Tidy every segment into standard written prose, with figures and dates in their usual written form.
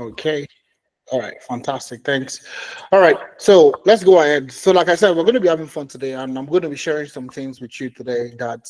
Okay. All right. Fantastic. Thanks. All right. So let's go ahead. So, like I said, we're going to be having fun today, and I'm going to be sharing some things with you today that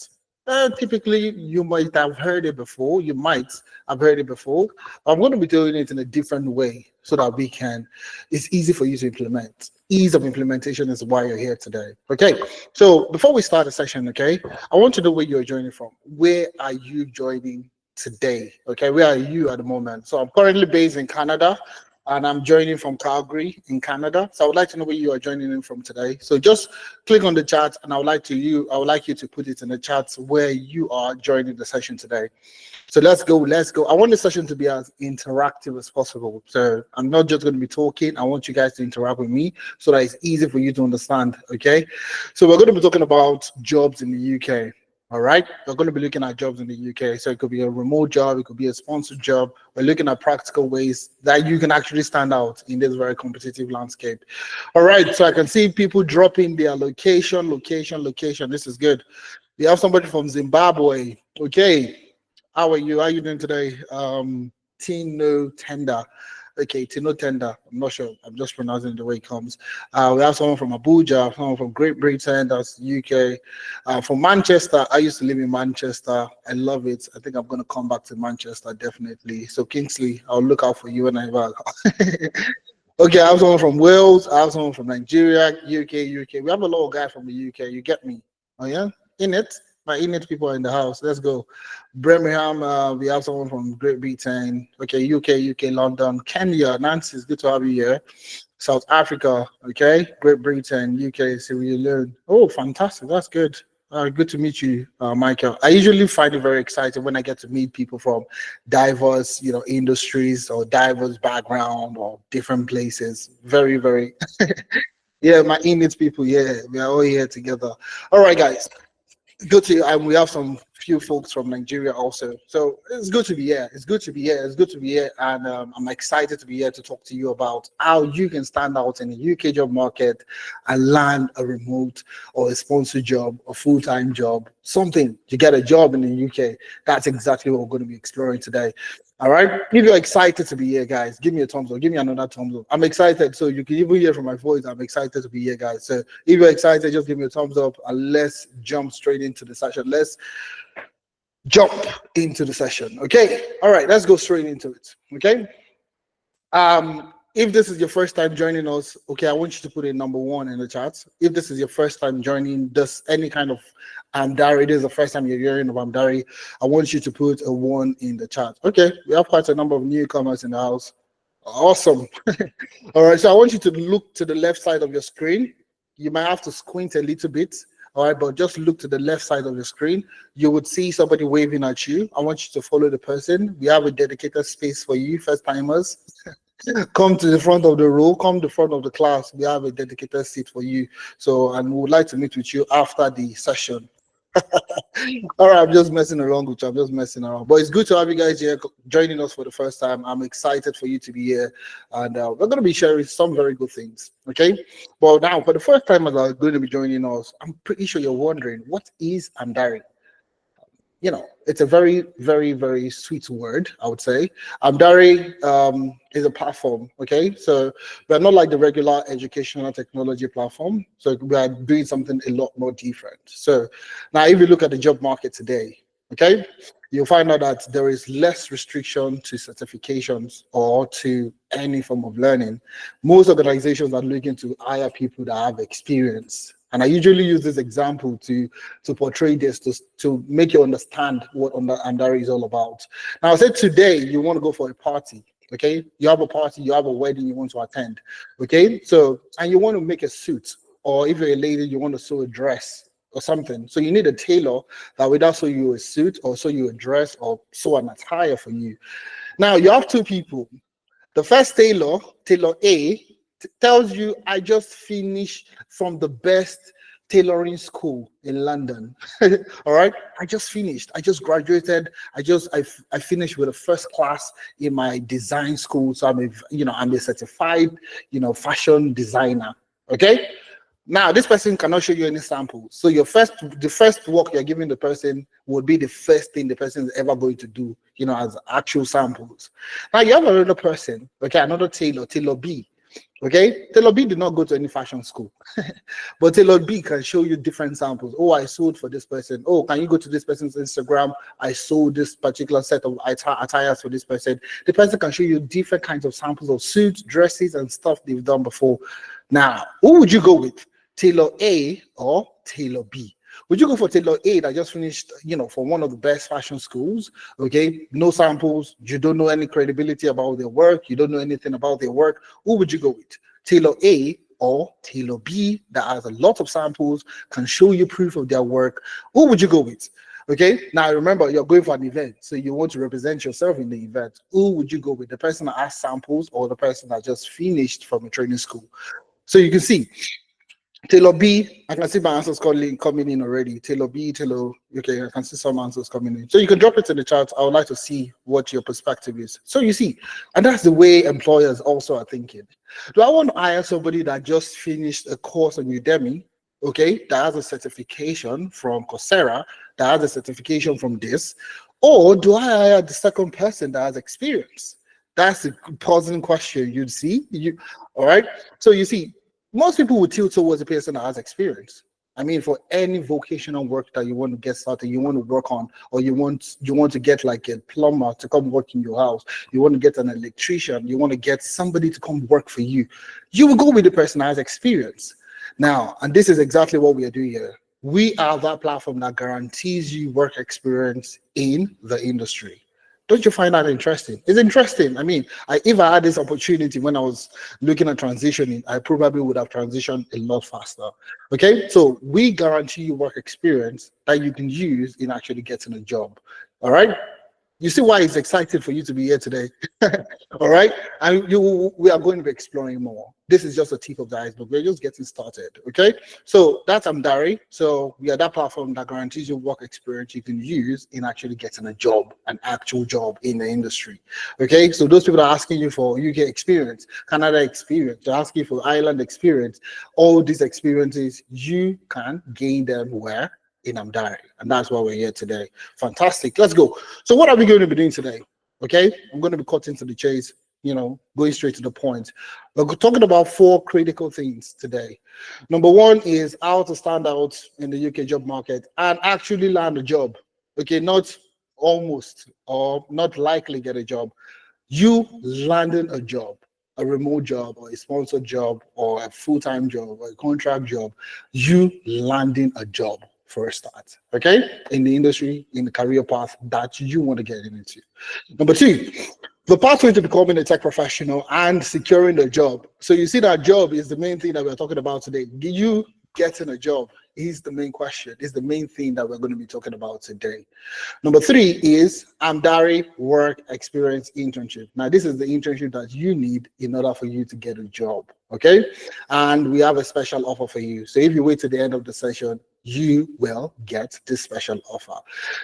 typically you might have heard it before. You might have heard it before. I'm going to be doing it in a different way so that we can, it's easy for you to implement. Ease of implementation is why you're here today. Okay. So, before we start the session, okay, I want to know where you're joining from. Where are you joining today? Okay, where are you at the moment? So I'm currently based in Canada and I'm joining from Calgary in Canada. So I would like to know where you are joining in from today. So just click on the chat and I would like you to put it in the chat where you are joining the session today. So let's go. I want the session to be as interactive as possible. So I'm not just going to be talking. I want you guys to interact with me so that it's easy for you to understand. Okay. So we're going to be talking about jobs in the UK. All right. We're going to be looking at jobs in the UK. So it could be a remote job. It could be a sponsored job. We're looking at practical ways that you can actually stand out in this very competitive landscape. All right. So I can see people dropping their location. This is good. We have somebody from Zimbabwe. Okay. How are you? How are you doing today? Tino Tender. Okay, Tino Tender. I'm not sure. I'm just pronouncing it the way it comes. We have someone from Abuja, someone from Great Britain, that's UK. From Manchester, I used to live in Manchester. I love it. I think I'm going to come back to Manchester, definitely. So, Kingsley, I'll look out for you when I back. Okay, I have someone from Wales. I have someone from Nigeria, UK. We have a lot of guys from the UK. You get me? Oh, yeah? In it? My English people are in the house. Let's go. Birmingham, we have someone from Great Britain. Okay, UK, London, Kenya. Nancy, it's good to have you here. South Africa, okay. Great Britain, UK, Sierra Leone. Oh, fantastic. That's good. Good to meet you, Michael. I usually find it very exciting when I get to meet people from diverse, industries or diverse background or different places. Very, very. Yeah, my English people. Yeah, we are all here together. All right, guys. Good to and we have some few folks from Nigeria also. So it's good to be here. It's good to be here, and I'm excited to be here to talk to you about how you can stand out in the UK job market and land a remote or a sponsored job, a full-time job, something to get a job in the UK. That's exactly what we're going to be exploring today. All right. If you're excited to be here, guys, give me a thumbs up. Give me another thumbs up. I'm excited. So you can even hear from my voice. I'm excited to be here, guys. So if you're excited, just give me a thumbs up and let's jump straight into the session. Let's jump into the session. Okay. All right. Let's go straight into it. Okay. If this is your first time joining us, okay, I want you to put a number 1 in the chat. If this is your first time joining this any kind of Amdari, this is the first time you're hearing of Amdari, I want you to put a 1 in the chat. Okay, we have quite a number of newcomers in the house. Awesome. All right, so I want you to look to the left side of your screen. You might have to squint a little bit. All right, but just look to the left side of your screen. You would see somebody waving at you. I want you to follow the person. We have a dedicated space for you, first timers. Come to the front of the row, come to the front of the class. We have a dedicated seat for you. So, and we would like to meet with you after the session. All right, I'm just messing around with you. I'm just messing around. But it's good to have you guys here joining us for the first time. I'm excited for you to be here. And we're going to be sharing some very good things. Okay. Well, now, for the first time as I'm going to be joining us, I'm pretty sure you're wondering, what is Amdari? It's a very, very, very sweet word, I would say. Amdari is a platform, okay? So we're not like the regular educational technology platform. So we are doing something a lot more different. So now if you look at the job market today, okay, you'll find out that there is less restriction to certifications or to any form of learning. Most organizations are looking to hire people that have experience. And I usually use this example to portray this, to make you understand what Amdari is all about. Now, I said today you want to go for a party, okay? You have a party, you have a wedding you want to attend, okay? So, and you want to make a suit, or if you're a lady, you want to sew a dress or something. So you need a tailor that will either sew you a suit or sew you a dress or sew an attire for you. Now, you have two people. The first tailor, Tailor A, tells you, I just finished from the best tailoring school in London. All right, I just finished. I just graduated. I finished with a first class in my design school. So I'm a certified, fashion designer. Okay. Now, this person cannot show you any samples. So the first work you're giving the person would be the first thing the person is ever going to do, as actual samples. Now you have another person, okay, another Taylor B. Okay, Taylor B did not go to any fashion school, but Taylor B can show you different samples. Oh, I sold for this person. Oh, can you go to this person's Instagram? I sold this particular set of attires for this person. The person can show you different kinds of samples of suits, dresses, and stuff they've done before. Now, who would you go with? Taylor A or Taylor B? Would you go for Taylor A that just finished, for one of the best fashion schools? Okay, no samples, you don't know any credibility about their work, you don't know anything about their work. Who would you go with? Taylor A or Taylor B that has a lot of samples, can show you proof of their work? Who would you go with? Okay, now remember, you're going for an event, so you want to represent yourself in the event. Who would you go with? The person that has samples or the person that just finished from a training school? So you can see Taylor B, I can see my answers coming in already. Taylor B, Taylor, okay, I can see some answers coming in. So you can drop it in the chat. I would like to see what your perspective is. So you see, and that's the way employers also are thinking. Do I want to hire somebody that just finished a course on Udemy, okay, that has a certification from Coursera, that has a certification from this, or do I hire the second person that has experience? That's a puzzling question, you'd see. All right, so you see, most people would tilt towards a person that has experience. I mean, for any vocational work that you want to get started, you want to work on, or you want to get like a plumber to come work in your house, you want to get an electrician, you want to get somebody to come work for you, you will go with the person that has experience. Now, and this is exactly what we are doing here. We are that platform that guarantees you work experience in the industry. Don't you find that interesting? It's interesting. I mean, if I had this opportunity when I was looking at transitioning, I probably would have transitioned a lot faster. Okay, so we guarantee you work experience that you can use in actually getting a job. All right. You see why it's exciting for you to be here today. All right, and we are going to be exploring more. This is just a tip of the iceberg. We're just getting started. Okay, so that's Amdari. So we are that platform that guarantees you work experience you can use in actually getting a job, an actual job in the industry. Okay, so those people are asking you for UK experience, Canada experience, they're asking for Ireland experience. All these experiences, you can gain them where? In Amdari, and that's why we're here today. Fantastic. Let's go. So what are we going to be doing today? Okay, I'm going to be cutting to the chase, going straight to the point. We're talking about 4 critical things today. Number 1 is how to stand out in the UK job market and actually land a job. Okay, not almost or not likely get a job. You landing a job, a remote job or a sponsored job or a full-time job or a contract job, you landing a job for a start, okay, in the industry, in the career path that you want to get into. Number 2, the pathway to becoming a tech professional and securing a job. So you see that job is the main thing that we're talking about today. You getting a job is the main question, is the main thing that we're going to be talking about today. Number 3 is Amdari work experience internship. Now, this is the internship that you need in order for you to get a job, okay? And we have a special offer for you. So if you wait to the end of the session, you will get this special offer.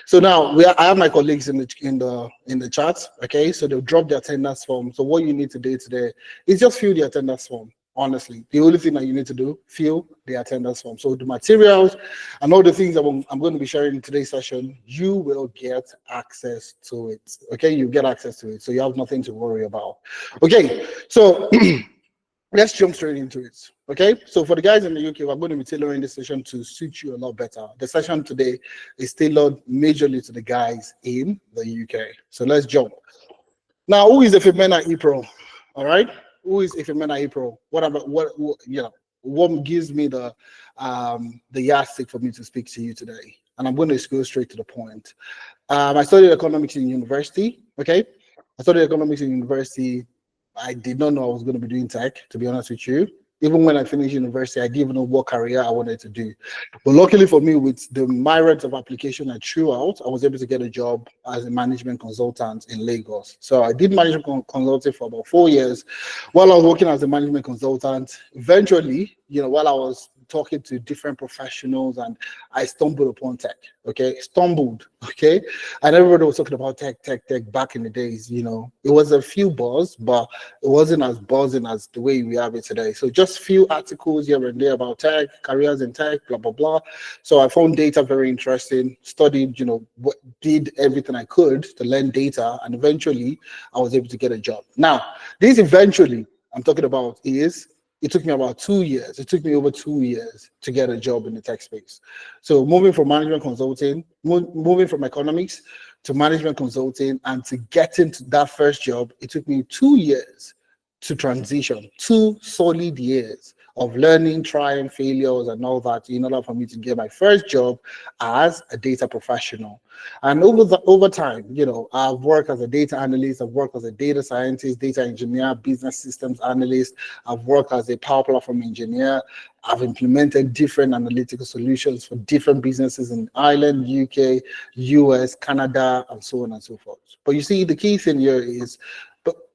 So now I have my colleagues in the chat, okay? So they'll drop the attendance form. So what you need to do today is just fill the attendance form. Honestly, the only thing that you need to do, fill the attendance form. So the materials and all the things that I'm going to be sharing in today's session, you will get access to it. Okay, you get access to it, so you have nothing to worry about. Okay, so let's jump straight into it. Okay, so for the guys in the UK, we're going to be tailoring this session to suit you a lot better. The session today is tailored majorly to the guys in the UK. So let's jump. Now, who is the Femena April? All right. Who is Ifemena April? What gives me the yardstick for me to speak to you today? And I'm going to go straight to the point. I studied economics in university. Okay, I studied economics in university. I did not know I was going to be doing tech, to be honest with you. Even when I finished university, I didn't even know what career I wanted to do. But luckily for me, with the myriad of application I threw out, I was able to get a job as a management consultant in Lagos. So I did management consulting for about 4 years. While I was working as a management consultant, eventually, while I was talking to different professionals, and I stumbled upon tech. Okay, stumbled. Okay, and everybody was talking about tech back in the days. It was a few buzz, but it wasn't as buzzing as the way we have it today. So just few articles here and there about tech, careers in tech, blah blah blah. So I found data very interesting. Studied, did everything I could to learn data, and eventually I was able to get a job. Now, this eventually I'm talking about is it took me about 2 years. It took me over 2 years to get a job in the tech space. So moving from management consulting, moving from economics to management consulting, and to get into that first job, it took me 2 years to transition, 2 solid years of learning, trying, failures, and all that in order for me to get my first job as a data professional. And over time, I've worked as a data analyst, I've worked as a data scientist, data engineer, business systems analyst, I've worked as a power platform engineer, I've implemented different analytical solutions for different businesses in Ireland, UK, US, Canada, and so on and so forth. But you see, the key thing here is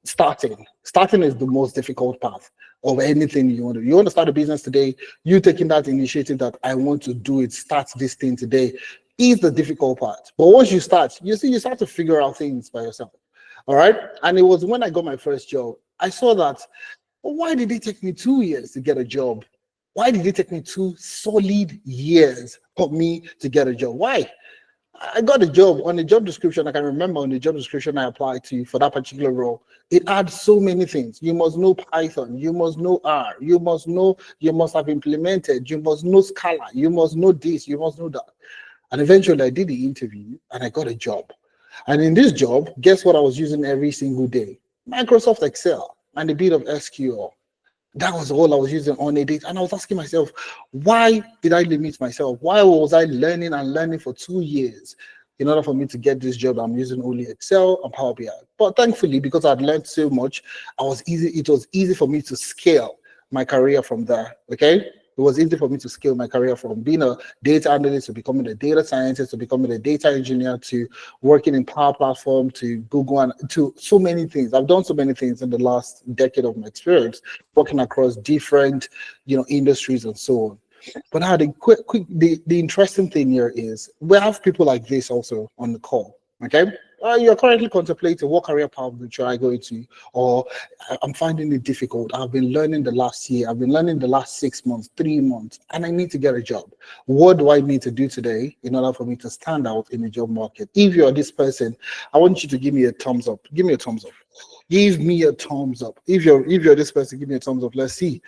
starting. Starting is the most difficult part of anything you want to do. You want to start a business today, you taking that initiative that I want to do it, start this thing today, is the difficult part. But once you start, you start to figure out things by yourself. All right. And it was when I got my first job, I saw that, well, why did it take me 2 years to get a job? Why did it take me 2 solid years for me to get a job? Why? I got a job on the job description. I can remember on the job description I applied to for that particular role. It had so many things. You must know Python. You must know R. You must have implemented. You must know Scala. You must know this. You must know that. And eventually I did the interview and I got a job. And in this job, guess what I was using every single day? Microsoft Excel and a bit of SQL. That was all I was using on a date. And I was asking myself, why did I limit myself? Why was I learning and learning for 2 years in order for me to get this job? I'm using only Excel and Power BI. But thankfully, because I'd learned so much, it was easy for me to scale my career from there. Okay. It was easy for me to scale my career from being a data analyst to becoming a data scientist to becoming a data engineer to working in Power Platform to Google and to so many things. I've done so many things in the last decade of my experience, working across different, industries and so on. But now the interesting thing here is we have people like this also on the call. Okay, you're currently contemplating what career path should I go into, or I'm finding it difficult. I've been learning the last year, I've been learning the last 6 months, 3 months, and I need to get a job. What do I need to do today in order for me to stand out in the job market? If you're this person, I want you to give me a thumbs up. Give me a thumbs up. Give me a thumbs up. If you're this person, give me a thumbs up. Let's see.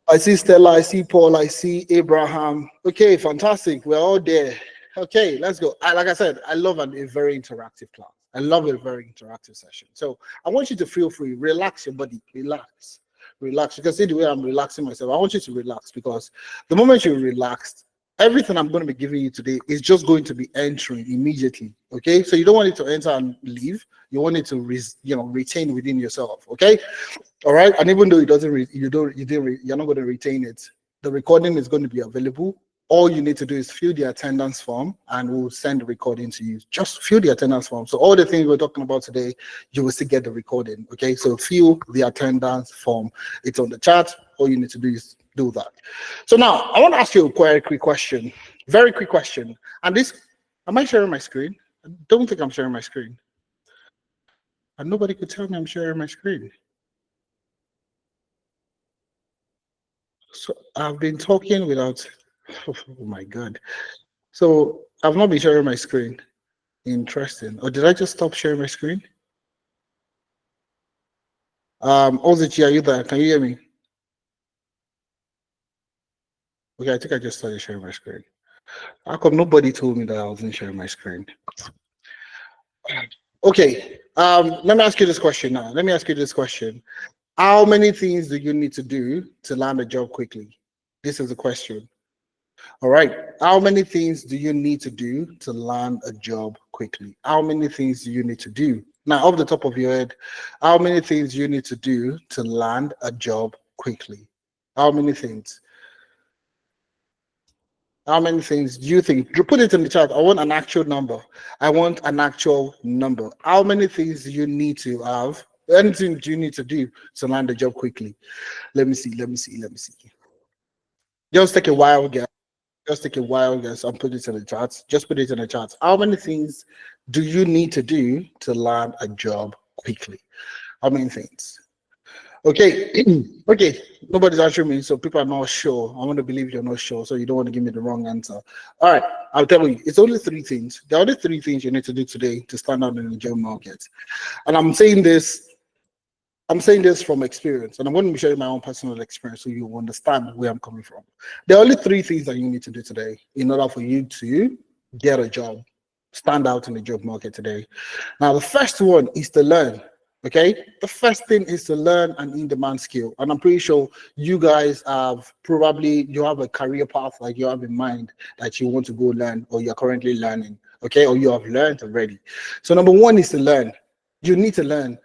I see Stella, I see Paul, I see Abraham. Okay, fantastic. We're all there. Okay, let's go. Like I said, I love a very interactive class. I love a very interactive session. So I want you to feel free, relax your body, relax. Relax. You can see the way I'm relaxing myself. I want you to relax because the moment you're relaxed, everything I'm going to be giving you today is just going to be entering immediately. Okay, so you don't want it to enter and leave. You want it to retain within yourself. Okay, all right. And even though it doesn't, you're not going to retain it. The recording is going to be available. All you need to do is fill the attendance form, and we'll send the recording to you. Just fill the attendance form. So all the things we're talking about today, you will still get the recording. Okay. So fill the attendance form. It's on the chat. All you need to do is do that. So now I want to ask you a quite quick question. Very quick question. And this, am I sharing my screen? I don't think I'm sharing my screen. And nobody could tell me I'm sharing my screen. So I've been talking without, oh my God. So I've not been sharing my screen. Interesting. Or did I just stop sharing my screen? Ozichi, are you there? Can you hear me? Okay, I think I just started sharing my screen. How come nobody told me that I wasn't sharing my screen? Okay, let me ask you this question now. Let me ask you this question. How many things do you need to do to land a job quickly? This is the question. All right. How many things do you need to do to land a job quickly? How many things do you need to do? Now, off the top of your head, how many things do you need to do to land a job quickly? How many things? How many things do you think? You put it in the chat. I want an actual number. I want an actual number. How many things do you need to have? Anything do you need to do to land a job quickly? Let me see. Let me see. Let me see. Just take a while, guys. Just take a while, guys, and put it in the chat. Just put it in the chat. How many things do you need to do to land a job quickly? How many things? Okay, okay. Nobody's answering me, so people are not sure. I want to believe you're not sure, so you don't want to give me the wrong answer. All right, I'll tell you. It's only three things. There are only three things you need to do today to stand out in the job market. And I'm saying this from experience, and I'm going to be sharing my own personal experience so you understand where I'm coming from. There are only three things that you need to do today in order for you to get a job, stand out in the job market today. Now, the first one is to learn. Okay, the first thing is to learn an in-demand skill, and I'm pretty sure you guys you have a career path like you have in mind that you want to go learn, or you're currently learning. Okay, or you have learned already. So number one is to learn. You need to learn.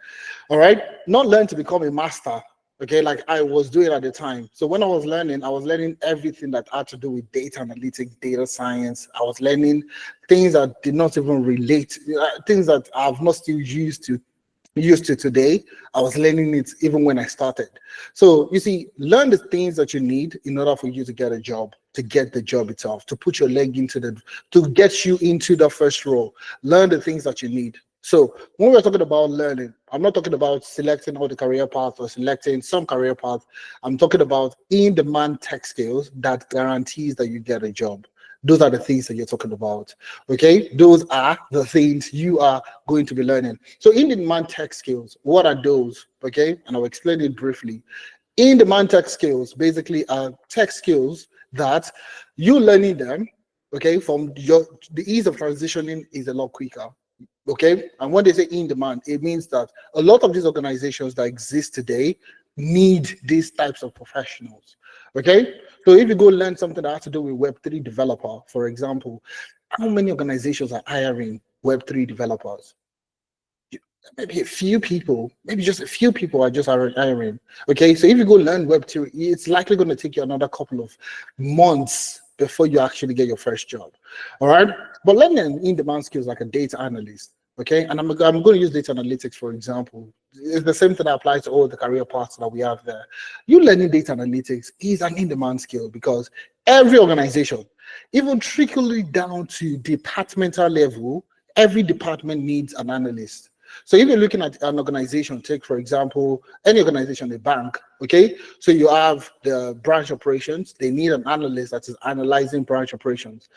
All right, not learn to become a master. Okay, like I was doing at the time. So when I was learning everything that had to do with data analytics, data science. I was learning things that did not even relate, things that I've not still used to today. I was learning it even when I started. So you see, learn the things that you need in order for you to get a job, to get the job itself, to put your leg to get you into the first role. Learn the things that you need. So when we're talking about learning, I'm not talking about selecting all the career paths or selecting some career path. I'm talking about in-demand tech skills that guarantees that you get a job. Those are the things that you're talking about. Okay, those are the things you are going to be learning. So in-demand tech skills, what are those? Okay, and I'll explain it briefly. In-demand tech skills basically are tech skills that you learning them, okay, the ease of transitioning is a lot quicker. Okay, and when they say in demand, it means that a lot of these organizations that exist today need these types of professionals. Okay, so if you go learn something that has to do with Web3 developer, for example, how many organizations are hiring Web3 developers? Maybe a few people, maybe just a few people are just hiring. Okay, so if you go learn Web2, it's likely going to take you another couple of months before you actually get your first job. All right, but learning in-demand skills like a data analyst. Okay, and I'm going to use data analytics for example. It's the same thing that applies to all the career paths that we have there. You learning data analytics is an in-demand skill because every organization, even trickling down to departmental level, every department needs an analyst. So if you're looking at an organization, take for example, any organization, a bank, okay? So you have the branch operations, they need an analyst that is analyzing branch operations.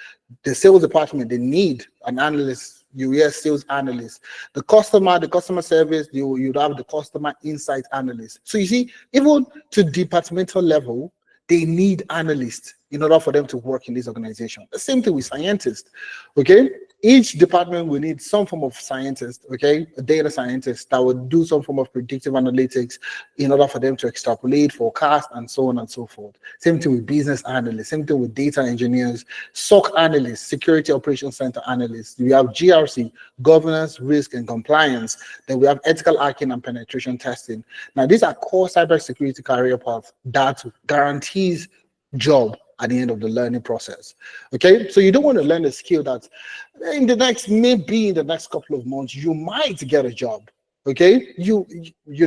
The sales department, they need an analyst, sales analyst. The customer service, you'd have the customer insight analyst. So you see, even to departmental level, they need analysts in order for them to work in this organization. The same thing with scientists, okay? Each department will need some form of scientist, okay, a data scientist that will do some form of predictive analytics in order for them to extrapolate, forecast, and so on and so forth. Same thing with business analysts, same thing with data engineers, SOC analysts, security operations center analysts. We have GRC, governance, risk, and compliance. Then we have ethical hacking and penetration testing. Now, these are core cybersecurity career paths that guarantees job at the end of the learning process. Okay, so you don't want to learn a skill that maybe in the next couple of months you might get a job. Okay, you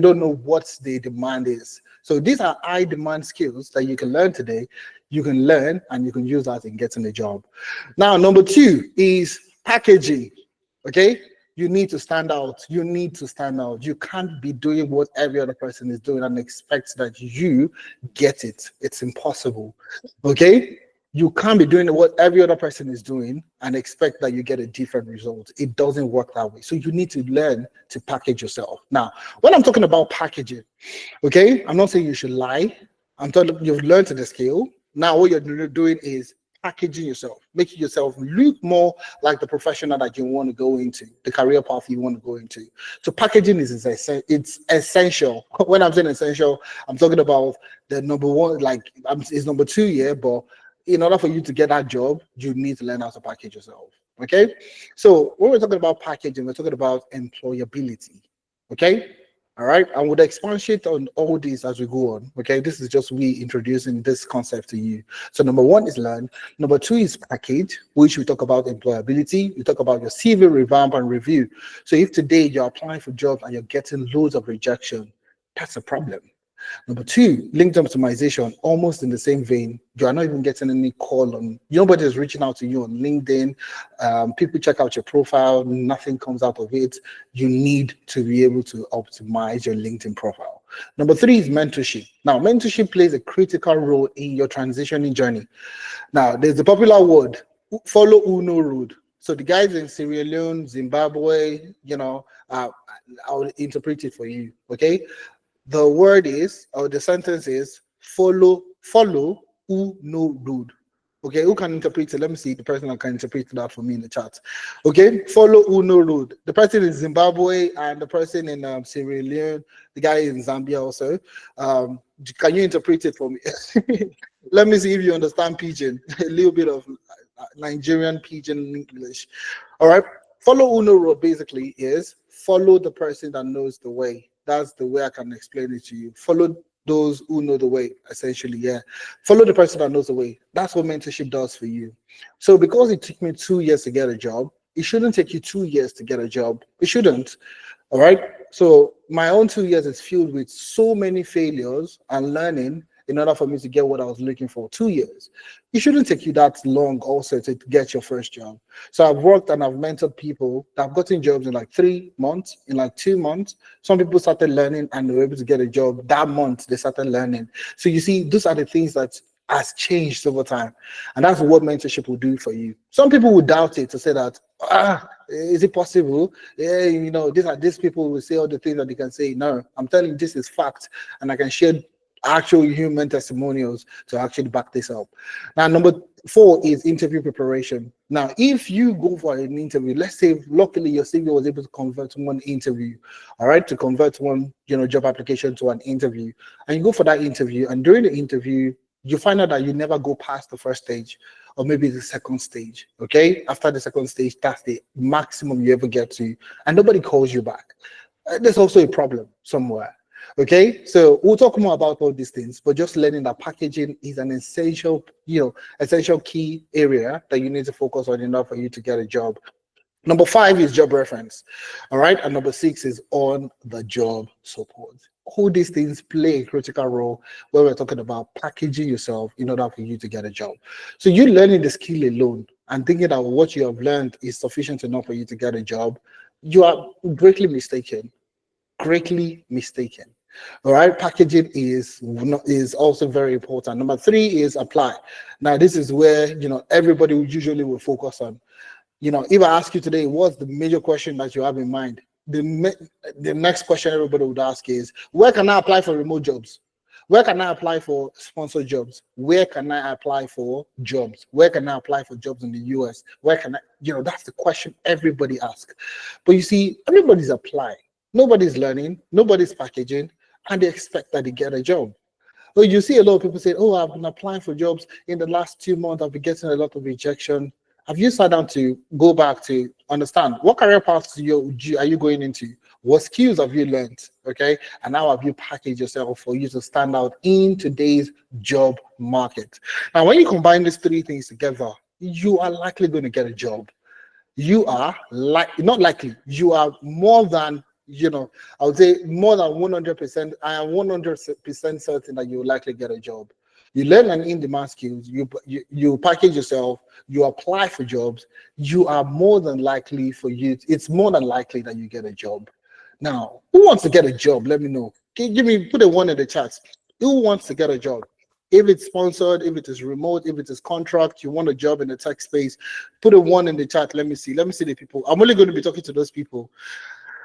don't know what the demand is. So these are high demand skills that you can learn today. You can learn and you can use that in getting a job. Now, number two is packaging. Okay, you need to stand out. You need to stand out. You can't be doing what every other person is doing and expect that you get it. It's impossible. Okay, you can't be doing what every other person is doing and expect that you get a different result. It doesn't work that way. So you need to learn to package yourself. Now, when I'm talking about packaging, okay, I'm not saying you should lie. I'm telling you, you've learned the skill. Now, what you're doing is packaging yourself, making yourself look more like the professional that you want to go into, the career path you want to go into. So packaging it's essential. When I'm saying essential, I'm talking about the number one, like it's number two here, but in order for you to get that job, you need to learn how to package yourself. Okay. So when we're talking about packaging, we're talking about employability. Okay. All right. And we'll expatiate on all these as we go on. Okay. This is just we introducing this concept to you. So number one is learn. Number two is package, which we talk about employability. We talk about your CV revamp and review. So if today you're applying for jobs and you're getting loads of rejection, that's a problem. Number two, link optimization, almost in the same vein. You are not even getting any call on, nobody is reaching out to you on LinkedIn. People check out your profile, nothing comes out of it. You need to be able to optimize your LinkedIn profile. Number three is mentorship. Now, mentorship plays a critical role in your transitioning journey. Now, there's a popular word, follow Uno road. So the guys in Sierra Leone, Zimbabwe, I'll interpret it for you, okay? The word is, or the sentence is, follow who no rude. Okay, who can interpret it? Let me see the person that can interpret that for me in the chat. Okay, follow who no rude. The person in Zimbabwe and the person in Sierra Leone, the guy in Zambia also. Can you interpret it for me? Let me see if you understand Pidgin, a little bit of Nigerian Pidgin English. All right, follow Uno road basically is follow the person that knows the way. That's the way I can explain it to you. Follow those who know the way, essentially, yeah. Follow the person that knows the way. That's what mentorship does for you. So because it took me 2 years to get a job, it shouldn't take you 2 years to get a job. It shouldn't, all right? So my own 2 years is filled with so many failures and learning in order for me to get what I was looking for. 2 years. It shouldn't take you that long also to get your first job. So I've worked and I've mentored people that have gotten jobs in like 3 months, in like 2 months. Some people started learning and they were able to get a job that month. They started learning. So you see, those are the things that has changed over time. And that's what mentorship will do for you. Some people would doubt it to say that, is it possible? Yeah, these people will say all the things that they can say. No, I'm telling you, this is fact. And I can share actual human testimonials to actually back this up. Now, number 4 is interview preparation. Now, if you go for an interview, let's say luckily your CV was able to convert one interview, all right, to convert one job application to an interview, and you go for that interview, and during the interview, you find out that you never go past the first stage, or maybe the second stage. Okay, after the second stage, that's the maximum you ever get to, and nobody calls you back. There's also a problem somewhere. Okay, so we'll talk more about all these things, but just learning that packaging is an essential, essential key area that you need to focus on in order for you to get a job. Number 5 is job reference. All right, and number 6 is on the job support. All these things play a critical role when we're talking about packaging yourself in order for you to get a job. So you learning the skill alone and thinking that what you have learned is sufficient enough for you to get a job, you are greatly mistaken. Greatly mistaken. All right, packaging is also very important. Number 3 is apply. Now, this is where everybody usually will focus on. If I ask you today, what's the major question that you have in mind? The next question everybody would ask is, where can I apply for remote jobs? Where can I apply for sponsored jobs? Where can I apply for jobs? Where can I apply for jobs in the US? Where can I, that's the question everybody asks. But you see, everybody's applying. Nobody's learning, nobody's packaging, and they expect that they get a job. Well, you see a lot of people say, oh, I've been applying for jobs in the last 2 months, I've been getting a lot of rejection. Have you sat down to go back to understand what career paths are you going into? What skills have you learned? Okay, and how have you packaged yourself for you to stand out in today's job market? Now, when you combine these 3 things together, you are likely going to get a job. You are not likely, you are more than, I would say more than 100%. I am 100% certain that you will likely get a job. You learn an in-demand skills, you package yourself, you apply for jobs, you are more than likely it's more than likely that you get a job. Now, who wants to get a job? Let me know. Put a 1 in the chat. Who wants to get a job? If it's sponsored, if it is remote, if it is contract, you want a job in the tech space, put a 1 in the chat. Let me see the people. I'm only going to be talking to those people.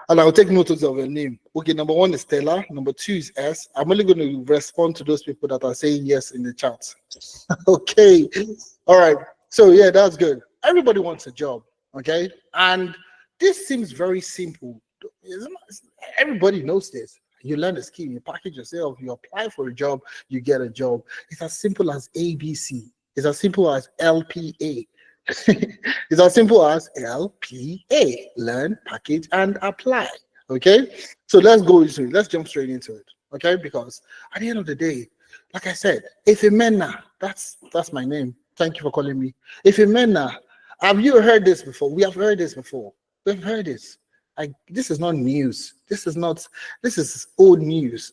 And I'll take notice of your name. Okay, number 1 is Stella. Number 2 is S. I'm only going to respond to those people that are saying yes in the chat. Okay. All right. So yeah, that's good. Everybody wants a job. Okay. And this seems very simple. Everybody knows this. You learn the skill, you package yourself, you apply for a job, you get a job. It's as simple as ABC. It's as simple as LPA. It's as simple as LPA. Learn, package, and apply. Okay? So let's jump straight into it. Okay? Because at the end of the day, like I said, Ifemena, that's my name. Thank you for calling me. Ifemena, have you heard this before? We have heard this before. We've heard this. This is not news. This is old news.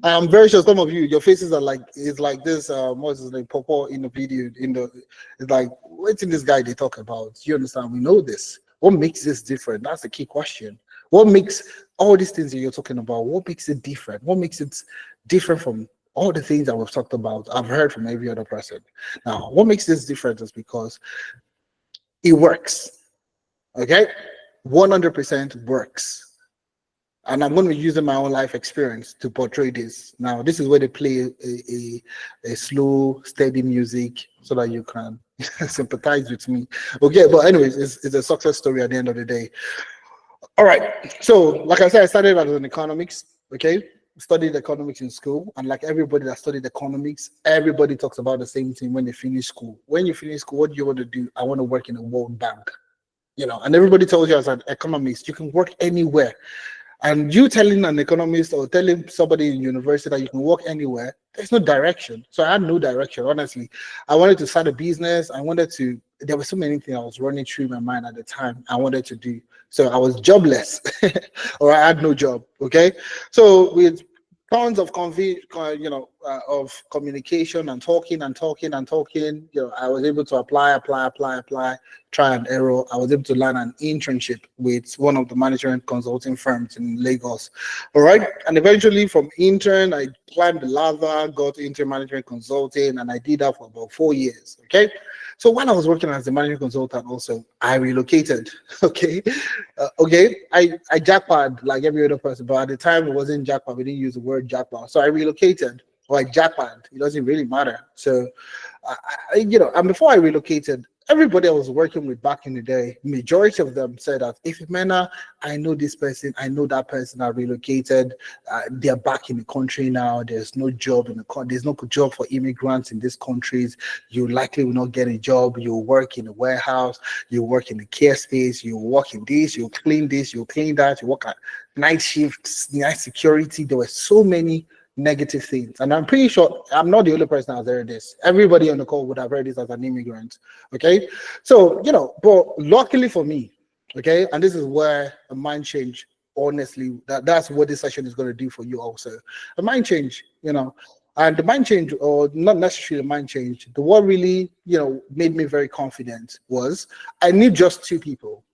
I'm very sure some of you, your faces are like, it's like this, what's his name, Popo in the video, it's like, what's in this guy they talk about? You understand? We know this. What makes this different? That's the key question. What makes all these things that you're talking about, what makes it different? What makes it different from all the things that we've talked about? I've heard from every other person. Now, what makes this different is because it works. Okay? 100% works. And I'm going to be using my own life experience to portray this. Now, this is where they play a slow, steady music so that you can sympathize with me. Okay, but anyways, it's a success story at the end of the day. All right. So, like I said, I started as an economics. Okay, studied economics in school, and like everybody that studied economics, everybody talks about the same thing when they finish school. When you finish school, what do you want to do? I want to work in a World Bank. And everybody tells you as an economist, you can work anywhere. And you telling an economist or telling somebody in university that you can work anywhere, there's no direction. So I had no direction, honestly. I wanted to start a business. There were so many things I was running through my mind at the time I wanted to do. So I was jobless or I had no job. Okay. So with tons of of communication and talking and talking and talking, I was able to apply, try and error. I was able to land an internship with one of the management consulting firms in Lagos. All right. And eventually from intern, I climbed the ladder, got into management consulting, and I did that for about 4 years. Okay. So while I was working as a management consultant, also I relocated. Okay, I jackpot like every other person, but at the time it wasn't jackpot. We didn't use the word jackpot, so I relocated. Or I jackpot. It doesn't really matter. So, and before I relocated, everybody I was working with back in the day, majority of them said that if Mena, I know this person, I know that person are relocated, they're back in the country now. There's no job in the country. There's no job for immigrants in these countries. You likely will not get a job. You work in a warehouse. You work in the care space. You work in this. You clean this. You clean that. You work at night shifts, night security. There were so many negative things. And I'm pretty sure I'm not the only person that's heard this. Everybody on the call would have heard this as an immigrant. Okay. So, but luckily for me, okay, and this is where a mind change, honestly, that's what this session is going to do for you also. A mind change, and the mind change, or not necessarily a mind change, the what really, made me very confident was I knew just two people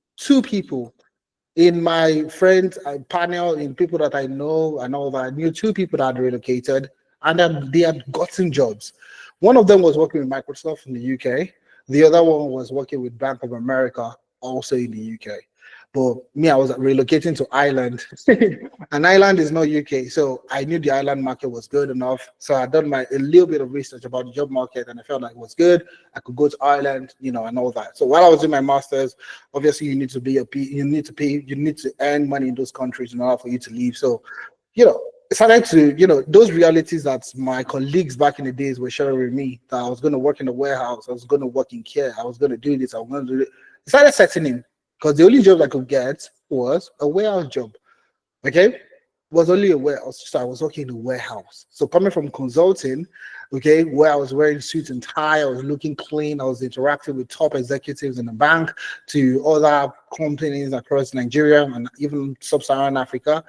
in my friend panel, in people that I know and all that. I knew two people that had relocated and then they had gotten jobs. One of them was working with Microsoft in the UK. The other one was working with Bank of America, also in the UK. But me, I was relocating to Ireland, and Ireland is not UK, so I knew the Ireland market was good enough. So I done a little bit of research about the job market, and I felt like it was good. I could go to Ireland, and all that. So while I was doing my masters, obviously you need to earn money in those countries in order for you to leave. So, it started to, those realities that my colleagues back in the days were sharing with me, that I was going to work in the warehouse, I was going to work in care, I was going to do this, I was going to do it. It started setting in. Because the only job I could get was a warehouse job. Okay? It was only a warehouse. So I was working in a warehouse. So coming from consulting, okay, where I was wearing suits and tie, I was looking clean, I was interacting with top executives in the bank, to other companies across Nigeria and even sub-Saharan Africa.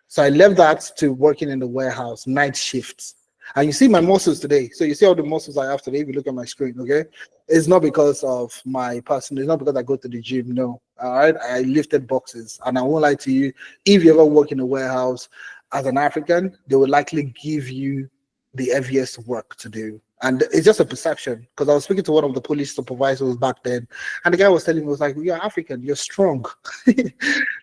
So I left that to working in the warehouse, night shifts. And you see my muscles today. So you see all the muscles I have today. If you look at my screen, okay, it's not because of my person. It's not because I go to the gym. No, all right. I lifted boxes, and I won't lie to you. If you ever work in a warehouse as an African, they will likely give you the heaviest work to do. And it's just a perception, because I was speaking to one of the police supervisors back then, and the guy was telling me, was like, "You're African, you're strong."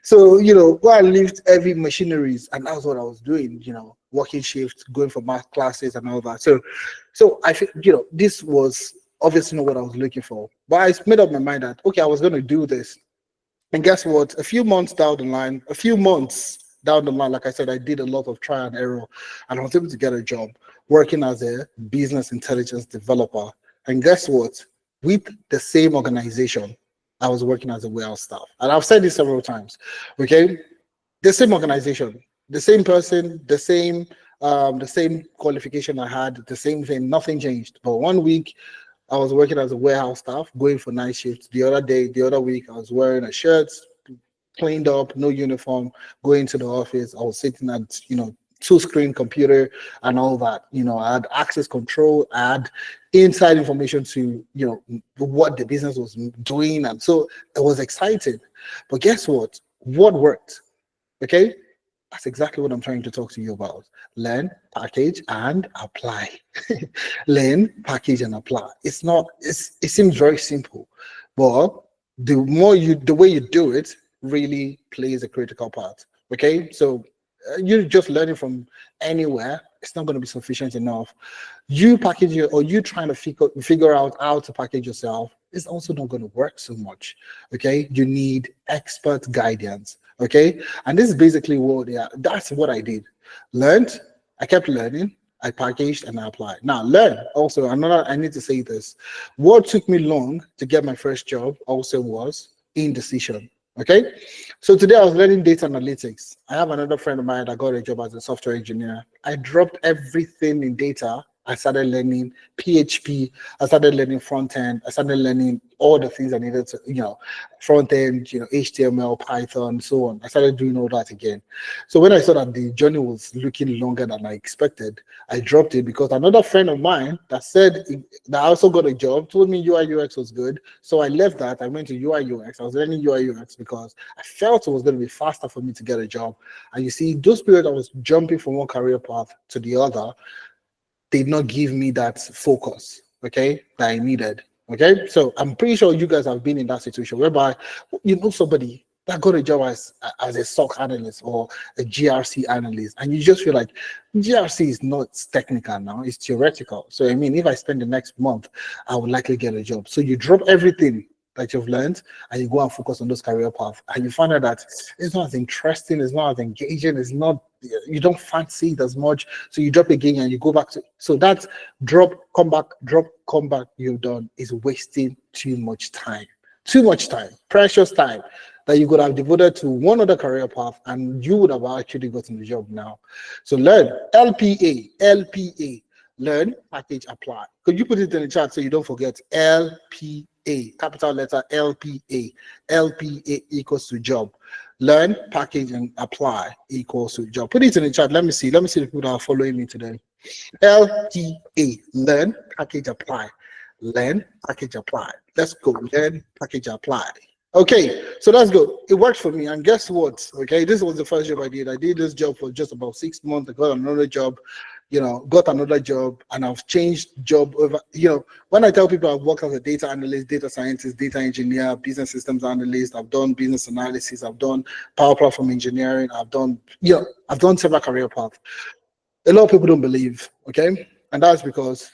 So, go and lift heavy machineries. And that was what I was doing, working shifts, going for math classes and all that. So I think, this was obviously not what I was looking for. But I made up my mind that, okay, I was going to do this. And guess what? A few months down the line, like I said, I did a lot of trial and error, and I was able to get a job working as a business intelligence developer. And guess what? With the same organization, I was working as a warehouse staff. And I've said this several times, okay? The same organization, the same person, the same qualification I had, the same thing, nothing changed. But 1 week, I was working as a warehouse staff, going for night shifts. The other week, I was wearing a shirt, cleaned up, no uniform, going to the office. I was sitting at, two-screen computer and all that. I had access control, I had inside information to, what the business was doing. And so it was exciting. But guess what? What worked? Okay. That's exactly what I'm trying to talk to you about. Learn, package, and apply. Learn, package, and apply. It seems very simple, but the way you do it really plays a critical part. Okay. So you're just learning from anywhere, it's not going to be sufficient enough. You package it, or you trying to figure out how to package yourself, it's also not going to work so much. Okay, you need expert guidance. Okay, and this is basically that's what I did. Learned, I kept learning, I packaged, and I applied. Now, learn also, I need to say this. What took me long to get my first job also was indecision. Okay, so today I was learning data analytics. I have another friend of mine that got a job as a software engineer. I dropped everything in data. I started learning PHP. I started learning front end. I started learning all the things I needed to, front end, HTML, Python, so on. I started doing all that again. So when I saw that the journey was looking longer than I expected, I dropped it because another friend of mine that said that I also got a job told me UI UX was good. So I left that. I went to UI UX. I was learning UI UX because I felt it was going to be faster for me to get a job. And you see, those periods I was jumping from one career path to the other did not give me that focus, okay, that I needed. Okay, so I'm pretty sure you guys have been in that situation whereby somebody that got a job as a SOC analyst or a GRC analyst, and you just feel like GRC is not technical now, it's theoretical. So I mean, if I spend the next month, I would likely get a job. So you drop everything that you've learned and you go and focus on those career paths, and you find out that it's not as interesting, it's not as engaging, you don't fancy it as much. So you drop again and you go back to, so that drop, come back you've done is wasting too much time, precious time that you could have devoted to one other career path, and you would have actually gotten the job now. So learn, LPA, learn, package, apply. Could you put it in the chat so you don't forget? LPA, capital letter LPA. LPA equals to job. Learn, package, and apply equals to job. Put it in the chat. Let me see the people that are following me today. LPA, learn, package, apply. Learn, package, apply. Let's go. Learn, package, apply. Okay, so let's go. It worked for me, and guess what? Okay, this was the first job I did. I did this job for just about 6 months. I got another job, and I've changed job over. When I tell people I've worked as a data analyst, data scientist, data engineer, business systems analyst, I've done business analysis, I've done power platform engineering, I've done several career paths. A lot of people don't believe, okay, and that's because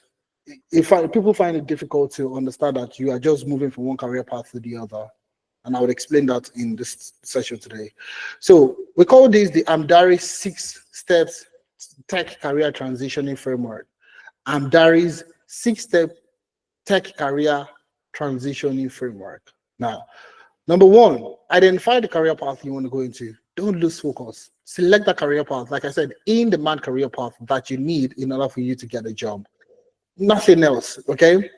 people find it difficult to understand that you are just moving from one career path to the other. And I would explain that in this session today. So we call this the Amdari 6 steps tech career transitioning framework. Amdari's 6-step tech career transitioning framework. Now, number 1, identify the career path you want to go into. Don't lose focus. Select the career path, like I said, in-demand career path that you need in order for you to get a job. Nothing else, okay?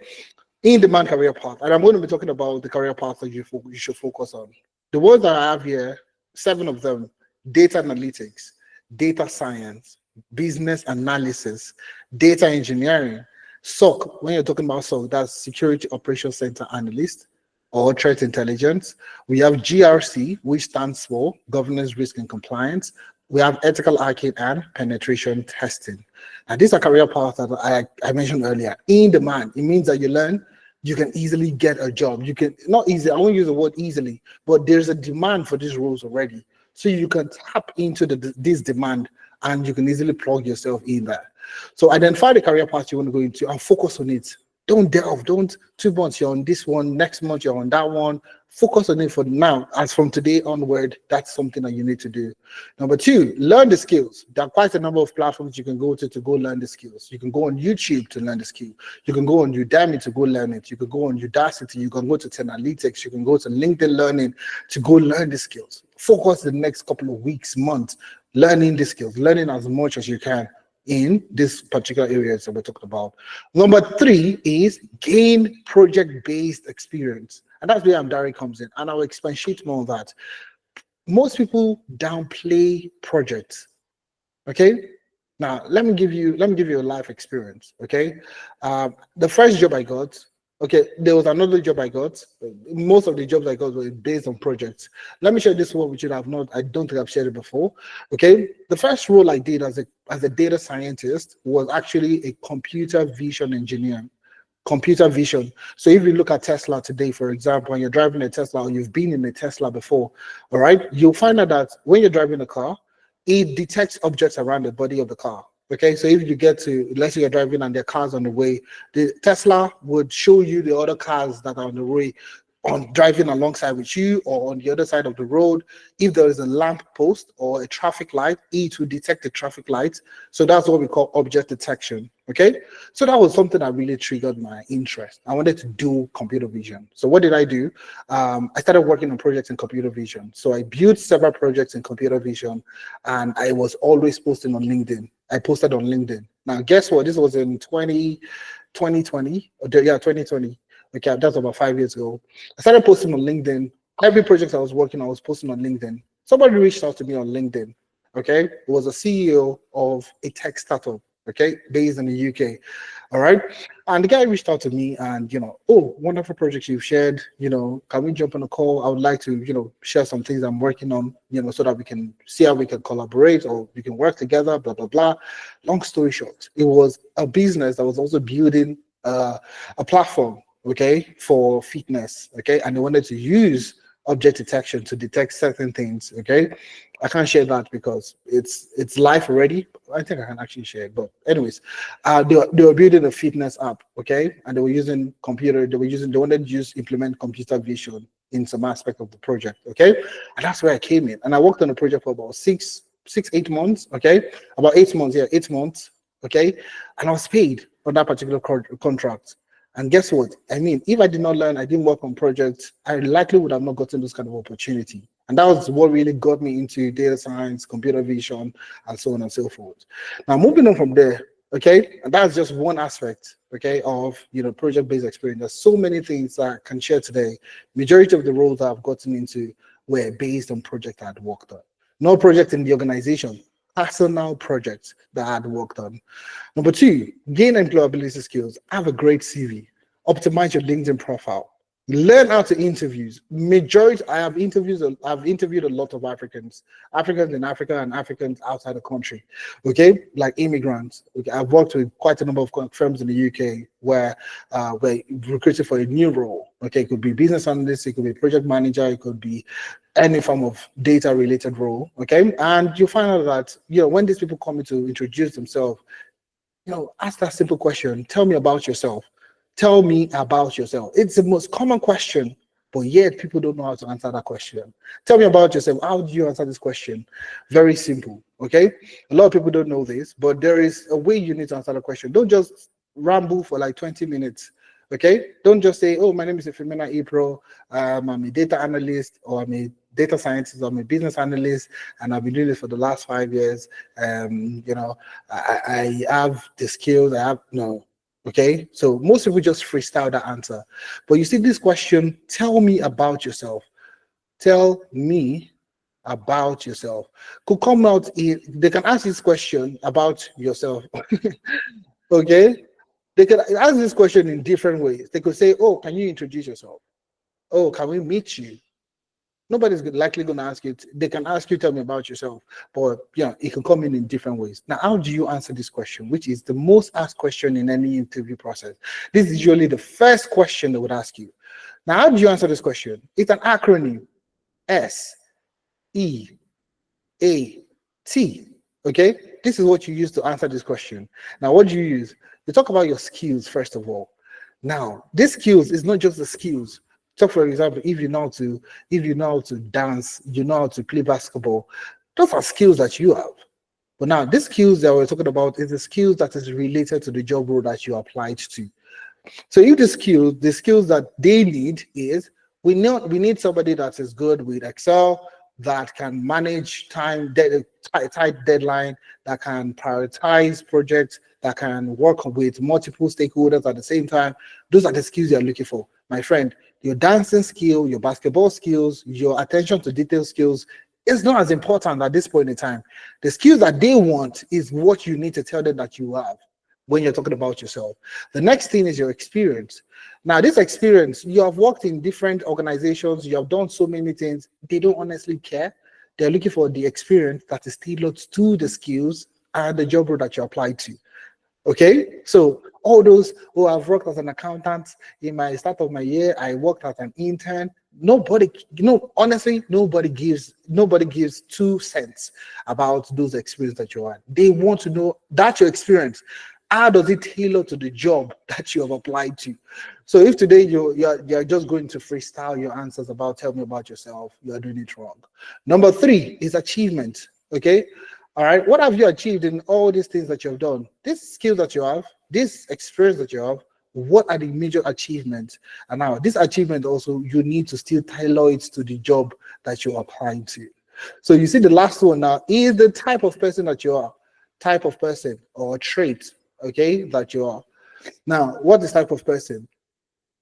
In-demand career path, and I'm going to be talking about the career path that you should focus on. The words that I have here, 7 of them: data analytics, data science, business analysis, data engineering, SOC. When you're talking about SOC, that's Security Operations Center Analyst or Threat Intelligence. We have GRC, which stands for Governance, Risk, and Compliance. We have ethical hacking and penetration testing. And these are career paths that I mentioned earlier. In demand, it means that you learn, you can easily get a job. You can, not easy, I won't use the word easily, but there's a demand for these roles already. So you can tap into this demand and you can easily plug yourself in there. So identify the career path you want to go into and focus on it. Don't delve, 2 months you're on this one, next month you're on that one. Focus on it for now. As from today onward, that's something that you need to do. Number 2, learn the skills. There are quite a number of platforms you can go to go learn the skills. You can go on YouTube to learn the skill. You can go on Udemy to go learn it. You can go on Udacity. You can go to Analytics. You can go to LinkedIn Learning to go learn the skills. Focus the next couple of weeks, months, learning the skills, learning as much as you can in this particular areas that we're talking about. Number 3 is gain project-based experience. And that's where Amdari comes in. And I'll expatiate more on that. Most people downplay projects. Okay? Now, let me give you a life experience. Okay, the first job I got. Okay, there was another job I got. Most of the jobs I got were based on projects. Let me share this one with you. That I've not. I don't think I've shared it before. Okay, the first role I did as a data scientist was actually a computer vision engineer. Computer vision. So if you look at Tesla today, for example, and you're driving a Tesla or you've been in a Tesla before, all right, you'll find out that when you're driving a car, it detects objects around the body of the car. Okay, so if you get to, let's say you're driving and there are cars on the way, the Tesla would show you the other cars that are on the way, on driving alongside with you or on the other side of the road. If there is a lamp post or a traffic light, it will detect the traffic lights. So that's what we call object detection. Okay, so that was something that really triggered my interest. I wanted to do computer vision. So what did I do? I started working on projects in computer vision. So I built several projects in computer vision, and I was always posting on LinkedIn. I posted on LinkedIn. Now, guess what? This was in 2020. Yeah, 2020. Okay, that's about 5 years ago. I started posting on LinkedIn. Every project I was working on, I was posting on LinkedIn. Somebody reached out to me on LinkedIn. Okay, it was a CEO of a tech startup. Okay, based in the UK. All right, and the guy reached out to me and oh, wonderful projects you've shared. Can we jump on a call? I would like to share some things I'm working on. So that we can see how we can collaborate or we can work together. Blah blah blah. Long story short, it was a business that was also building a platform, okay, for fitness, okay, and they wanted to use object detection to detect certain things, okay. I can't share that because it's live already. I think I can actually share it, but anyways, they were building a fitness app, okay, and they were using computer. They wanted to implement computer vision in some aspect of the project, okay, and that's where I came in, and I worked on the project for about 8 months, okay, about 8 months, yeah, 8 months, okay, and I was paid for that particular contract. And guess what? I mean, if I did not learn, I didn't work on projects, I likely would have not gotten this kind of opportunity. And that was what really got me into data science, computer vision, and so on and so forth. Now, moving on from there, okay, and that's just one aspect, okay, of project-based experience. There's so many things that I can share today. Majority of the roles that I've gotten into were based on project I had worked on. No project in the organization, personal projects that I had worked on. Number two, gain employability skills. Have a great CV. Optimize your LinkedIn profile. Learn how to interviews. I've interviewed a lot of Africans in Africa and Africans outside the country, okay, like immigrants. Okay, I've worked with quite a number of firms in the UK where we're recruited for a new role. Okay, it could be business analyst, it could be project manager, it could be any form of data related role. Okay, and you find out that when these people come in to introduce themselves, ask that simple question. Tell me about yourself. Tell me about yourself. It's the most common question, but yet people don't know how to answer that question. Tell me about yourself. How do you answer this question? Very simple, okay? A lot of people don't know this, but there is a way you need to answer the question. Don't just ramble for like 20 minutes, okay? Don't just say, oh, my name is Ifemina April. I'm a data analyst, or I'm a data scientist, or I'm a business analyst, and I've been doing this for the last 5 years. I have the skills. I have no. Okay, so most people just freestyle that answer. But you see this question, tell me about yourself. Tell me about yourself. Could come out they can ask this question about yourself. Okay, they can ask this question in different ways. They could say, oh, can you introduce yourself? Oh, can we meet you? Nobody's likely going to ask you. They can ask you, tell me about yourself, but it can come in different ways. Now, how do you answer this question, which is the most asked question in any interview process? This is usually the first question they would ask you. Now, how do you answer this question? It's an acronym: SEAT. Okay, this is what you use to answer this question. Now, what do you use? You talk about your skills first of all. Now, these skills is not just the skills. So, for example, if you know how to dance, you know how to play basketball, those are skills that you have. But now, these skills that we're talking about is the skills that is related to the job role that you applied to. So, if the skills that they need is we need somebody that is good with Excel, that can manage time, tight deadline, that can prioritize projects, that can work with multiple stakeholders at the same time. Those are the skills you're looking for, my friend. Your dancing skill, your basketball skills, your attention to detail skills, It's not as important at this point in time. The skills that they want is what you need to tell them that you have when you're talking about yourself. The next thing is your experience. Now, this experience, you have worked in different organizations, you have done so many things, they don't honestly care. They're looking for the experience that is tailored to the skills and the job role that you apply to. Okay, so all those who have worked as an accountant in my start of my year, I worked as an intern. Nobody, honestly, nobody gives 2 cents about those experiences that you had. They want to know that your experience. How does it tailor to the job that you have applied to? So if today you're just going to freestyle your answers about tell me about yourself, you are doing it wrong. Number 3 is achievement. Okay, all right, what have you achieved in all these things that you've done? This skill that you have, this experience that you have, what are the major achievements? And now this achievement also, you need to still tailor it to the job that you're applying to. So you see the last one now is the type of person that you are, type of person or trait, okay, that you are. Now, what is type of person?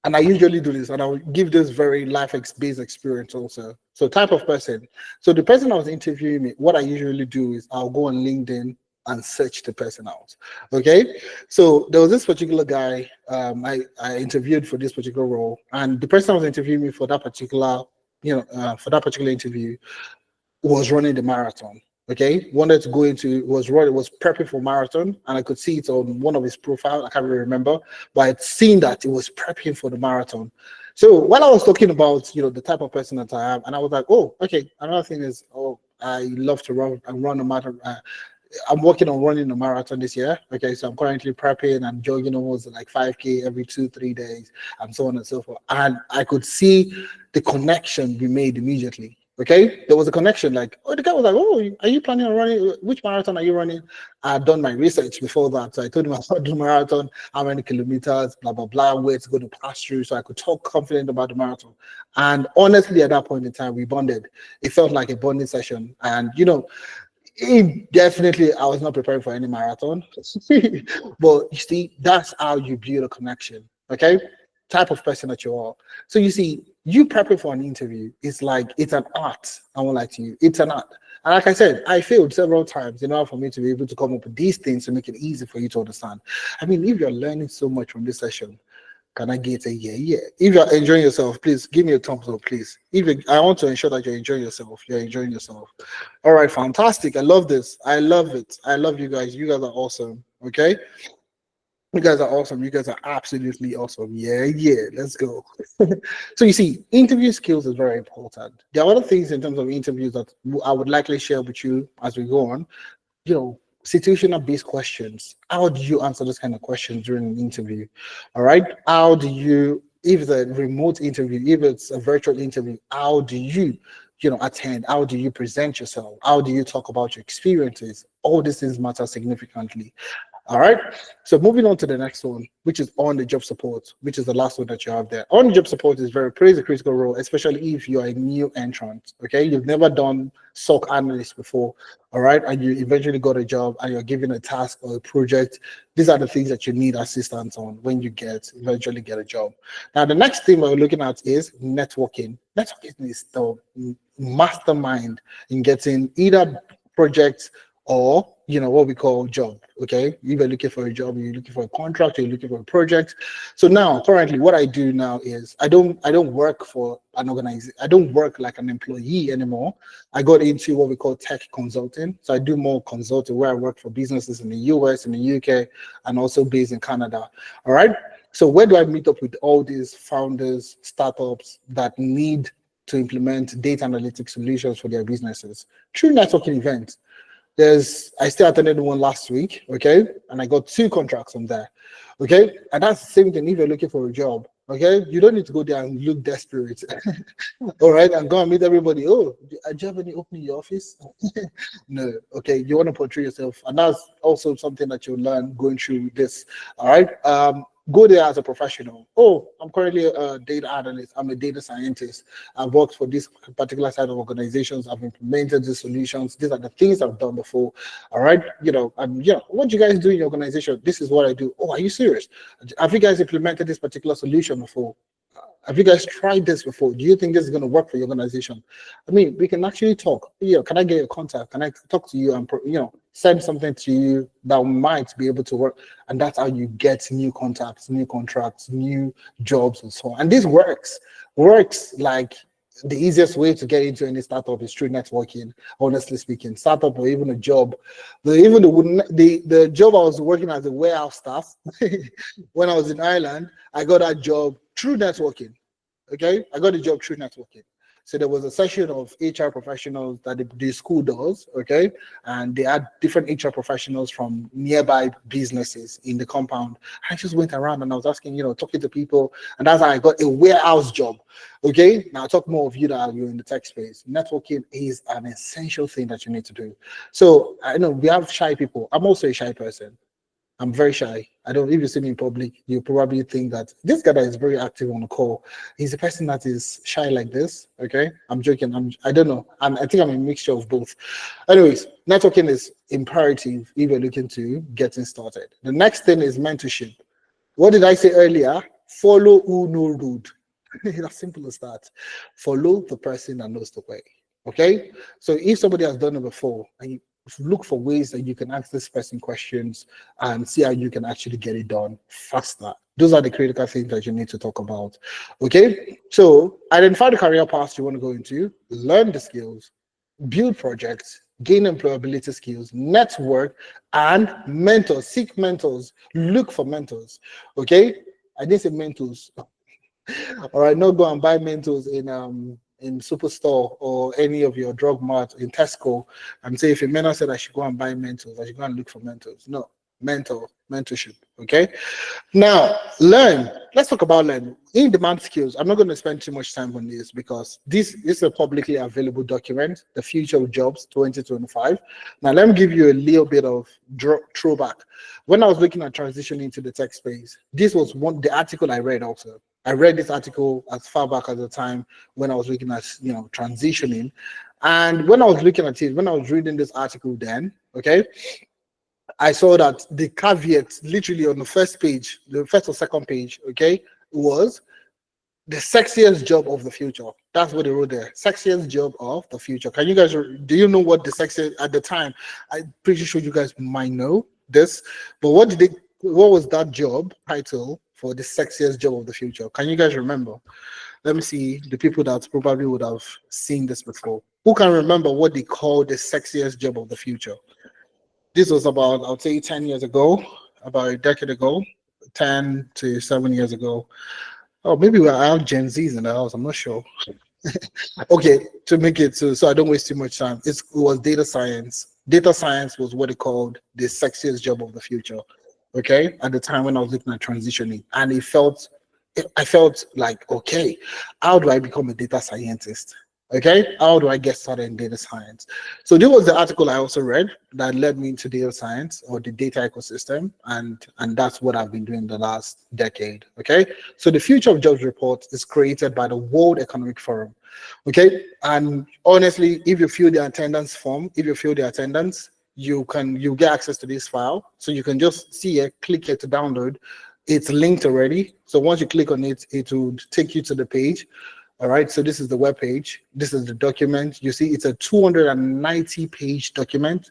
And I usually do this, and I'll give this very life-based experience also. So type of person. So the person that was interviewing me, what I usually do is I'll go on LinkedIn and search the person out. Okay. So there was this particular guy I interviewed for this particular role, and the person that was interviewing me for that particular, for that particular interview was running the marathon. Okay, wanted to go into was prepping for marathon, and I could see it on one of his profile. I can't really remember, but I'd seen that it was prepping for the marathon. So while I was talking about the type of person that I am, and I was like, oh, okay. Another thing is, oh, I love to run. I run a marathon. I'm working on running a marathon this year. Okay, so I'm currently prepping and jogging almost like 5K every 2-3 days, and so on and so forth. And I could see the connection we made immediately. Okay, there was a connection. Like, oh, the guy was like, "Oh, are you planning on running? Which marathon are you running?" I had done my research before that, so I told him about the marathon, how many kilometers, blah blah blah, where it's going to pass through, so I could talk confident about the marathon. And honestly, at that point in time, we bonded. It felt like a bonding session, and definitely, I was not preparing for any marathon, but you see, that's how you build a connection. Okay, type of person that you are. So you see, you prepping for an interview is like it's an art. I won't lie to you, it's an art. And like I said, I failed several times in order for me to be able to come up with these things to make it easy for you to understand. I mean, if you're learning so much from this session, can I get a yeah, yeah? If you're enjoying yourself, please give me a thumbs up, please. I want to ensure that you're enjoying yourself. You're enjoying yourself. All right, fantastic. I love this. I love it. I love you guys. You guys are awesome. Okay. You guys are awesome. You guys are absolutely awesome. Yeah, yeah. Let's go. So you see, interview skills is very important. There are other things in terms of interviews that I would likely share with you as we go on. Situational based questions. How do you answer those kind of questions during an interview? All right. How do you, if it's a remote interview, if it's a virtual interview, how do you, attend? How do you present yourself? How do you talk about your experiences? All these things matter significantly. All right. So moving on to the next one, which is on the job support, which is the last one that you have there. On the job support plays a critical role, especially if you are a new entrant. Okay, you've never done SOC analyst before. All right, and you eventually got a job and you're given a task or a project. These are the things that you need assistance on when you eventually get a job. Now, the next thing we're looking at is networking. Networking is the mastermind in getting either projects or what we call job. Okay, if you're looking for a job, you're looking for a contract, you're looking for a project. So now currently what I do now is I don't work for an organization. I don't work like an employee anymore. I got into what we call tech consulting. So I do more consulting where I work for businesses in the US, in the UK, and also based in Canada. All right, so where do I meet up with all these founders, startups that need to implement data analytics solutions for their businesses? Through networking events. I still attended one last week, okay, and I got 2 contracts from there, okay, and that's the same thing if you're looking for a job, okay. You don't need to go there and look desperate, all right, and go and meet everybody. Oh, do you have any opening in your office? No, okay, you want to portray yourself, and that's also something that you'll learn going through this. All right, go there as a professional. Oh, I'm currently a data analyst. I'm a data scientist. I've worked for this particular side of organizations. I've implemented these solutions. These are the things I've done before. All right. What do you guys do in your organization? This is what I do. Oh, are you serious? Have you guys implemented this particular solution before? Have you guys tried this before? Do you think this is going to work for your organization? I mean, we can actually talk. Yeah, can I get your contact? Can I talk to you and send something to you that might be able to work? And that's how you get new contacts, new contracts, new jobs, and so on. And this works like the easiest way to get into any startup is through networking. Honestly speaking, startup or even a job, the job I was working as a warehouse staff when I was in Ireland, I got that job through networking. Okay, I got a job through networking. So there was a session of HR professionals that the school does, okay, and they had different HR professionals from nearby businesses in the compound. I just went around and I was asking, talking to people, and that's how I got a warehouse job. Okay, now I'll talk more of you that are in the tech space. Networking is an essential thing that you need to do. So I know we have shy people. I'm also a shy person. I'm very shy. I don't, if you see me in public, you probably think that this guy that is very active on the call, he's a person that is shy like this. Okay, I'm joking. I don't know. I think I'm a mixture of both. Anyways, networking is imperative if you're looking to getting started. The next thing is mentorship. What did I say earlier? Follow who know road. As simple as that. Follow the person that knows the way. Okay, so if somebody has done it before and you look for ways that you can ask this person questions and see how you can actually get it done faster. Those are the critical things that you need to talk about. Okay, so identify the career paths you want to go into, learn the skills, build projects, gain employability skills, network, and mentor. Seek mentors, look for mentors. Okay, I didn't say mentors. All right, not go and buy Mentos in Superstore or any of your drug mart in Tesco and say if a mentor said I should go and buy Mentos, I should go and look for Mentos. No, mentorship. Okay. Now, learn. Let's talk about learn. In-demand skills. I'm not going to spend too much time on this because this is a publicly available document, The Future of Jobs 2025. Now, let me give you a little bit of throwback. When I was looking at transitioning into the tech space, this was the article I read also. I read this article as far back as the time when I was looking at, transitioning. And when I was looking at it, when I was reading this article then, okay, I saw that the caveat literally on the first page, the first or second page, okay, was the sexiest job of the future. That's what they wrote there. Sexiest job of the future. Can you guys, do you know what the sexiest at the time? I'm pretty sure you guys might know this, but what was that job title for the sexiest job of the future? Can you guys remember? Let me see the people that probably would have seen this before. Who can remember what they call the sexiest job of the future? This was about, I would say, 10 years ago, about a decade ago, 10 to 7 years ago. Oh, maybe I have Gen Zs in the house. I'm not sure. Okay, to make it so I don't waste too much time, it was data science. Data science was what they called the sexiest job of the future. Okay, at the time when I was looking at transitioning, and I felt like, okay, how do I become a data scientist? Okay, how do I get started in data science? So this was the article I also read that led me into data science or the data ecosystem, and that's what I've been doing the last decade. Okay, so the Future of Jobs report is created by the World Economic Forum. Okay, and honestly, if you fill the attendance form, you get access to this file, so you can just see it, click it to download. It's linked already, so once you click on it, it will take you to the page. All right, so this is the web page. This is the document. You see, it's a 290-page document.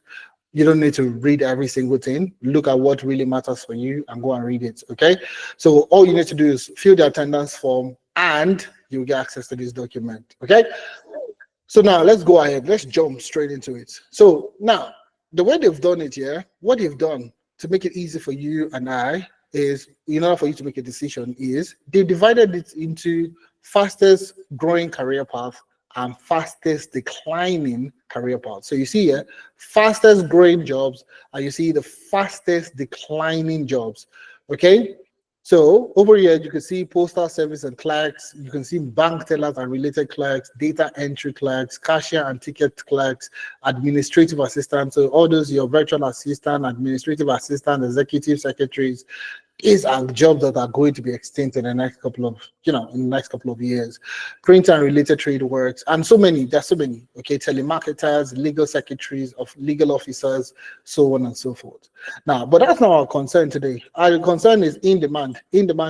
You don't need to read every single thing. Look at what really matters for you and go and read it, okay? So all you need to do is fill the attendance form and you'll get access to this document, okay? So now let's go ahead. Let's jump straight into it. So now, the way they've done it here, what they've done to make it easy for you and I is, in order for you to make a decision, is they divided it into fastest growing career path and fastest declining career path. So you see here, fastest growing jobs, and you see the fastest declining jobs. Okay, so over here you can see postal service and clerks, you can see bank tellers and related clerks, data entry clerks, cashier and ticket clerks, administrative assistants. So all those your virtual assistant, administrative assistant, executive secretaries, these are jobs that are going to be extinct in the next couple of years. Printer and related trade works, and so many. There's so many. Okay, telemarketers, legal secretaries, of legal officers, so on and so forth. Now, but that's not our concern today. Our concern is in demand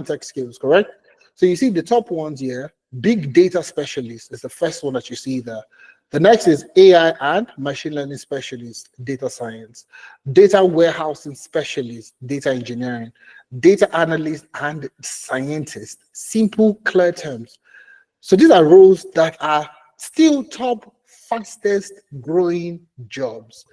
tech skills. Correct? So you see the top ones here, big data specialist is the first one that you see there. The next is AI and machine learning specialist, data science, data warehousing specialist, data engineering, data analyst and scientist. Simple, clear terms. So these are roles that are still top, fastest growing jobs.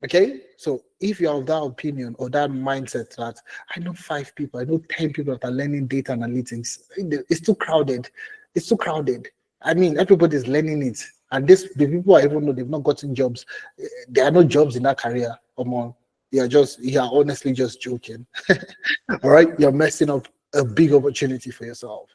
Okay, so if you're of that opinion or that mindset that I know 5 people, I know 10 people that are learning data analytics, it's too crowded. It's too crowded. I mean, everybody's learning it, and the people I even know they've not gotten jobs. There are no jobs in that career. Come on, you're honestly just joking. All right, you're messing up a big opportunity for yourself.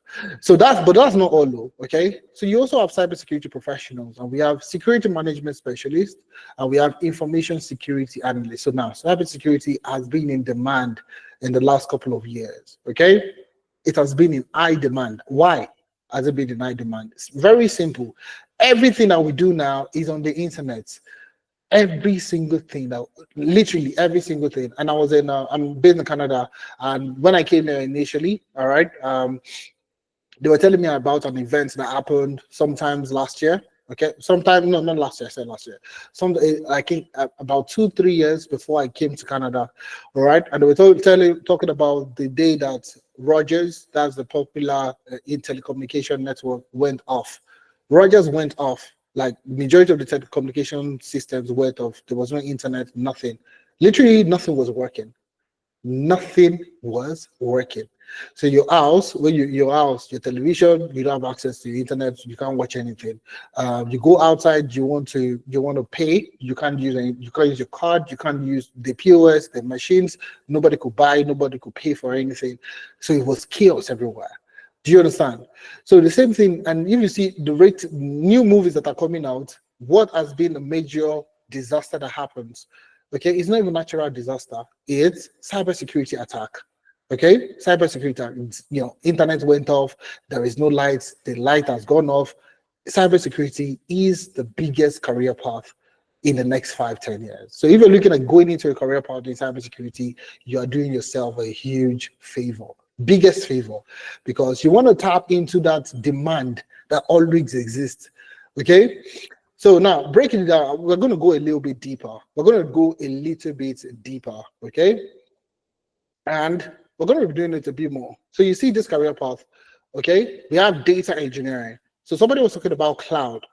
But that's not all though. Okay, so you also have cybersecurity professionals, and we have security management specialists, and we have information security analysts. So now cybersecurity has been in demand in the last couple of years. Okay, it has been in high demand. Why has it been in high demand? It's very simple. Everything that we do now is on the internet. Every single thing, that literally every single thing. And I'm based in Canada, and when I came there initially, all right, they were telling me about an event that happened sometimes last year. Okay, sometime no, not last year. I said last year. I think about 2-3 years before I came to Canada. All right, and they were talking about the day that Rogers, that's the popular telecommunication network, went off. Rogers went off. Like majority of the telecommunication systems went off. There was no internet, nothing. Literally, nothing was working. Nothing was working. So your house, your television, you don't have access to the internet, you can't watch anything. You go outside, you want to pay, you can't use your card, you can't use the POS, the machines, nobody could buy, nobody could pay for anything. So it was chaos everywhere. Do you understand? So the same thing, and if you see the new movies that are coming out, what has been a major disaster that happens? Okay, it's not even natural disaster, it's cybersecurity attack. Okay, cybersecurity, internet went off, there is no lights, the light has gone off. Cybersecurity is the biggest career path in the next 5-10 years. So if you're looking at going into a career path in cybersecurity, you are doing yourself a huge favor, biggest favor, because you want to tap into that demand that always exists. Okay, so now breaking it down, we're going to go a little bit deeper. Okay, and we're going to be doing it a bit more. So you see this career path. Okay, we have data engineering. So somebody was talking about cloud.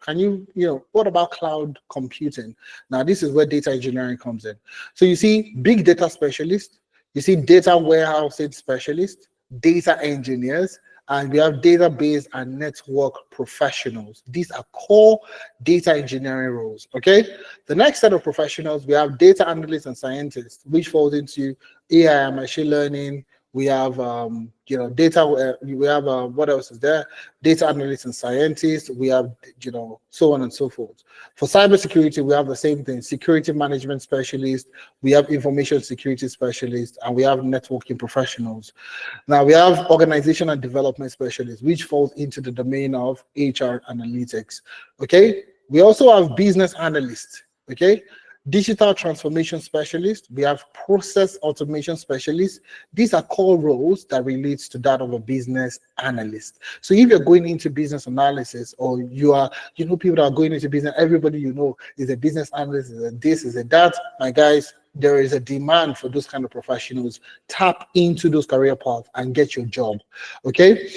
What about cloud computing? Now this is where data engineering comes in. So you see big data specialist, you see data warehousing specialist, data engineers, and we have database and network professionals. These are core data engineering roles. Okay, the next set of professionals, we have data analysts and scientists, which falls into AI and machine learning. We have data. We have what else is there? Data analysts and scientists. We have so on and so forth. For cybersecurity, we have the same thing: security management specialists. We have information security specialists, and we have networking professionals. Now we have organization and development specialists, which falls into the domain of HR analytics. Okay, we also have business analysts. Okay, digital transformation specialists, we have process automation specialists. These are core roles that relates to that of a business analyst. So if you're going into business analysis, or people that are going into business, everybody is a business analyst, is a this, is a that, my guys, there is a demand for those kind of professionals. Tap into those career paths and get your job. Okay,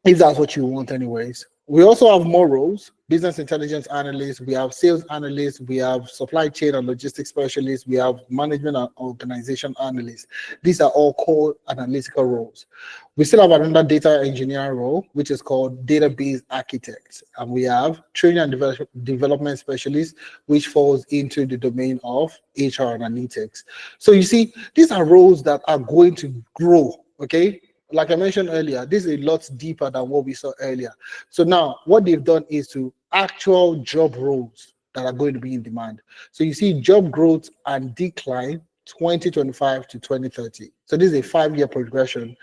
if that's what you want anyways. We also have more roles: business intelligence analysts, we have sales analysts, we have supply chain and logistics specialists, we have management and organization analysts. These are all core analytical roles. We still have another data engineering role, which is called database architects. And we have training and development specialists, which falls into the domain of HR analytics. So you see, these are roles that are going to grow, okay? Like I mentioned earlier, this is a lot deeper than what we saw earlier. So now what they've done is to actual job roles that are going to be in demand. So you see job growth and decline 2025 to 2030. So this is a 5-year progression.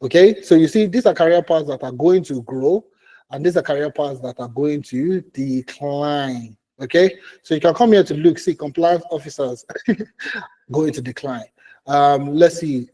Okay, so you see these are career paths that are going to grow, and these are career paths that are going to decline. Okay, so you can come here to see compliance officers going to decline. Let's see.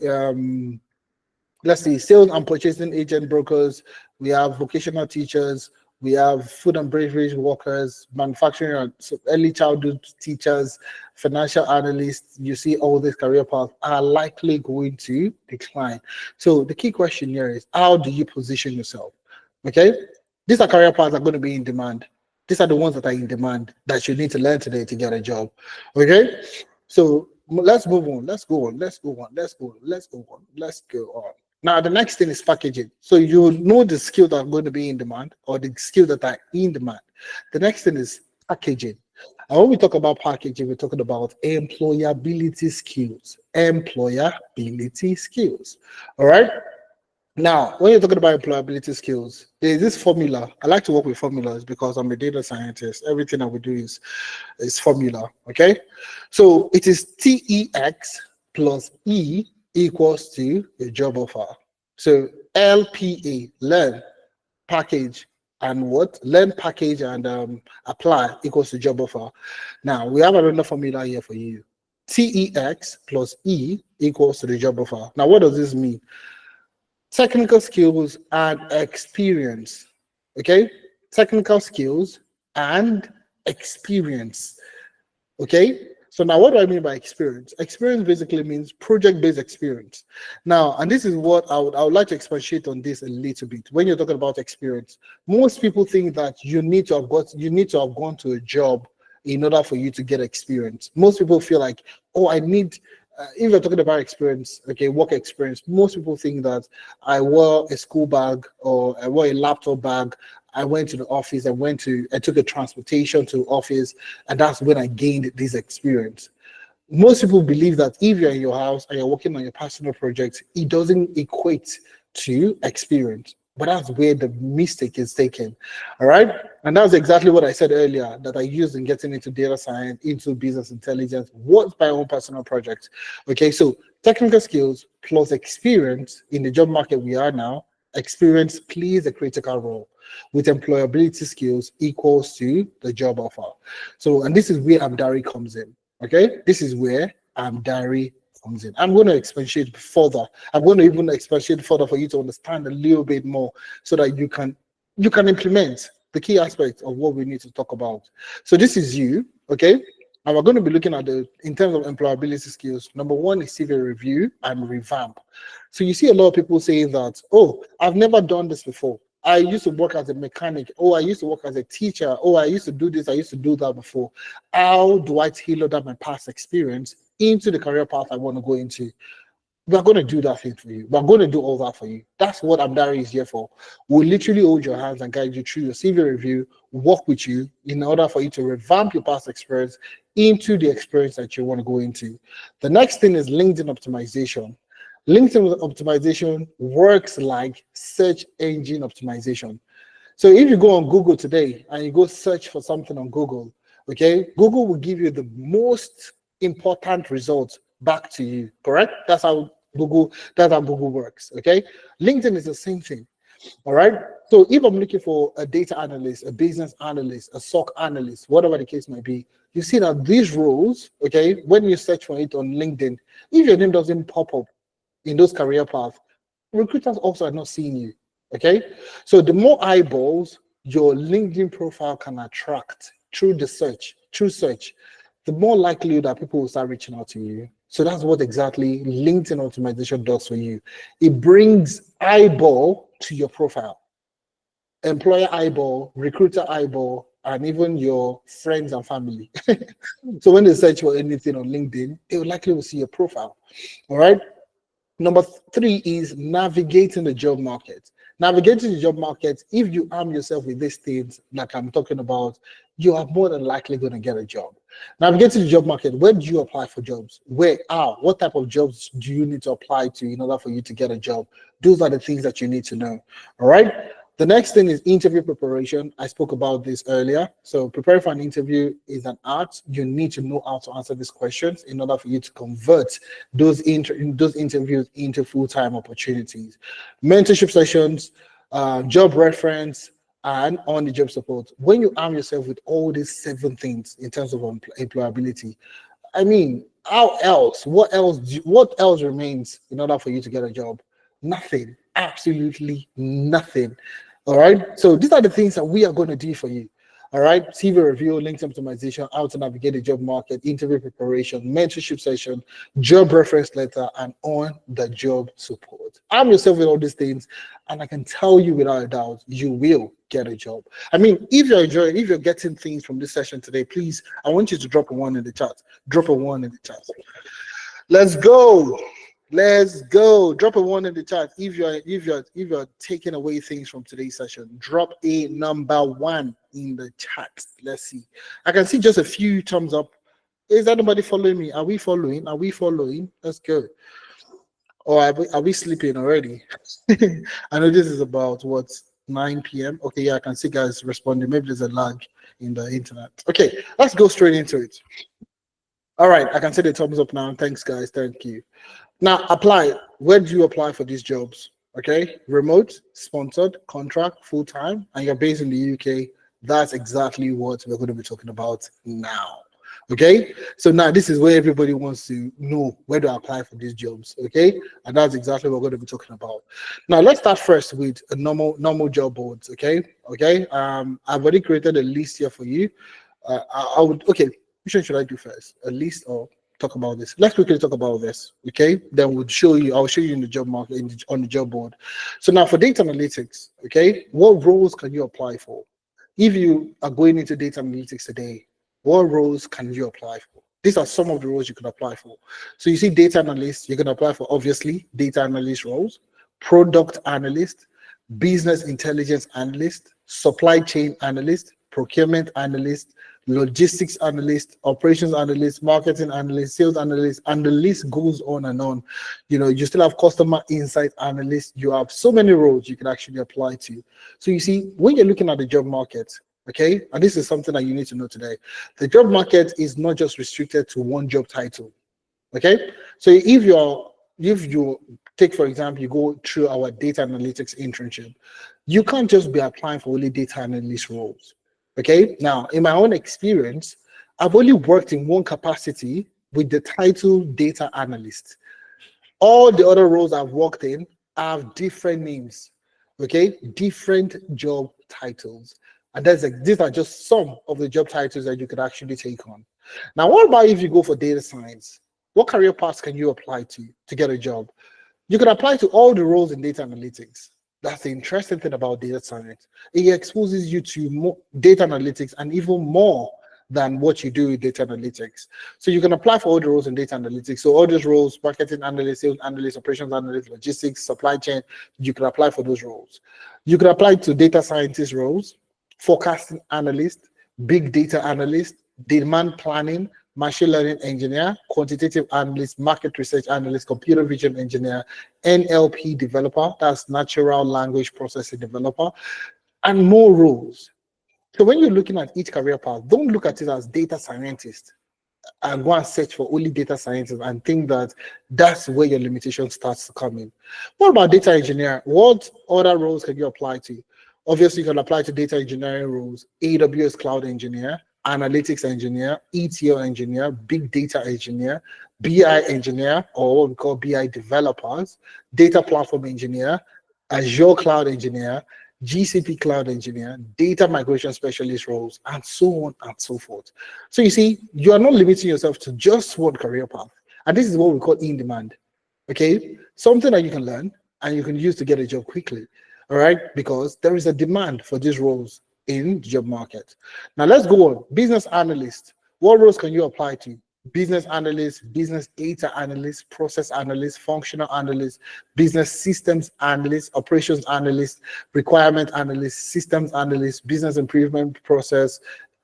let's see, sales and purchasing agent brokers, we have vocational teachers, we have food and beverage workers, manufacturing and early childhood teachers, financial analysts. You see, all these career paths are likely going to decline. So the key question here is, how do you position yourself? Okay, these are career paths that are going to be in demand. These are the ones that are in demand that you need to learn today to get a job. Okay, so let's move on. Let's go on. Let's go on. Let's go on. Let's go on. Let's go on. Now, the next thing is packaging. So you know the skill that are going to be in demand or the skill that are in demand. The next thing is packaging. And when we talk about packaging, we're talking about employability skills. Employability skills. All right. Now, when you're talking about employability skills, there's this formula. I like to work with formulas because I'm a data scientist. Everything that we do is formula. Okay. So it is TEX plus E equals to a job offer. So LPA, learn, package, and what? Learn, package, and apply equals to job offer. Now, we have another formula here for you. TEX plus E equals to the job offer. Now, what does this mean? Technical skills and experience. Okay? Technical skills and experience. Okay? So now what do I mean by experience? Experience basically means project-based experience. Now, and this is what I would like to expatiate on this a little bit. When you're talking about experience, most people think that you need to have gone to a job in order for you to get experience. Most people feel like, oh, I need if you're talking about experience, okay, work experience, most people think that I wore a school bag or I wore a laptop bag. I went to the office, I took a transportation to office, and that's when I gained this experience. Most people believe that if you're in your house and you're working on your personal project, it doesn't equate to experience. But that's where the mistake is taken. All right. And that's exactly what I said earlier that I used in getting into data science, into business intelligence, was my own personal project. Okay. So technical skills plus experience in the job market we are now, experience plays a critical role with employability skills equals to the job offer. So, and this is where Amdari comes in. Okay. This is where Amdari comes in. I'm going to expatiate further. I'm going to even expatiate further for you to understand a little bit more so that you can implement the key aspects of what we need to talk about. So this is you, okay? And we're going to be looking at in terms of employability skills. Number one is CV review and revamp. So you see a lot of people saying that, oh, I've never done this before. I used to work as a mechanic. Oh, I used to work as a teacher. Oh, I used to do this. I used to do that before. How do I tailor that my past experience into the career path I want to go into? We're going to do that thing for you. We're going to do all that for you. That's what Amdari is here for. We'll literally hold your hands and guide you through your CV review, work with you in order for you to revamp your past experience into the experience that you want to go into. The next thing is LinkedIn optimization. LinkedIn optimization works like search engine optimization. So if you go on Google today and you go search for something on Google, okay, Google will give you the most important results back to you, correct? That's how Google works, okay? LinkedIn is the same thing, all right? So if I'm looking for a data analyst, a business analyst, a SOC analyst, whatever the case might be, you see that these roles, okay, when you search for it on LinkedIn, if your name doesn't pop up in those career paths, recruiters also are not seeing you, okay? So the more eyeballs your LinkedIn profile can attract through search, the more likely that people will start reaching out to you. So that's what exactly LinkedIn optimization does for you. It brings eyeball to your profile, employer eyeball, recruiter eyeball, and even your friends and family. So when they search for anything on LinkedIn, they will likely see your profile, all right? Number three is navigating the job market. Navigating the job market, if you arm yourself with these things like I'm talking about, you are more than likely going to get a job. Navigating the job market, where do you apply for jobs? What type of jobs do you need to apply to in order for you to get a job? Those are the things that you need to know, all right? The next thing is interview preparation. I spoke about this earlier. So preparing for an interview is an art. You need to know how to answer these questions in order for you to convert those interviews into full-time opportunities. Mentorship sessions, job reference, and on-the-job support. When you arm yourself with all these 7 things in terms of employability, I mean, how else? What else remains in order for you to get a job? Nothing. Absolutely nothing. All right. So these are the things that we are going to do for you. All right. CV review, link optimization, how to navigate the job market, interview preparation, mentorship session, job reference letter, and on the job support. I'm yourself with all these things, and I can tell you without a doubt, you will get a job. I mean, if you're enjoying, if you're getting things from this session today, please, I want you to drop a one in the chat. Drop a one in the chat. Let's go. Let's go. Drop a one in the chat. If you're taking away things from today's session, drop a number one in the chat. Let's see. I can see just a few thumbs up. Is anybody following me? Are we following? Are we following? Let's go. Or are we sleeping already? I know this is about what, 9 p.m. Okay, yeah, I can see guys responding. Maybe there's a lag in the internet. Okay, let's go straight into it. All right, I can see the thumbs up now. Thanks, guys. Thank you. Now, apply. Where do you apply for these jobs? Okay, remote, sponsored, contract, full time, and you're based in the UK. That's exactly what we're going to be talking about now. Okay, so now this is where everybody wants to know where to apply for these jobs. Okay, and that's exactly what we're going to be talking about. Now, let's start first with a normal job boards. Okay, I've already created a list here for you. I would. Okay, which one should I do first? A list or talk about this? Let's quickly talk about this. Okay, then we'll show you. I'll show you in the job market on the job board. So now for data analytics, okay, what roles can you apply for? If you are going into data analytics today, what roles can you apply for? These are some of the roles you can apply for. So you see data analyst, you can apply for obviously data analyst roles, product analyst, business intelligence analyst, supply chain analyst, procurement analyst, logistics analyst, operations analyst, marketing analyst, sales analyst, and the list goes on and on. You know, you still have customer insight analyst. You have so many roles you can actually apply to. So you see, when you're looking at the job market, okay, and this is something that you need to know today, the job market is not just restricted to one job title. Okay, so if you take, for example, you go through our data analytics internship, you can't just be applying for only data analyst roles. Okay, now in my own experience, I've only worked in one capacity with the title data analyst. All the other roles I've worked in have different names, okay, different job titles. And these are just some of the job titles that you could actually take on. Now, what about if you go for data science? What career paths can you apply to get a job? You can apply to all the roles in data analytics. That's the interesting thing about data science. It exposes you to more data analytics and even more than what you do with data analytics. So you can apply for all the roles in data analytics. So all those roles, marketing analyst, sales analyst, operations analyst, logistics, supply chain, you can apply for those roles. You can apply to data scientist roles, forecasting analyst, big data analyst, demand planning, machine learning engineer, quantitative analyst, market research analyst, computer vision engineer, NLP developer, that's natural language processing developer, and more roles. So when you're looking at each career path, don't look at it as data scientist and go and search for only data scientists and think that that's where your limitation starts to come in. What about data engineer? What other roles can you apply to? Obviously, you can apply to data engineering roles, AWS cloud engineer, analytics engineer, ETL engineer, big data engineer, BI engineer, or what we call BI developers, data platform engineer, Azure cloud engineer, GCP cloud engineer, data migration specialist roles, and so on and so forth. So you see, you are not limiting yourself to just one career path. And this is what we call in demand. Okay, something that you can learn and you can use to get a job quickly. All right, because there is a demand for these roles in the job market. Now let's go on. Business analyst. What roles can you apply to? Business analyst, business data analyst, process analyst, functional analyst, business systems analyst, operations analyst, requirement analyst, systems analyst, business improvement process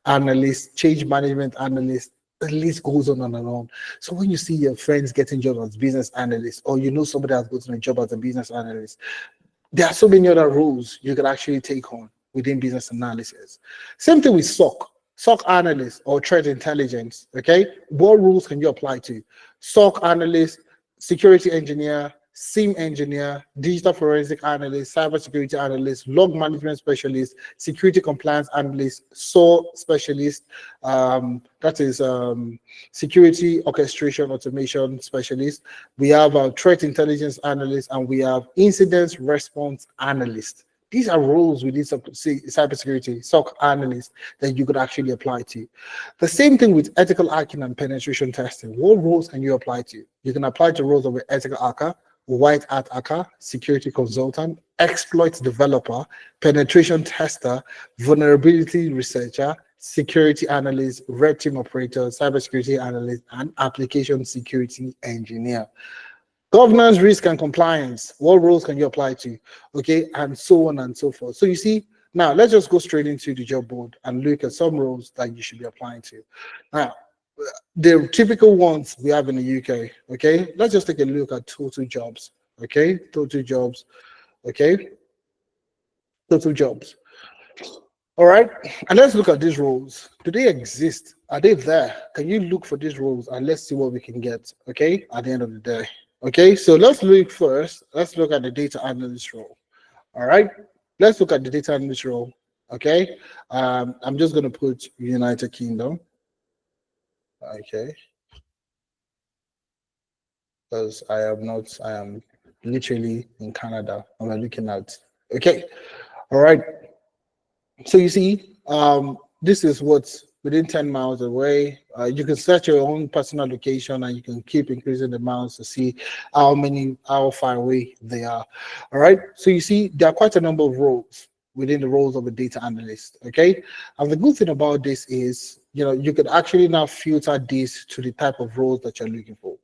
analyst, change management analyst. The list goes on and on. So when you see your friends getting jobs as business analysts, or you know somebody has gotten a job as a business analyst, there are so many other roles you can actually take on within business analysis. Same thing with SOC analyst or threat intelligence. Okay, what rules can you apply to? SOC analyst, security engineer, SIM engineer, digital forensic analyst, cybersecurity analyst, log management specialist, security compliance analyst, SOAR specialist, that is security orchestration automation specialist. We have a threat intelligence analyst, and we have incident response analyst. These are roles within cybersecurity, SOC analyst, that you could actually apply to. The same thing with ethical hacking and penetration testing. What roles can you apply to? You can apply to roles of an ethical hacker, white hat hacker, security consultant, exploit developer, penetration tester, vulnerability researcher, security analyst, red team operator, cybersecurity analyst, and application security engineer. Governance, risk, and compliance. What roles can you apply to? Okay, and so on and so forth. So you see, now let's just go straight into the job board and look at some roles that you should be applying to. Now, the typical ones we have in the UK. Okay, let's just take a look at total jobs. Okay, total jobs. Okay, total jobs. All right, and let's look at these roles. Do they exist? Are they there? Can you look for these roles and let's see what we can get? Okay, at the end of the day. Okay, so let's look first. Let's look at the data analyst role. All right, let's look at the data analyst role. Okay, I'm just going to put United Kingdom. Okay, because I am literally in Canada. I'm looking at. Okay, all right. So you see, this is what's within 10 miles away. You can set your own personal location and you can keep increasing the miles to see how far away they are. All right. So you see, there are quite a number of roles within the roles of a data analyst. Okay. And the good thing about this is, you could actually now filter this to the type of roles that you're looking for.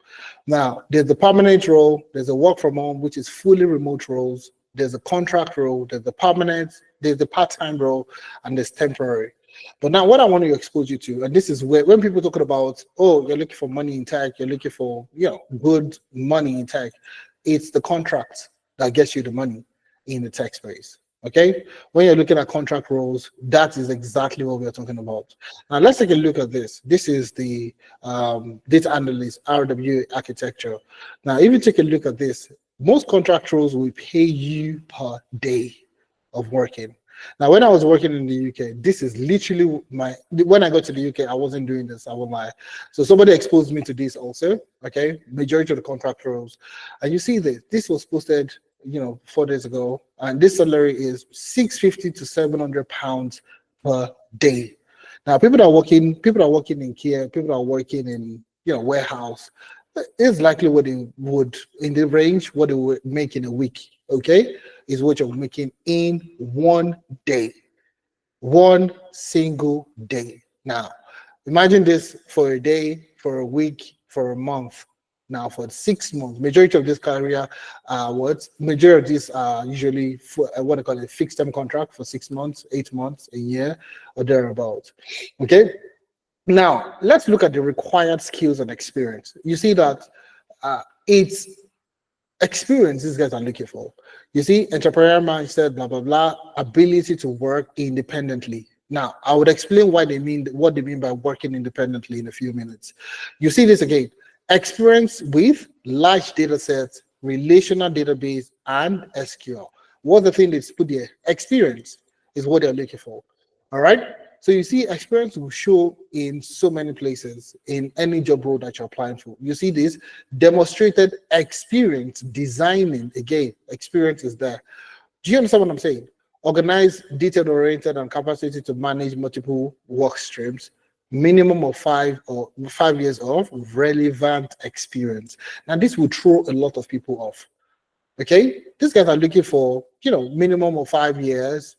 Now, there's the permanent role, there's a work from home, which is fully remote roles. There's a contract role, there's the permanent, there's the part-time role, and there's temporary. But now what I want to expose you to, and this is where when people talking about, oh, you're looking for money in tech, you're looking for, good money in tech, it's the contract that gets you the money in the tech space. Okay, when you're looking at contract roles, that is exactly what we're talking about. Now let's take a look at this. This is the data analyst RWA architecture. Now, if you take a look at this, most contract roles will pay you per day of working. Now, when I was working in the UK, this is literally when I got to the UK, I wasn't doing this, I won't lie. So somebody exposed me to this also, okay? Majority of the contract roles. And you see this was posted, 4 days ago, and this salary is £650 to £700 per day. Now, people that are working in care, people that are working in, warehouse, it's likely what they would, in the range, what they would make in a week, okay, is what you're making in one day, one single day. Now, imagine this for a day, for a week, for a month. Now, for 6 months, majority of this career, majority of these are usually for what I call a fixed term contract for 6 months, 8 months, a year, or thereabouts. Okay. Now, let's look at the required skills and experience. You see that it's experience these guys are looking for. You see, entrepreneurial mindset, blah, blah, blah, ability to work independently. Now, I would explain what they mean by working independently in a few minutes. You see this again, experience with large data sets, relational database, and SQL. What's the thing that's put there? Experience is what they're looking for. All right. So you see, experience will show in so many places in any job role that you're applying for. You see this demonstrated experience designing. Again, experience is there. Do you understand what I'm saying? Organized, detail-oriented, and capacity to manage multiple work streams. Minimum of 5 years of relevant experience. Now, this will throw a lot of people off. Okay, these guys are looking for minimum of 5 years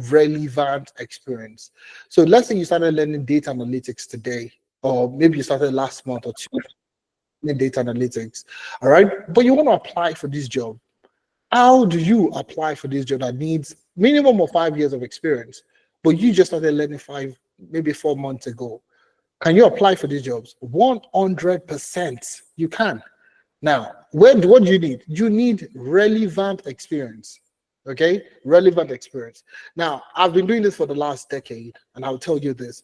relevant experience. So let's say you started learning data analytics today, or maybe you started last month or 2 in data analytics. All right, but you want to apply for this job. How do you apply for this job that needs minimum of 5 years of experience, but you just started learning maybe 4 months ago? Can you apply for these jobs? 100% you can. Now, what do you need? You need relevant experience. Okay, relevant experience. Now, I've been doing this for the last decade, and I'll tell you this.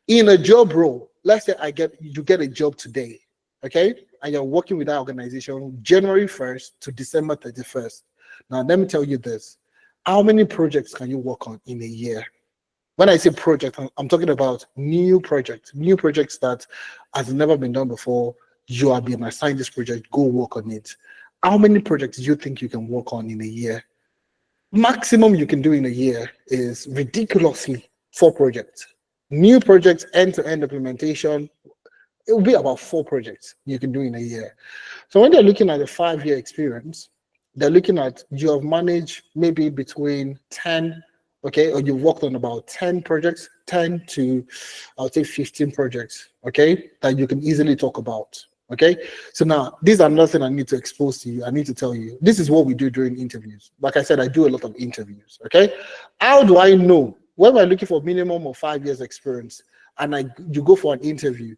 In a job role, let's say you get a job today. Okay, and you're working with that organization January 1st to December 31st. Now, let me tell you this. How many projects can you work on in a year? When I say project, I'm talking about new projects that has never been done before. You have been assigned this project, go work on it. How many projects do you think you can work on in a year? Maximum you can do in a year is ridiculously 4 projects. New projects, end-to-end implementation, it will be about 4 projects you can do in a year. So when they're looking at a 5-year experience, they're looking at you have managed maybe between 10, okay, or you've worked on about 10 projects, 10 to, I would say 15 projects, okay, that you can easily talk about, okay? So now, these are nothing I need to expose to you. I need to tell you, this is what we do during interviews. Like I said, I do a lot of interviews, okay? How do I know? When we're looking for minimum of 5 years experience, and you go for an interview,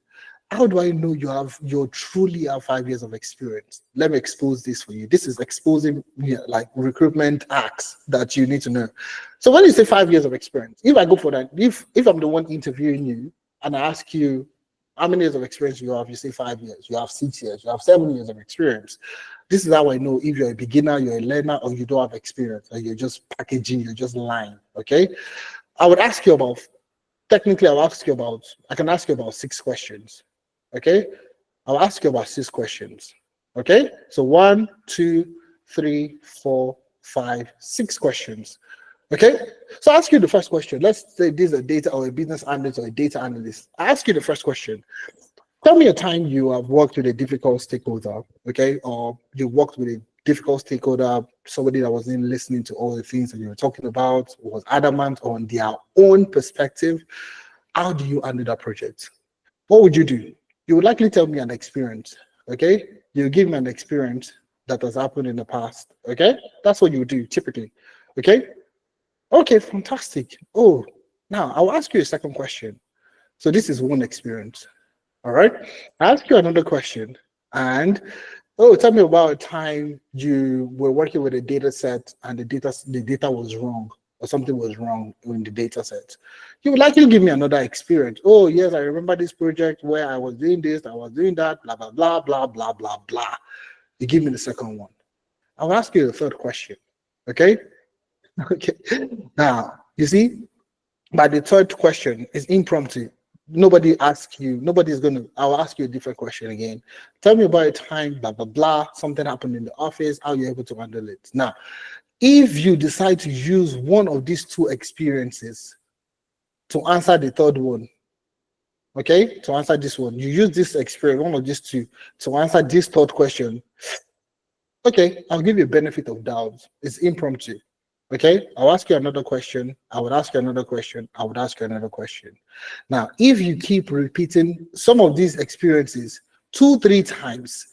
how do I know you truly have 5 years of experience? Let me expose this for you. This is exposing like recruitment acts that you need to know. So when you say 5 years of experience, if I go for that, if I'm the one interviewing you and I ask you how many years of experience you have, you say 5 years, you have 6 years, you have 7 years of experience. This is how I know if you're a beginner, you're a learner, or you don't have experience, or you're just packaging, you're just lying, okay? I would ask you about, technically I can ask you about 6 questions. Okay, I'll ask you about 6 questions. Okay, so 1, 2, 3, 4, 5, 6 questions. Okay, so I'll ask you the first question. Let's say this is a data or a business analyst or a data analyst. I ask you the first question. Tell me a time you have worked with a difficult stakeholder, okay, or you worked with a difficult stakeholder, somebody that wasn't listening to all the things that you were talking about, was adamant on their own perspective. How do you handle that project? What would you do? You would likely tell me an experience, okay? You give me an experience that has happened in the past, okay? That's what you do typically, okay? Okay, fantastic. Oh, now I'll ask you a second question. So this is one experience, all right? I'll ask you another question, and tell me about a time you were working with a data set and the data was wrong, or something was wrong in the data set. You would likely give me another experience. Oh, yes, I remember this project where I was doing this, I was doing that, blah, blah, blah, blah, blah, blah, blah. You give me the second one. I'll ask you the third question. Okay? Okay. Now, you see, by the third question is impromptu. Nobody asks you, I'll ask you a different question again. Tell me about a time, blah, blah, blah, something happened in the office, how you're able to handle it. Now, if you decide to use one of these 2 experiences to answer the third one, okay, to answer this one, you use this experience, one of these 2, to answer this third question, okay, I'll give you a benefit of doubt. It's impromptu. Okay, I'll ask you another question. I would ask you another question. I would ask you another question. Now, if you keep repeating some of these experiences 2, 3 times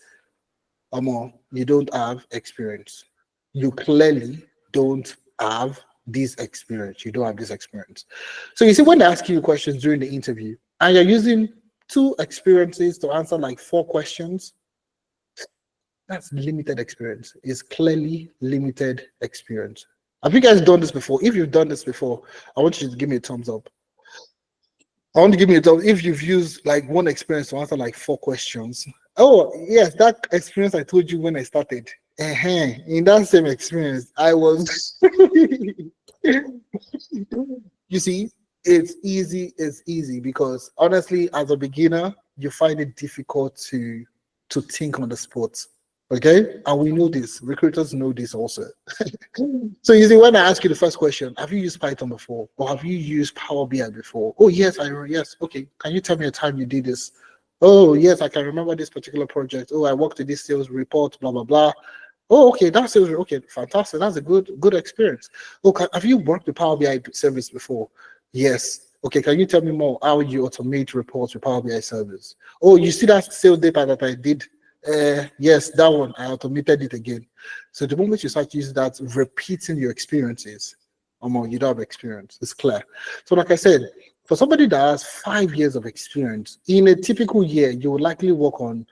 or more, you don't have experience. You clearly don't have this experience. You don't have this experience. So you see, when they ask you questions during the interview and you're using 2 experiences to answer like 4 questions, that's limited experience. It's clearly limited experience. Have you guys done this before? If you've done this before, I want you to give me a thumbs up. I want to give me a thumbs if you've used like one experience to answer like 4 questions. Oh, yes, that experience I told you when I started. In that same experience, I was. You see, it's easy because honestly, as a beginner, you find it difficult to think on the spot. Okay, and we know this. Recruiters know this also. So you see, when I ask you the first question, have you used Python before, or have you used Power BI before? Oh yes, yes. Okay, can you tell me a time you did this? Oh yes, I can remember this particular project. Oh, I worked with this sales report, blah blah blah. Oh, okay, that's okay, fantastic. That's a good experience. Okay, have you worked with Power BI service before? Yes. Okay, can you tell me more how you automate reports with Power BI service? Oh, you see that sales data that I did? Yes, that one, I automated it again. So the moment you start using that, repeating your experiences, you don't have experience. It's clear. So like I said, for somebody that has 5 years of experience, in a typical year, you will likely work on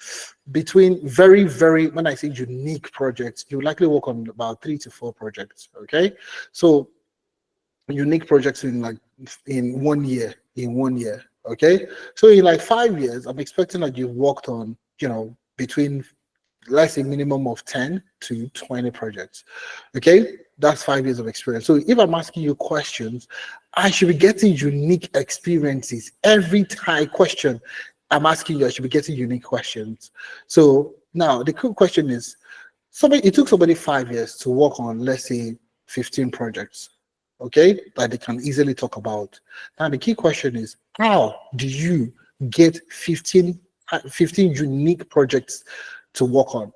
between very, when I say unique projects, you will likely work on about 3 to 4 projects, okay? So unique projects in 1 year, okay? So in like 5 years, I'm expecting that you've worked on, between, let's say, minimum of 10 to 20 projects. Okay, that's 5 years of experience. So if I'm asking you questions, I should be getting unique experiences every time question I'm asking you. I should be getting unique questions. So now the cool question is, somebody, it took somebody 5 years to work on, let's say, 15 projects, okay, that they can easily talk about. Now the key question is, how do you get 15 unique projects to work on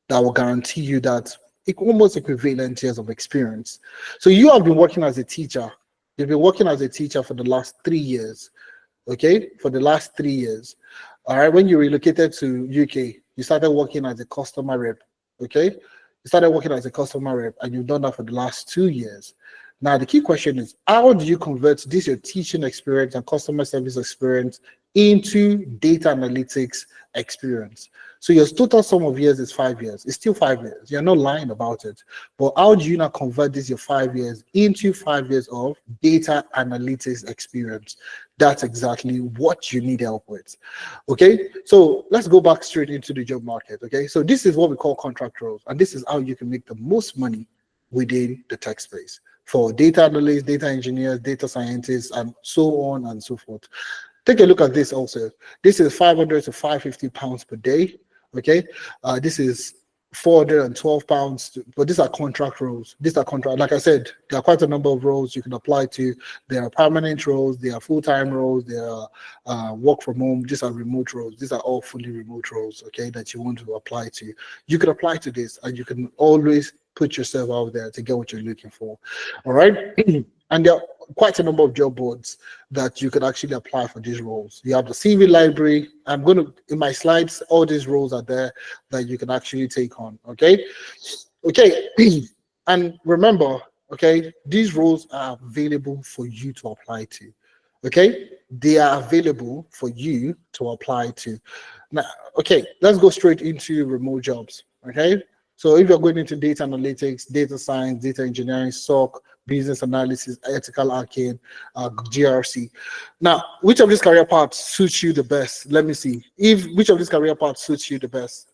that will guarantee you that almost equivalent years of experience? So you have been working as a teacher. You've been working as a teacher for the last 3 years, okay? For the last 3 years. All right, when you relocated to UK, you started working as a customer rep, okay? You started working as a customer rep and you've done that for the last 2 years. Now, the key question is, how do you convert this, your teaching experience and customer service experience, into data analytics experience? So your total sum of years is 5 years. It's still 5 years. You're not lying about it. But how do you now convert this, your 5 years, into 5 years of data analytics experience? That's exactly what you need help with. Okay, so let's go back straight into the job market. Okay, so this is what we call contract roles, and this is how you can make the most money within the tech space for data analysts, data engineers, data scientists, and so on and so forth. Take a look at this also. This is 500 to 550 pounds per day. Okay, this is 412 pounds, but these are contract roles. These are contract, like I said, there are quite a number of roles you can apply to. There are permanent roles, there are full-time roles, there are work from home, these are remote roles. These are all fully remote roles, okay, that you want to apply to. You can apply to this and you can always put yourself out there to get what you're looking for. All right. And there are quite a number of job boards that you can actually apply for these roles. You have the CV library. I'm going to, in my slides, all these roles are there that you can actually take on. Okay. Okay. And remember, okay, these roles are available for you to apply to. Okay. They are available for you to apply to. Now, okay, let's go straight into remote jobs. Okay. So if you're going into data analytics, data science, data engineering, SOC, business analysis, ethical hacking, GRC. Now, which of these career paths suits you the best? Let me see. Which of these career paths suits you the best?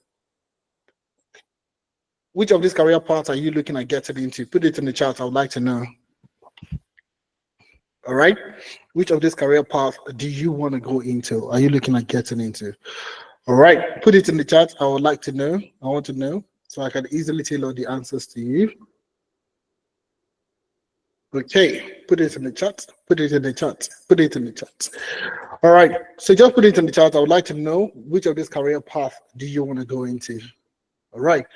Which of these career paths are you looking at getting into? Put it in the chat. I would like to know. All right. Which of these career paths do you want to go into? Are you looking at getting into? All right. Put it in the chat. I would like to know. I want to know so I can easily tailor the answers to you. Okay, put it in the chat, put it in the chat, put it in the chat. All right, so just put it in the chat. I would like to know which of this career path do you want to go into? All right,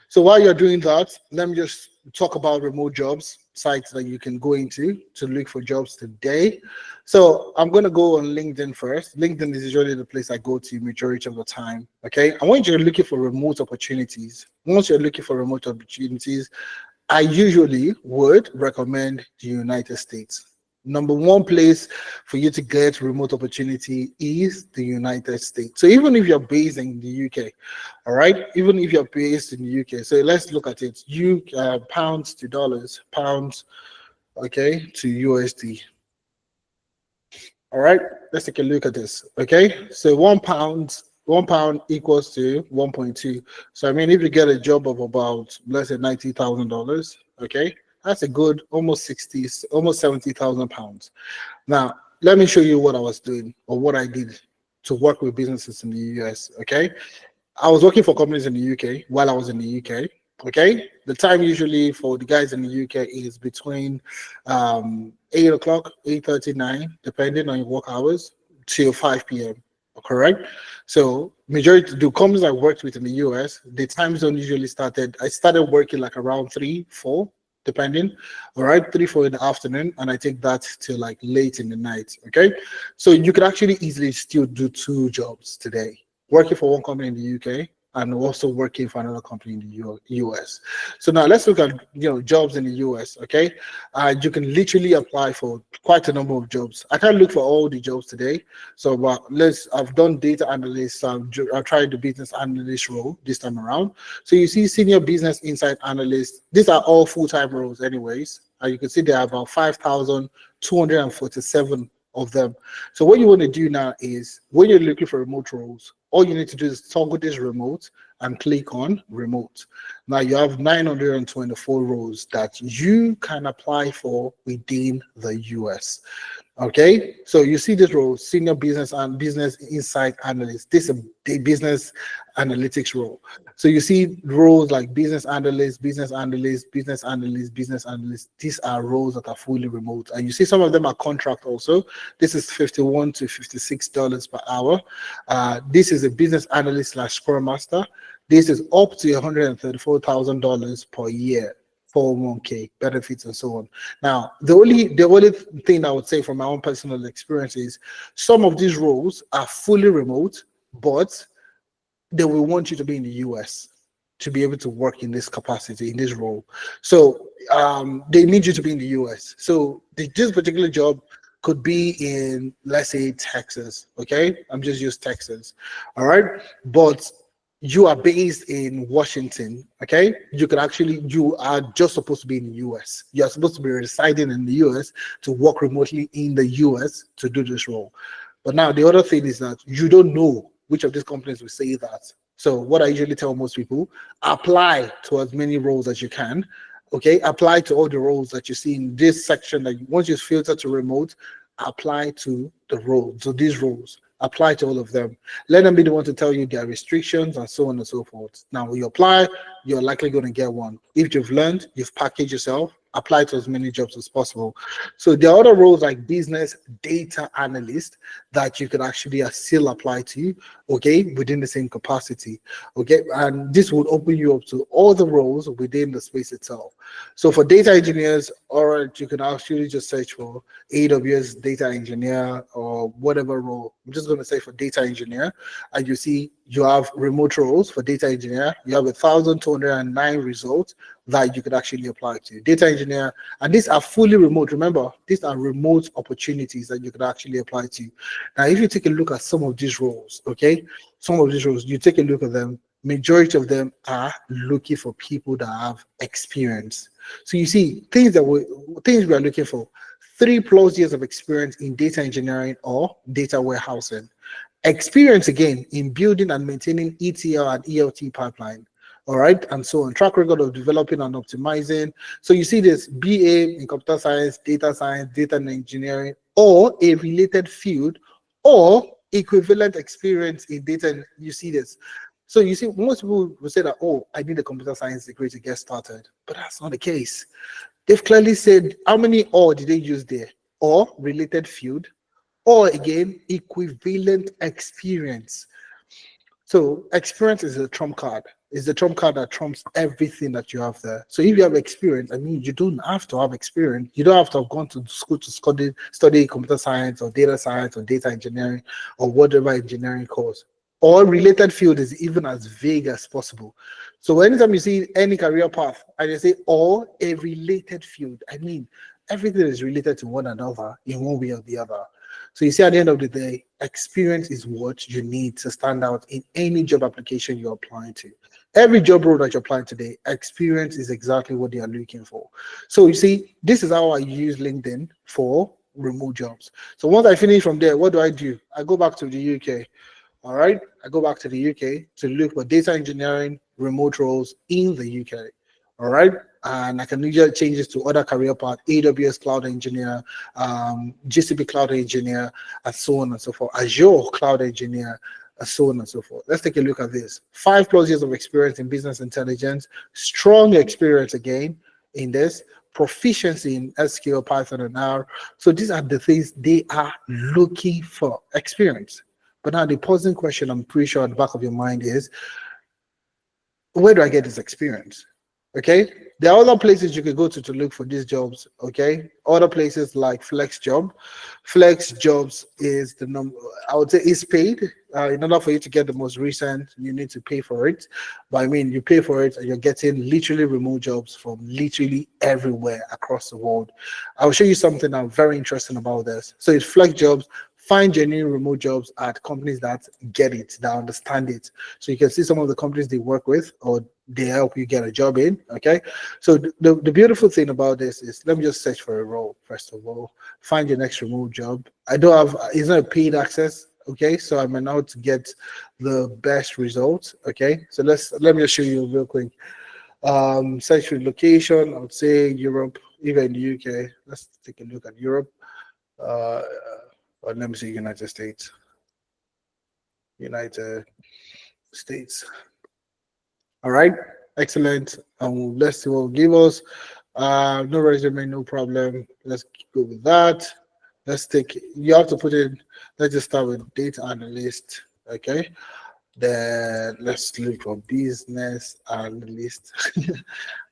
so while you're doing that, let me just talk about remote jobs, sites that you can go into to look for jobs today. So I'm going to go on LinkedIn first. LinkedIn is usually the place I go to majority of the time. Okay, I want you to look for remote opportunities. Once you're looking for remote opportunities, I usually would recommend the United States. Number one place for you to get remote opportunity is the United States. So even if you're based in the UK, all right, even if you're based in the UK, so let's look at it. Pounds to dollars, pounds, okay, to USD. All right, let's take a look at this. Okay, so 1 pound equals to 1.2. So I mean, if you get a job of about, let's say, $90,000, okay, that's a good almost 70,000 pounds. Now, let me show you what I was doing or what I did to work with businesses in the US. Okay, I was working for companies in the UK while I was in the UK. Okay, the time usually for the guys in the UK is between 8 o'clock, 8:39, depending on your work hours, till 5 p.m. Correct? So majority the companies I worked with in the US, the time zone usually I started working like around 3, 4, depending. All right, 3, 4 in the afternoon, and I take that till like late in the night. Okay, so you could actually easily still do 2 jobs today, working for one company in the UK and also working for another company in the US. So now let's look at jobs in the US. Okay, you can literally apply for quite a number of jobs. I can't look for all the jobs today, so but I've done data analyst. I've tried the business analyst role this time around. So you see senior business insight analyst. These are all full-time roles, anyways. You can see there are about 5,247 of them. So what you want to do now is when you're looking for remote roles, All you need to do is toggle this remote and click on remote. Now you have 924 roles that you can apply for within the US. Okay, so you see this role, senior business and business insight analyst. This is a business analytics role. So you see roles like business analyst, business analyst, business analyst, business analyst. These are roles that are fully remote, and you see some of them are contract also. This is $51 to $56 per hour. This is a business analyst slash scrum master. This is up to $134,000 per year. 401k benefits and so on. Now, the only thing I would say from my own personal experience is some of these roles are fully remote, but they will want you to be in the US to be able to work in this capacity, in this role. So they need you to be in the US. So this particular job could be in, let's say, Texas. Okay, I'm just use Texas. All right, but you are based in Washington, okay? You are just supposed to be in the US. You are supposed to be residing in the US to work remotely in the US to do this role. But now the other thing is that you don't know which of these companies will say that. So what I usually tell most people, apply to as many roles as you can, okay? Apply to all the roles that you see in this section. That once you filter to remote, apply to the roles, to these roles. Apply to all of them. Let them be the one to tell you their restrictions and so on and so forth. Now, when you apply, you're likely going to get one. If you've learned, you've packaged yourself, apply to as many jobs as possible. So there are other roles like business data analyst that you could actually still apply to, okay, within the same capacity, okay, and this would open you up to all the roles within the space itself. So for data engineers, or you can actually just search for AWS data engineer or whatever role. I'm just going to say for data engineer, and you see you have remote roles for data engineer. You have 1,209 results that you could actually apply to. Data engineer, and these are fully remote. Remember, these are remote opportunities that you could actually apply to. Now, if you take a look at some of these roles, okay, some of these roles, you take a look at them, majority of them are looking for people that have experience. So you see, things we are looking for: 3+ years of experience in data engineering or data warehousing. Experience again in building and maintaining ETL and ELT pipeline, all right, and so on. Track record of developing and optimizing. So you see this BA in computer science, data engineering, or a related field, or equivalent experience in data. And you see this. So you see, most people will say that, oh, I need a computer science degree to get started, but that's not the case. They've clearly said how many or did they use there? Or related field, or again, equivalent experience. So experience is a trump card. It's the trump card that trumps everything that you have there. So if you have experience, I mean, you don't have to have experience. You don't have to have gone to school to study computer science or data engineering or whatever engineering course. Or related field is even as vague as possible. So anytime you see any career path and you say, or a related field, I mean, everything is related to one another in one way or the other. So you see, at the end of the day, experience is what you need to stand out in any job application you're applying to. Every job role that you're applying today, experience is exactly what they are looking for. So you see, this is how I use LinkedIn for remote jobs. So once I finish from there, what do? I go back to the UK. All right, I go back to the UK to look for data engineering remote roles in the UK. All right, and I can usually change this to other career path: AWS cloud engineer, GCP cloud engineer, and so on and so forth, Azure cloud engineer, and so on and so forth. Let's take a look at this. 5+ years of experience in business intelligence, strong experience again in this, proficiency in SQL, Python, and R. So these are the things they are looking for: experience. But now the posing question, I'm pretty sure at the back of your mind is, where do I get this experience? Okay, there are other places you could go to look for these jobs. Okay, other places like Flex Job. Flex Jobs is the number, I would say, is paid. In order for you to get the most recent, you need to pay for it. But I mean, you pay for it and you're getting literally remote jobs from literally everywhere across the world. I will show you something very interesting about this. So it's Flex Jobs. Find genuine remote jobs at companies that get it, that understand it. So you can see some of the companies they work with or they help you get a job in. Okay, so the beautiful thing about this is, let me just search for a role first of all. Find your next remote job. I don't have, it's not a paid access. Okay, so I might not get the best results. Okay, so let me just show you real quick. Search for location. I would say Europe, even in the UK. Let's take a look at Europe. Uh, or let me see United States. United States. All right, excellent. Let's see what will give us. No resume, no problem. Let's go with that. Let's take. You have to put in. Let's just start with data analyst. Okay. Then let's look for business analyst.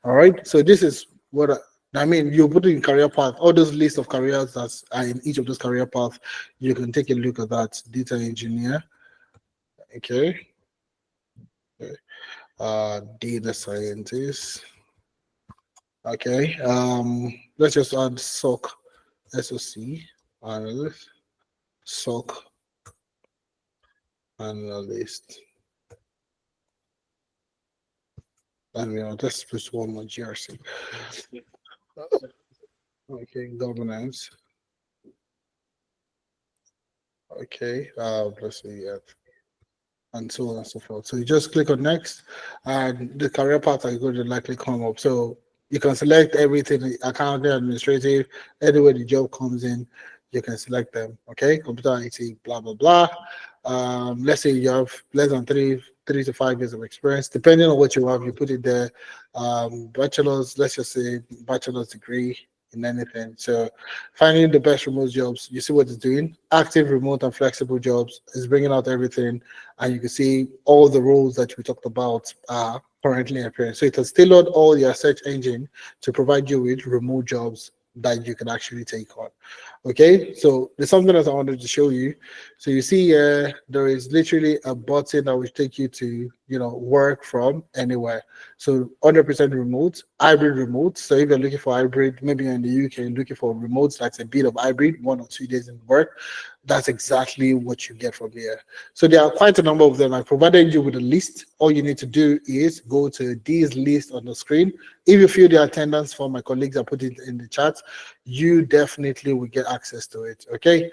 All right. So this is what I mean. You put in career path. All those list of careers that are in each of those career paths. You can take a look at that. Data engineer. Okay. Data scientist. Okay. Let's just add SOC analyst, SOC analyst, and let's put one more GRC. Okay, governance. Okay. Let's see. And so on and so forth. So you just click on next, and the career path are going to likely come up. So you can select everything: accounting, administrative, anywhere the job comes in, you can select them. Okay, computer IT, blah blah blah. Let's say you have less than 3 to 5 years of experience, depending on what you have. You put it there. Bachelor's, let's just say bachelor's degree in anything. So finding the best remote jobs, you see what it's doing. Active, remote, and flexible jobs is bringing out everything, and you can see all the roles that we talked about are currently appearing. So it has tailored all your search engine to provide you with remote jobs that you can actually take on. Okay, so there's something that I wanted to show you. So you see there is literally a button that will take you to work from anywhere. So 100% remote, hybrid remote. So if you're looking for hybrid, maybe you're in the UK looking for remote, that's a bit of hybrid, 1 or 2 days in work. That's exactly what you get from here. So there are quite a number of them. I provided you with a list. All you need to do is go to this list on the screen. If you fill the attendance form, my colleagues are put it in the chat, you definitely will get access to it. Okay.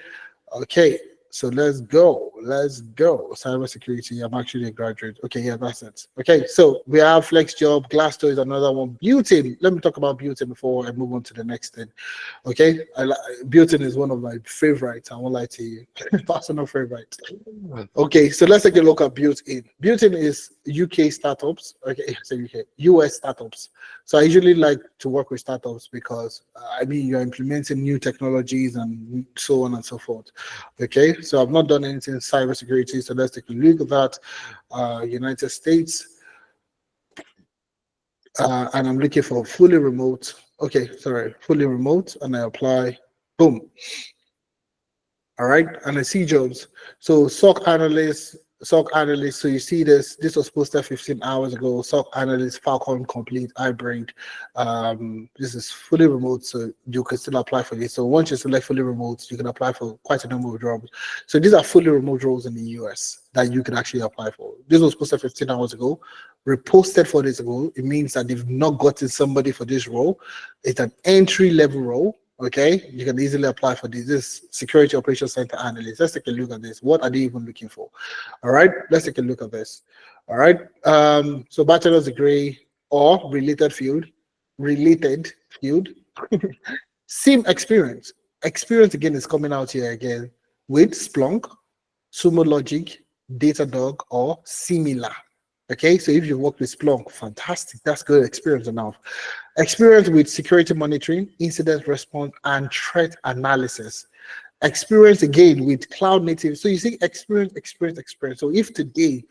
Okay. So let's go. Let's go. Cybersecurity. I'm actually a graduate. Okay, yeah, that's it. Okay, so we have FlexJob. Glassdoor is another one. Butin. Let me talk about Butin before I move on to the next thing. Okay, Butin is one of my favorites. I won't lie to you. Personal favorite. Okay, so let's take a look at Butin. Butin is UK startups. Okay, so UK, US startups. So I usually like to work with startups because you're implementing new technologies and so on and so forth. Okay, so I've not done anything in cybersecurity. So let's take a look at that. United States, and I'm looking for fully remote. Okay, sorry, fully remote, and I apply. Boom. All right, and I see jobs. So SOC analyst. So you see this. This was posted 15 hours ago. SOC analyst, Falcon complete hybrid. This is fully remote, so you can still apply for this. So once you select fully remote, you can apply for quite a number of jobs. So these are fully remote roles in the US that you can actually apply for. This was posted 15 hours ago, reposted 4 days ago. It means that they've not gotten somebody for this role. It's an entry level role. Okay, you can easily apply for this. This security operations center analyst. Let's take a look at this. What are they even looking for? All right, let's take a look at this. All right, so bachelor's degree or related field. Same experience. Experience again is coming out here again with Splunk, Sumo Logic, Datadog, or similar. Okay, so if you work with Splunk, fantastic. That's good experience enough. Experience with security monitoring, incident response, and threat analysis. Experience again with cloud native. So you see experience. So if today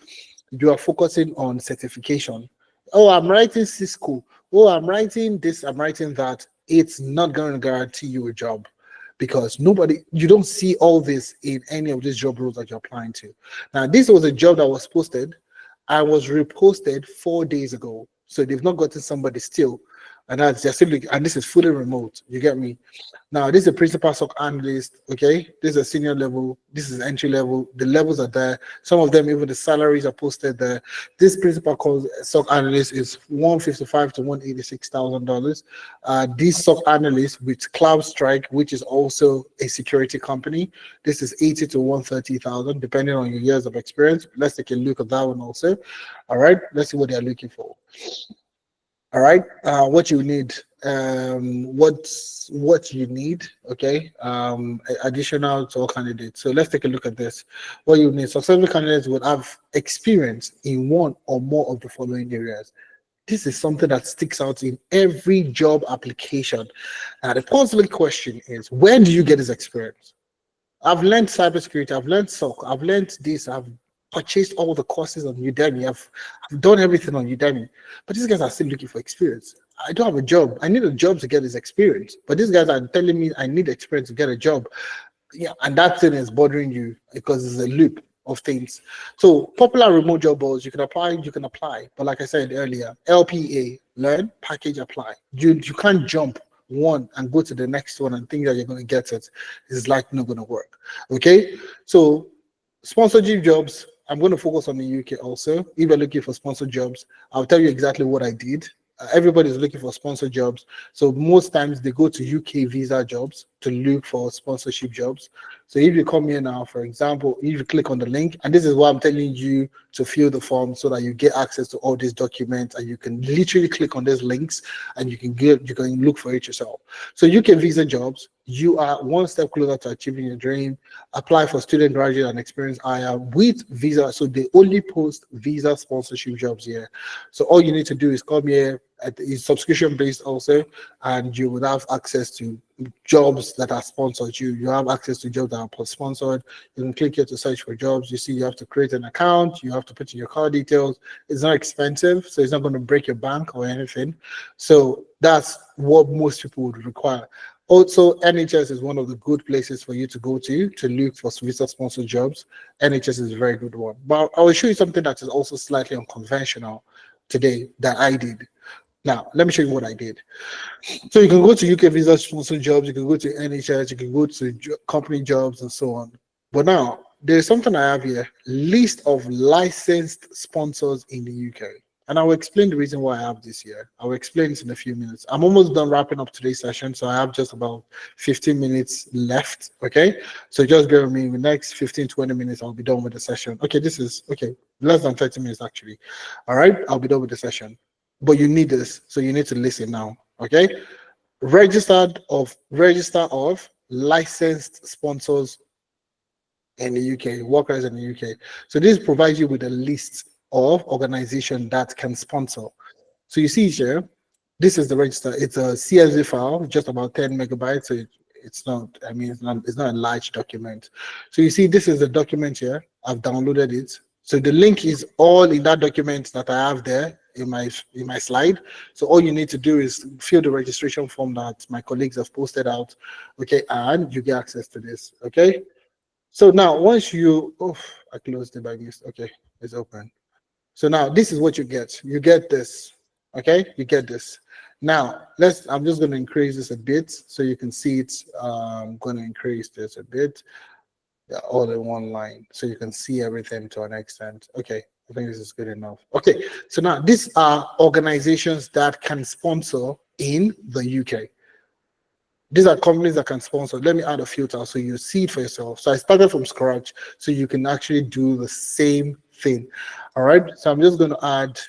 you are focusing on certification, oh, I'm writing Cisco, oh, I'm writing this, I'm writing that, it's not going to guarantee you a job because you don't see all this in any of these job roles that you're applying to. Now, this was a job that was posted. I was reposted 4 days ago. So they've not gotten somebody still. And that's just simply, and this is fully remote. You get me? Now, this is a principal SOC analyst, okay? This is a senior level, this is entry level. The levels are there. Some of them, even the salaries are posted there. This principal called SOC analyst is $155 to $186,000. This SOC analyst with CloudStrike, which is also a security company, this is 80 to 130,000, depending on your years of experience. Let's take a look at that one also. All right, let's see what they're looking for. All right, what you need, what you need, okay, additional to all candidates. So let's take a look at this. What you need, successful candidates would have experience in one or more of the following areas. This is something that sticks out in every job application. Now, the puzzling question is, where do you get this experience? I've learned cybersecurity, I've learned SOC, I've learned this, I've purchased all the courses on Udemy, I've done everything on Udemy, but these guys are still looking for experience. I don't have a job. I need a job to get this experience, but these guys are telling me I need experience to get a job. Yeah, and that thing is bothering you because it's a loop of things. So popular remote job boards, you can apply, but like I said earlier, LPA, learn, package, apply. You can't jump one and go to the next one and think that you're going to get it. It's like not going to work. Okay, so sponsorship jobs, I'm going to focus on the UK also. If you're looking for sponsored jobs, I'll tell you exactly what I did. Everybody's looking for sponsored jobs, so most times they go to UK visa jobs to look for sponsorship jobs. So if you come here now, for example, if you click on the link, and this is why I'm telling you to fill the form so that you get access to all these documents, and you can literally click on these links and you can look for it yourself. So UK visa jobs, you are one step closer to achieving your dream. Apply for student, graduate, and experienced hire with visa. So they only post visa sponsorship jobs here. So all you need to do is come here. It's subscription based also, and you would have access to jobs that are sponsored. You have access to jobs that are sponsored. You can click here to search for jobs. You see you have to create an account. You have to put in your card details. It's not expensive, so it's not going to break your bank or anything. So that's what most people would require. Also, NHS is one of the good places for you to go to look for visa sponsored jobs. NHS is a very good one. But I will show you something that is also slightly unconventional today that I did. Now, let me show you what I did. So you can go to UK visa sponsored jobs, you can go to NHS, you can go to company jobs and so on. But now, there's something I have here, list of licensed sponsors in the UK. And I will explain the reason why I have this here. I will explain this in a few minutes. I'm almost done wrapping up today's session, so I have just about 15 minutes left, okay? So just bear with me, in the next 15, 20 minutes, I'll be done with the session. Okay, this is, okay, less than 30 minutes actually. All right, I'll be done with the session. But you need this, so you need to listen now, okay? Register of licensed sponsors in the UK, workers in the UK. So this provides you with a list of organizations that can sponsor. So you see here, this is the register. It's a CSV file, just about 10 megabytes. So it's not, I mean, it's not a large document. So you see, this is the document here. I've downloaded it. So the link is all in that document that I have there in my slide. So all you need to do is fill the registration form that my colleagues have posted out, okay, and you get access to this, okay. So now once you, oh, I closed it by mistake. Okay, it's open. So now this is what you get. You get this, okay, you get this. Now I'm just going to increase this a bit so you can see it. I'm going to increase this a bit. Yeah, all in one line so you can see everything to an extent. Okay, I think this is good enough. Okay, so now these are organizations that can sponsor in the UK. These are companies that can sponsor. Let me add a filter so you see it for yourself. So I started from scratch so you can actually do the same thing. All right, so I'm just going to add,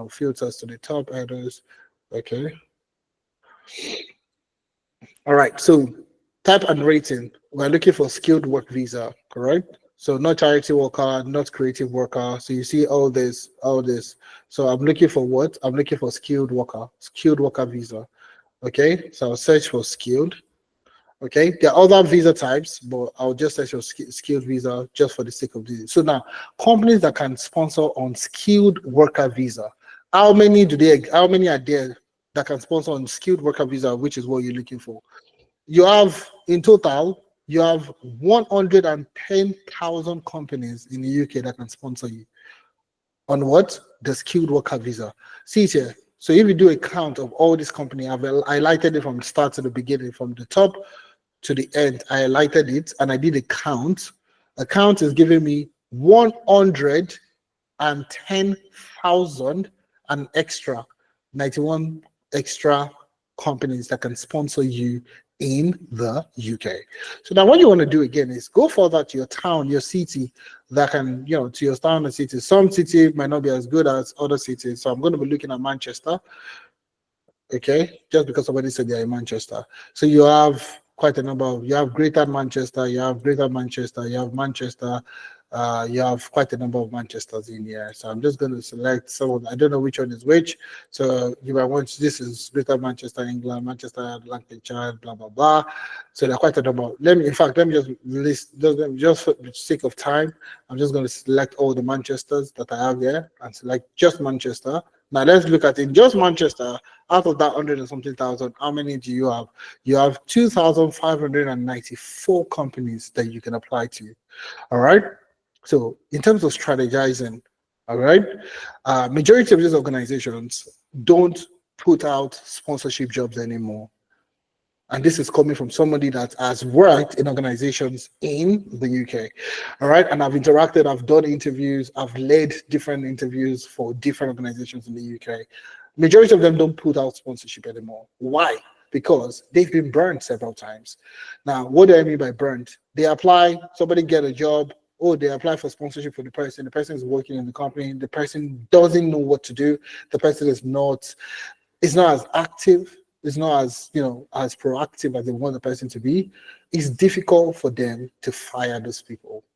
filters to the top headers. Okay. All right, so type and rating. We're looking for skilled work visa, correct? So not charity worker, not creative worker. So you see all this. So I'm looking for what? I'm looking for skilled worker visa. Okay, so I'll search for skilled. Okay, there are other visa types, but I'll just search for skilled visa just for the sake of this. So now, companies that can sponsor on skilled worker visa. How many are there that can sponsor on skilled worker visa, which is what you're looking for? You have, in total, you have 110,000 companies in the UK that can sponsor you. On what? The skilled worker visa. See it here. So if you do a count of all this company, I've highlighted it from the start to the beginning, from the top to the end. I highlighted it and I did a count. A count is giving me 110,000 and extra, 91 extra companies that can sponsor you in the UK. So now what you want to do again is go further to your town, your city that can, to your town and city. Some city might not be as good as other cities. So I'm going to be looking at Manchester. Okay, just because somebody said they're in Manchester. So you have quite a number of, you have Greater Manchester, you have Greater Manchester, you have Manchester, you have quite a number of Manchesters in here. So I'm just going to select some I don't know which one is which. So you might want, this is Greater Manchester, England, Manchester, Lancashire, blah, blah, blah. So there are quite a number. Let me just list, just for the sake of time, I'm just going to select all the Manchesters that I have here and select just Manchester. Now let's look at in just Manchester, out of that 100 and something thousand, how many do you have? You have 2,594 companies that you can apply to. All right. So in terms of strategizing, all right, majority of these organizations don't put out sponsorship jobs anymore. And this is coming from somebody that has worked in organizations in the UK. All right. And I've interacted, I've done interviews, I've led different interviews for different organizations in the UK. Majority of them don't put out sponsorship anymore. Why? Because they've been burned several times. Now, what do I mean by burned? They apply, somebody get a job, they apply for sponsorship for the person is working in the company, the person doesn't know what to do, the person is not as active, it's not as as proactive as they want the person to be. It's difficult for them to fire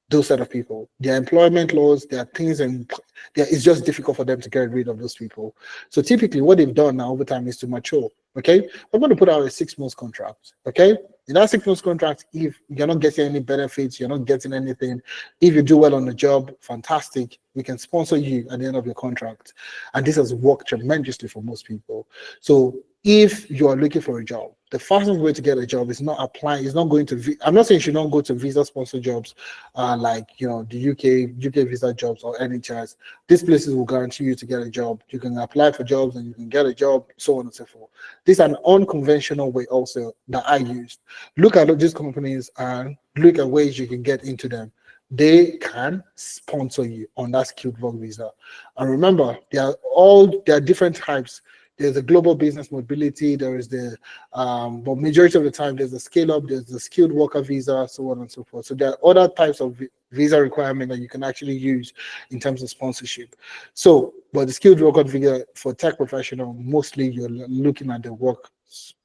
those set of people. Their employment laws, there are things, and it's just difficult for them to get rid of those people. So typically what they've done now over time is to mature. Okay, I'm going to put out a 6 months contract. Okay, in that 6 months contract, if you're not getting any benefits, you're not getting anything, if you do well on the job, fantastic, we can sponsor you at the end of your contract. And this has worked tremendously for most people. So if you are looking for a job, the fastest way to get a job is not applying, is not going to, I'm not saying you should not go to visa sponsor jobs, like, the UK visa jobs or NHS. These places will guarantee you to get a job. You can apply for jobs and you can get a job, so on and so forth. This is an unconventional way also that I used. Look at these companies and look at ways you can get into them. They can sponsor you on that skilled work visa. And remember, there are different types. There's a global business mobility, there is the, but majority of the time, there's the scale up, there's the skilled worker visa, so on and so forth. So there are other types of visa requirement that you can actually use in terms of sponsorship. So, but the skilled worker visa for tech professional, mostly you're looking at the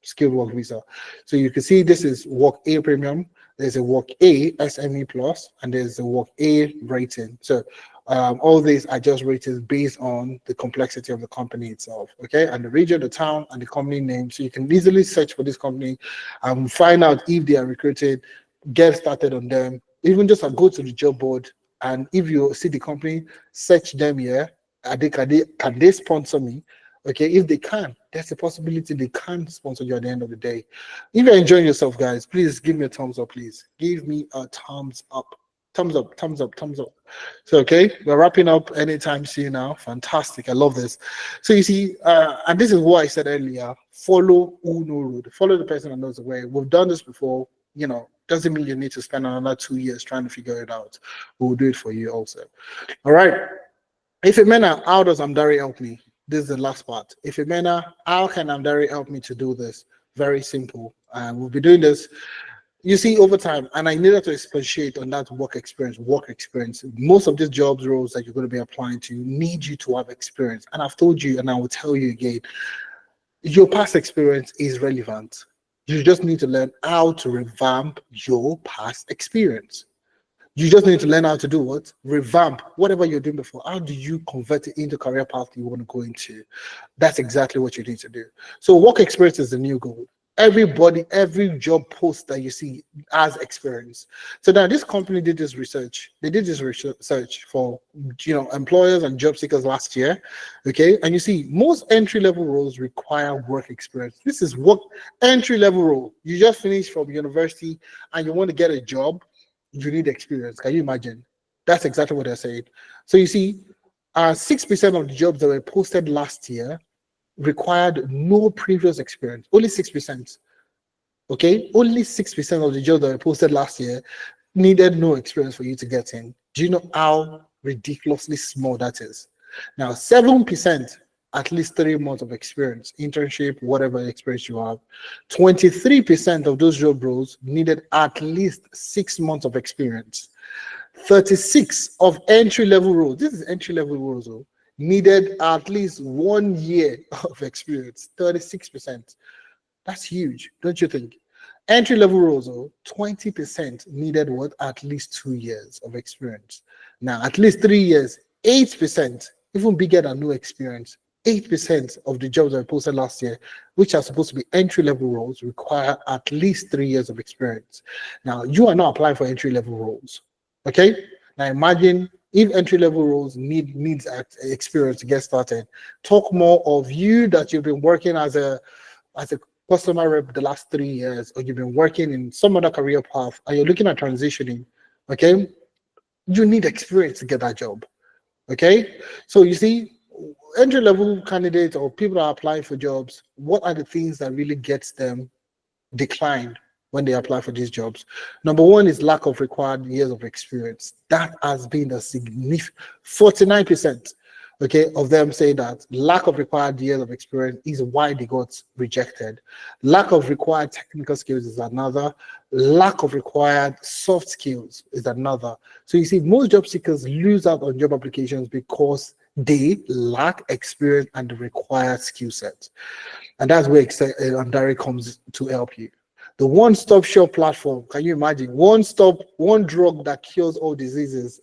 skilled work visa. So you can see this is work A premium, there's a work A SME plus, and there's a work A rating. So all these are just rated based on the complexity of the company itself, okay, and the region, the town, and the company name. So you can easily search for this company and find out if they are recruited, get started on them, even just go to the job board, and if you see the company, search them here. Can they sponsor me? Okay, if they can, there's a possibility they can sponsor you at the end of the day. If you're enjoying yourself, guys, please give me a thumbs up, please. Give me a thumbs up. Thumbs up, thumbs up, thumbs up. So, okay, we're wrapping up anytime soon now. Fantastic. I love this. So, you see, and this is what I said earlier, follow who know road. Follow the person that knows the way. We've done this before, doesn't mean you need to spend another 2 years trying to figure it out. We'll do it for you also. All right. If it matter, how does Amdari help me? This is the last part. If it matter, how can Amdari help me to do this? Very simple. And we'll be doing this, you see, over time, and I needed to expatiate on that work experience. Most of these jobs roles that you're going to be applying to need you to have experience. And I've told you, and I will tell you again, your past experience is relevant. You just need to learn how to revamp your past experience. You just need to learn how to do what? Revamp whatever you're doing before. How do you convert it into career path you want to go into? That's exactly what you need to do. So work experience is the new goal. Every job post that you see has experience. So now this company did this research. They did this research for employers and job seekers last year. Okay, and you see most entry-level roles require work experience. This is work entry-level role. You just finished from university and you want to get a job. You need experience. Can you imagine? That's exactly what they're saying. So you see, 6% of the jobs that were posted last year required no previous experience. Only 6%. Okay, only 6% of the jobs that were posted last year needed no experience for you to get in. Do you know how ridiculously small that is? Now, 7%, at least 3 months of experience, internship, whatever experience you have. 23% of those job roles needed at least 6 months of experience. 36 of entry level roles, this is entry level roles, needed at least 1 year of experience. 36%. That's huge, don't you think? Entry level roles, 20% needed what? At least 2 years of experience. Now, at least 3 years, 8%, even bigger than no experience. 8% of the jobs that were posted last year, which are supposed to be entry level roles, require at least 3 years of experience. Now, you are not applying for entry level roles. Okay? Now imagine if entry level roles needs experience to get started. Talk more of you that you've been working as a customer rep the last 3 years, or you've been working in some other career path, and you're looking at transitioning. Okay, you need experience to get that job. Okay, so you see, entry level candidates or people that are applying for jobs, what are the things that really gets them declined when they apply for these jobs? Number one is lack of required years of experience. That has been a significant 49%. Okay, of them say that lack of required years of experience is why they got rejected. Lack of required technical skills is another. Lack of required soft skills is another. So you see, most job seekers lose out on job applications because they lack experience and the required skill set. And that's where Amdari comes to help you. The one-stop shop platform. Can you imagine? One drug that cures all diseases.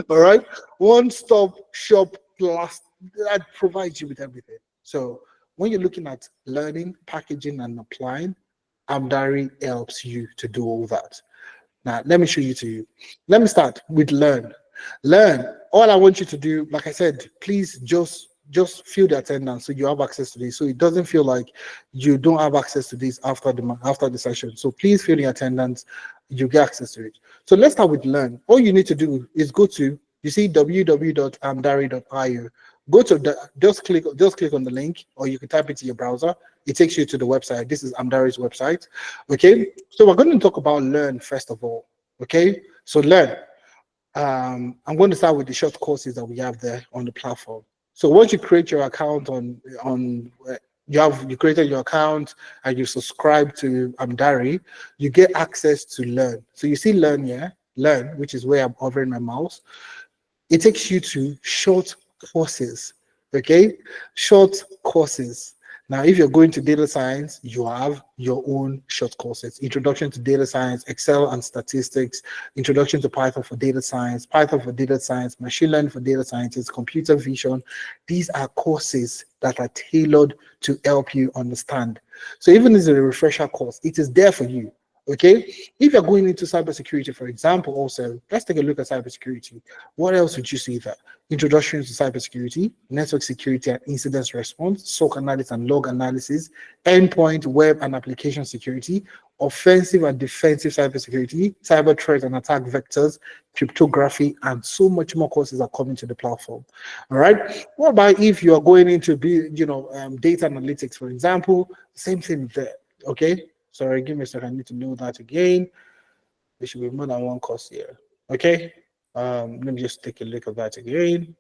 All right? One-stop shop plus that provides you with everything. So when you're looking at learning, packaging, and applying, Amdari helps you to do all that. Now, let me show you to you. Let me start with learn. Learn. All I want you to do, like I said, please just fill the attendance so you have access to this, so it doesn't feel like you don't have access to this after the session. So please fill the attendance, you get access to it. So let's start with learn. All you need to do is go to, you see, www.amdari.io. Go to just click on the link, or you can type it in your browser. It takes you to the website. This is Amdari's website. Okay, so we're going to talk about learn first of all. Okay, so learn. I'm going to start with the short courses that we have there on the platform. So once you create your account you created your account and you subscribe to Amdari, you get access to learn. So you see learn here, learn, which is where I'm hovering my mouse. It takes you to short courses. Okay, short courses. Now, if you're going to data science, you have your own short courses. Introduction to data science, Excel and statistics, introduction to Python for data science, machine learning for data scientists, computer vision. These are courses that are tailored to help you understand. So even as a refresher course, it is there for you. Okay, if you're going into cybersecurity, for example, also, let's take a look at cybersecurity. What else would you see there? Introduction to cybersecurity, network security and incident response, SOC analysis and log analysis, endpoint, web and application security, offensive and defensive cybersecurity, cyber threat and attack vectors, cryptography, and so much more courses are coming to the platform. All right. What about if you are going into data analytics, for example? Same thing there. Okay. Sorry, give me a second. I need to know that again. There should be more than one course here. Okay. Let me just take a look at that again.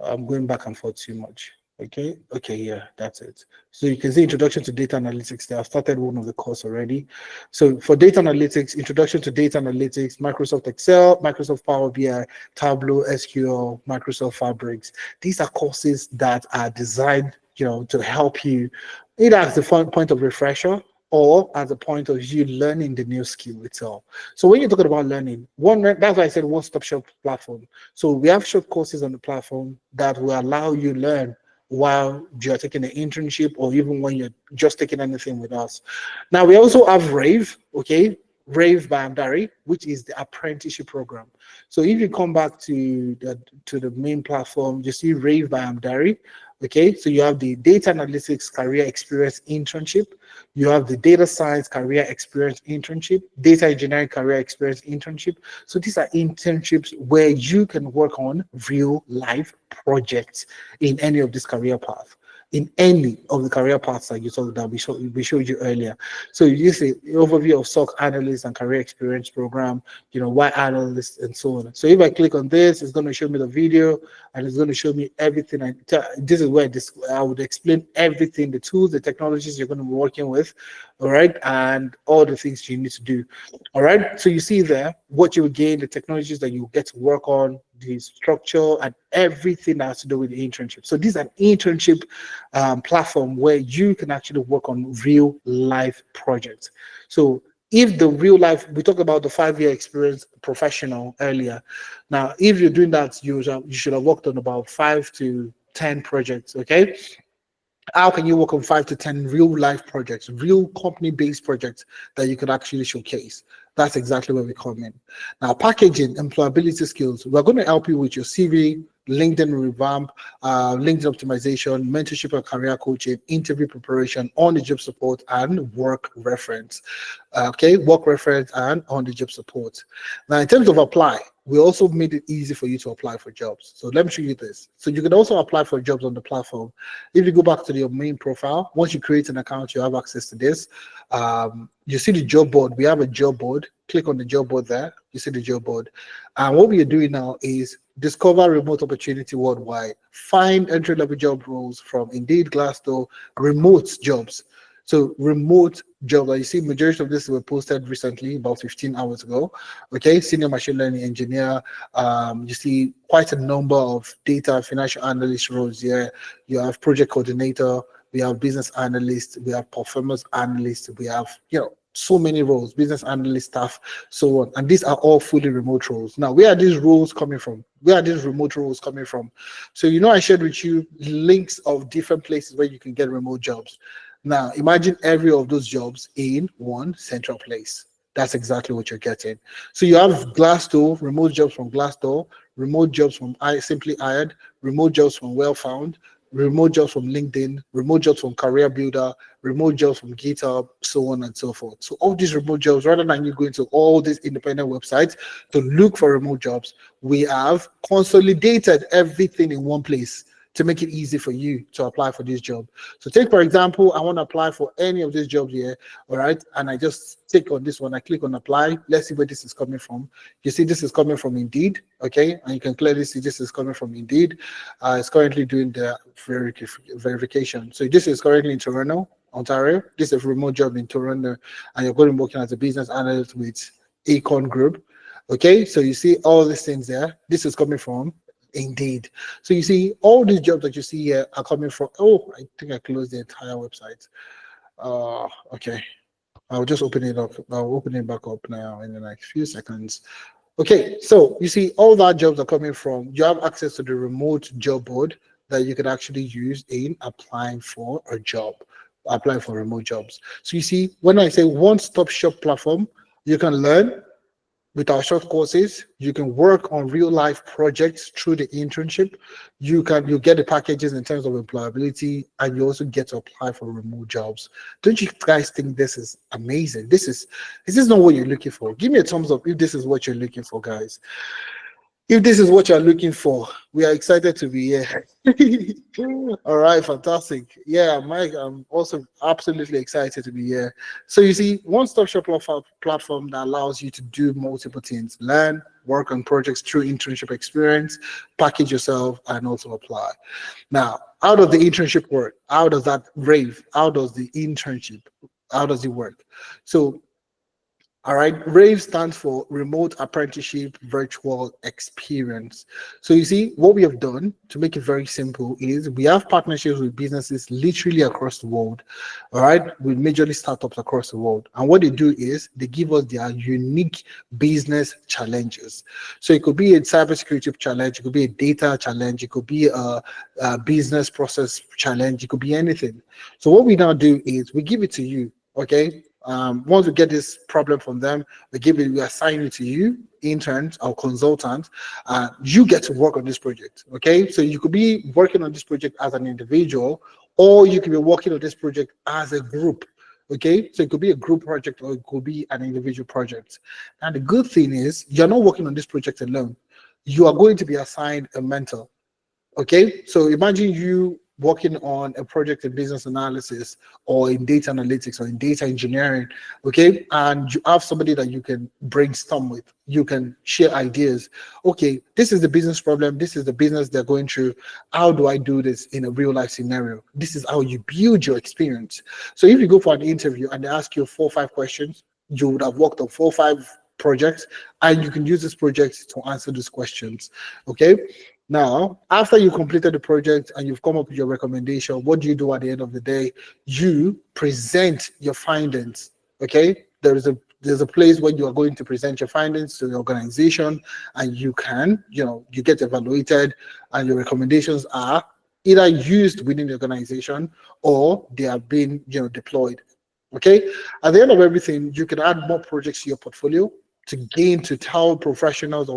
I'm going back and forth too much. Okay. Yeah, that's it. So you can see introduction to data analytics there. I've started one of the course already. So for data analytics, introduction to data analytics, Microsoft Excel, Microsoft Power BI, Tableau, SQL, Microsoft Fabrics. These are courses that are designed, to help you either as the point of refresher or as a point of you learning the new skill itself. So when you're talking about learning, that's why I said one-stop shop platform. So we have short courses on the platform that will allow you learn while you're taking an internship, or even when you're just taking anything with us. Now we also have Rave, okay? Rave by Amdari, which is the apprenticeship program. So if you come back to the main platform, you see Rave by Amdari. Okay, so you have the data analytics career experience internship, you have the data science career experience internship, data engineering career experience internship. So these are internships where you can work on real life projects in any of this career path. in any of the career paths that you saw that we showed you earlier. So you see overview of SOC analyst and career experience program, why analyst and so on. So if I click on this, it's going to show me the video and it's going to show me everything. This is where I would explain everything, the tools, the technologies you're going to be working with, all right, and all the things you need to do. All right. So you see there what you will gain, the technologies that you get to work on, the structure, and everything that has to do with the internship. So this is an internship platform where you can actually work on real life projects. So if the real life, we talked about the 5-year experience professional earlier. Now, if you're doing that, you should have worked on about 5 to 10 projects. Okay. How can you work on 5 to 10 real life projects, real company based projects that you could actually showcase? That's exactly where we come in. Now, packaging, employability skills. We're going to help you with your CV, LinkedIn revamp, LinkedIn optimization, mentorship and career coaching, interview preparation, on the job support, and work reference. Okay, work reference and on the job support. Now, in terms of apply, we also made it easy for you to apply for jobs. So let me show you this. So you can also apply for jobs on the platform. If you go back to your main profile, once you create an account, you have access to this. You see the job board. We have a job board. Click on the job board there. You see the job board. And what we are doing now is discover remote opportunity worldwide. Find entry-level job roles from Indeed, Glassdoor, remote jobs. So remote jobs, you see majority of this were posted recently, about 15 hours ago. Okay, senior machine learning engineer. You see quite a number of data financial analyst roles here. You have project coordinator, we have business analyst, we have performance analyst, we have, so many roles, business analyst staff, so on. And these are all fully remote roles. Now, where are these roles coming from? Where are these remote roles coming from? So, I shared with you links of different places where you can get remote jobs. Now, imagine every of those jobs in one central place. That's exactly what you're getting. So you have Glassdoor, remote jobs from Glassdoor, remote jobs from Simply Hired, remote jobs from Well Found, remote jobs from LinkedIn, remote jobs from Career Builder, remote jobs from GitHub, so on and so forth. So all these remote jobs, rather than you going to all these independent websites to look for remote jobs, we have consolidated everything in one place to make it easy for you to apply for this job. So take, for example, I want to apply for any of these jobs here, all right? And I just click on this one, I click on apply. Let's see where this is coming from. You see this is coming from Indeed, okay? And you can clearly see this is coming from Indeed. It's currently doing the verification. So this is currently in Toronto, Ontario. This is a remote job in Toronto, and you're going to be working as a business analyst with Acorn Group. Okay, so you see all these things there. This is coming from Indeed. So you see all these jobs that you see here are coming from, I think I closed the entire website. Okay, I'll just open it up. I'll open it back up now in the next few seconds. Okay, so you see all that jobs are coming from, you have access to the remote job board that you can actually use in applying for a job, applying for remote jobs. So you see, when I say one-stop shop platform, you can learn with our short courses, you can work on real life projects through the internship. You get the packages in terms of employability, and you also get to apply for remote jobs. Don't you guys think this is amazing? Is this not what you're looking for? Give me a thumbs up if this is what you're looking for, guys. If this is what you're looking for, we are excited to be here. All right, fantastic. Yeah, Mike, I'm also absolutely excited to be here. So you see, one-stop shop platform that allows you to do multiple things, learn, work on projects through internship experience, package yourself, and also apply. Now, how does the internship work? How does that rave? How does the internship, how does it work? So all right, RAVE stands for Remote Apprenticeship Virtual Experience. So you see, what we have done to make it very simple is we have partnerships with businesses literally across the world, all right, with majorly startups across the world. And what they do is they give us their unique business challenges. So it could be a cybersecurity challenge, it could be a data challenge, it could be a business process challenge, it could be anything. So what we now do is we give it to you, okay? Once we get this problem from them, we assign it to you, interns or consultants. You get to work on this project. Okay, so you could be working on this project as an individual, or you could be working on this project as a group. Okay, so it could be a group project or it could be an individual project. And the good thing is, you're not working on this project alone. You are going to be assigned a mentor. Okay, so imagine you working on a project in business analysis or in data analytics or in data engineering, okay, and you have somebody that you can brainstorm with, you can share ideas. Okay, this is the business problem, this is the business they're going through. How do I do this in a real life scenario? This is how you build your experience. So if you go for an interview and they ask you 4 or 5 questions, you would have worked on 4 or 5 projects, and you can use this project to answer these questions. Okay. Now, after you completed the project and you've come up with your recommendation, what do you do at the end of the day? You present your findings. Okay. There's a place where you are going to present your findings to the organization, and you can, you get evaluated, and your recommendations are either used within the organization or they have been, deployed. Okay. At the end of everything, you can add more projects to your portfolio to tell professionals,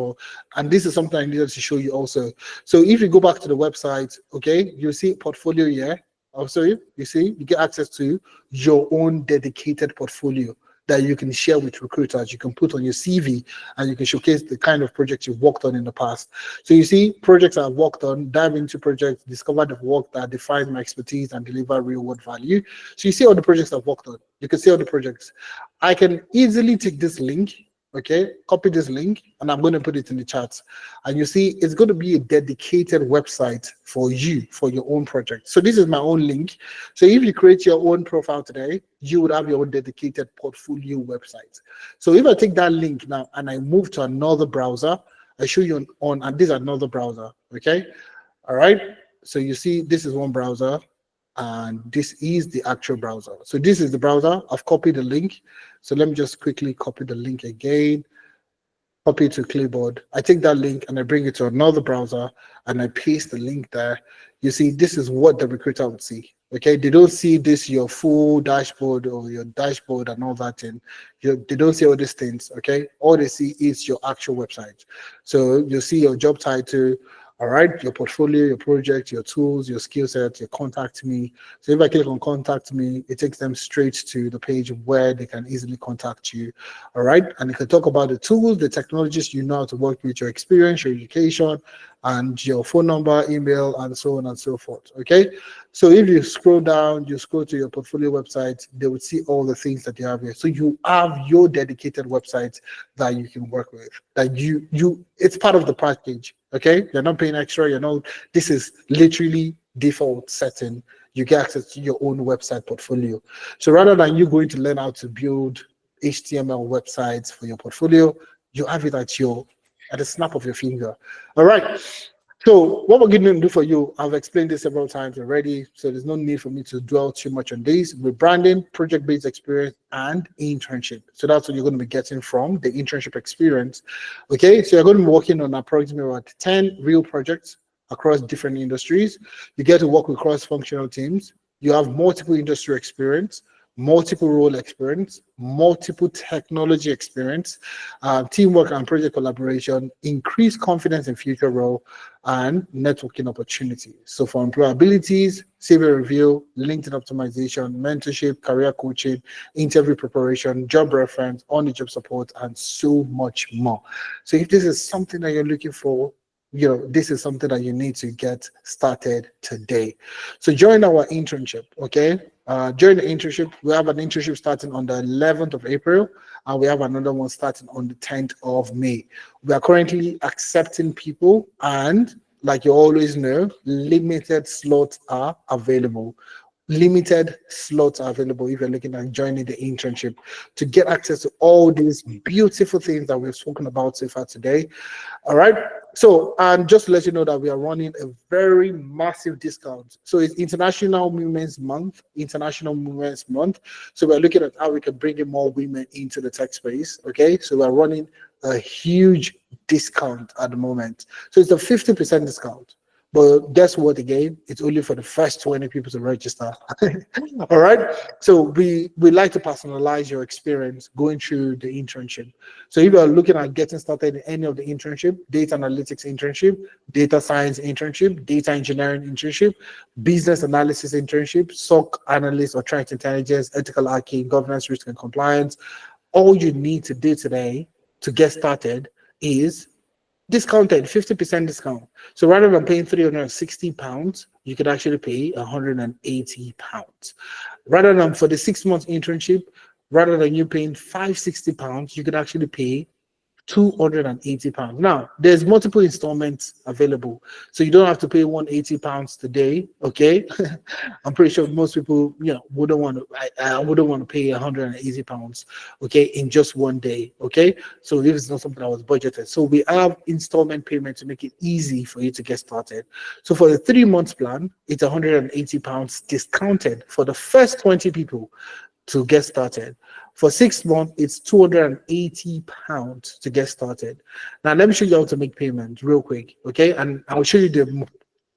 and this is something I needed to show you also. So if you go back to the website, okay, you see portfolio here. Also, you see, you get access to your own dedicated portfolio that you can share with recruiters. You can put on your CV and you can showcase the kind of projects you've worked on in the past. So you see projects I've worked on, dive into projects, discover the work that defines my expertise and deliver real world value. So you see all the projects I've worked on. You can see all the projects. I can easily take this link, okay, copy this link, and I'm going to put it in the chat. And you see, it's going to be a dedicated website for you, for your own project. So this is my own link. So if you create your own profile today, you would have your own dedicated portfolio website. So if I take that link now and I move to another browser, I show you and this is another browser, okay? All right. So you see, this is one browser, and this is the actual browser. So this is the browser. I've copied the link. So let me just quickly copy the link again, copy it to clipboard. I take that link and I bring it to another browser and I paste the link there. You see, this is what the recruiter would see. Okay, they don't see this, your full dashboard or your dashboard and all that thing. They don't see all these things, okay? All they see is your actual website. So you see your job title, all right, your portfolio, your project, your tools, your skill set, your contact me. So if I click on contact me, it takes them straight to the page where they can easily contact you. All right, and you can talk about the tools, the technologies you know how to work with, your experience, your education, and your phone number, email, and so on and so forth. Okay, so if you scroll down, you scroll to your portfolio website, they would see all the things that you have here. So you have your dedicated website that you can work with, that it's part of the package. Okay, you're not paying extra, this is literally default setting. You get access to your own website portfolio. So rather than you going to learn how to build HTML websites for your portfolio, you have it at the snap of your finger. All right. So what we're going to do for you, I've explained this several times already, so there's no need for me to dwell too much on this. With branding, project-based experience, and internship. So that's what you're going to be getting from the internship experience. Okay, so you're going to be working on approximately about 10 real projects across different industries. You get to work with cross-functional teams. You have multiple industry experience, multiple role experience, multiple technology experience, teamwork and project collaboration, increased confidence in future role, and networking opportunities. So for employabilities, CV review, LinkedIn optimization, mentorship, career coaching, interview preparation, job reference, on-the-job support, and so much more. So if this is something that you're looking for, this is something that you need to get started today. So join our internship, okay? During the internship, we have an internship starting on the 11th of April, and we have another one starting on the 10th of May. We are currently accepting people, and like you always know, limited slots are available. Limited slots are available if you're looking at joining the internship to get access to all these beautiful things that we've spoken about so far today. All right. So, and just to let you know that we are running a very massive discount. So it's International Women's Month, International Women's Month. So we're looking at how we can bring in more women into the tech space. Okay. So we're running a huge discount at the moment. So it's a 50% discount. But guess what, again, it's only for the first 20 people to register. All right. So we like to personalize your experience going through the internship. So if you are looking at getting started in any of the internship, data analytics internship, data science internship, data engineering internship, business analysis internship, SOC analyst or threat intelligence, ethical hacking, governance, risk and compliance, all you need to do today to get started is discounted, 50% discount. So rather than paying £360, you could actually pay £180. Rather than for the 6 months internship, rather than you paying £560, you could actually pay £280. Now, there's multiple installments available, so you don't have to pay £180 today. Okay, I'm pretty sure most people, wouldn't want to. I wouldn't want to pay £180. Okay, in just one day. Okay, so this is not something that was budgeted. So we have installment payment to make it easy for you to get started. So for the 3 months plan, it's £180 discounted for the first 20 people to get started. For 6 months, it's £280 to get started. Now, let me show you how to make payment real quick, okay? And I'll show you the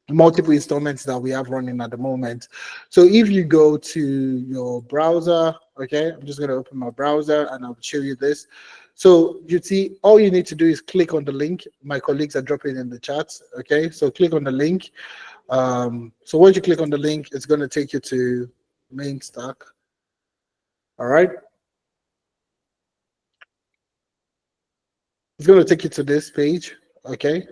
multiple installments that we have running at the moment. So if you go to your browser, okay, I'm just going to open my browser and I'll show you this. So you see, all you need to do is click on the link. My colleagues are dropping in the chat, okay? So click on the link. So once you click on the link, it's going to take you to main stack. All right. It's going to take you to this page, okay?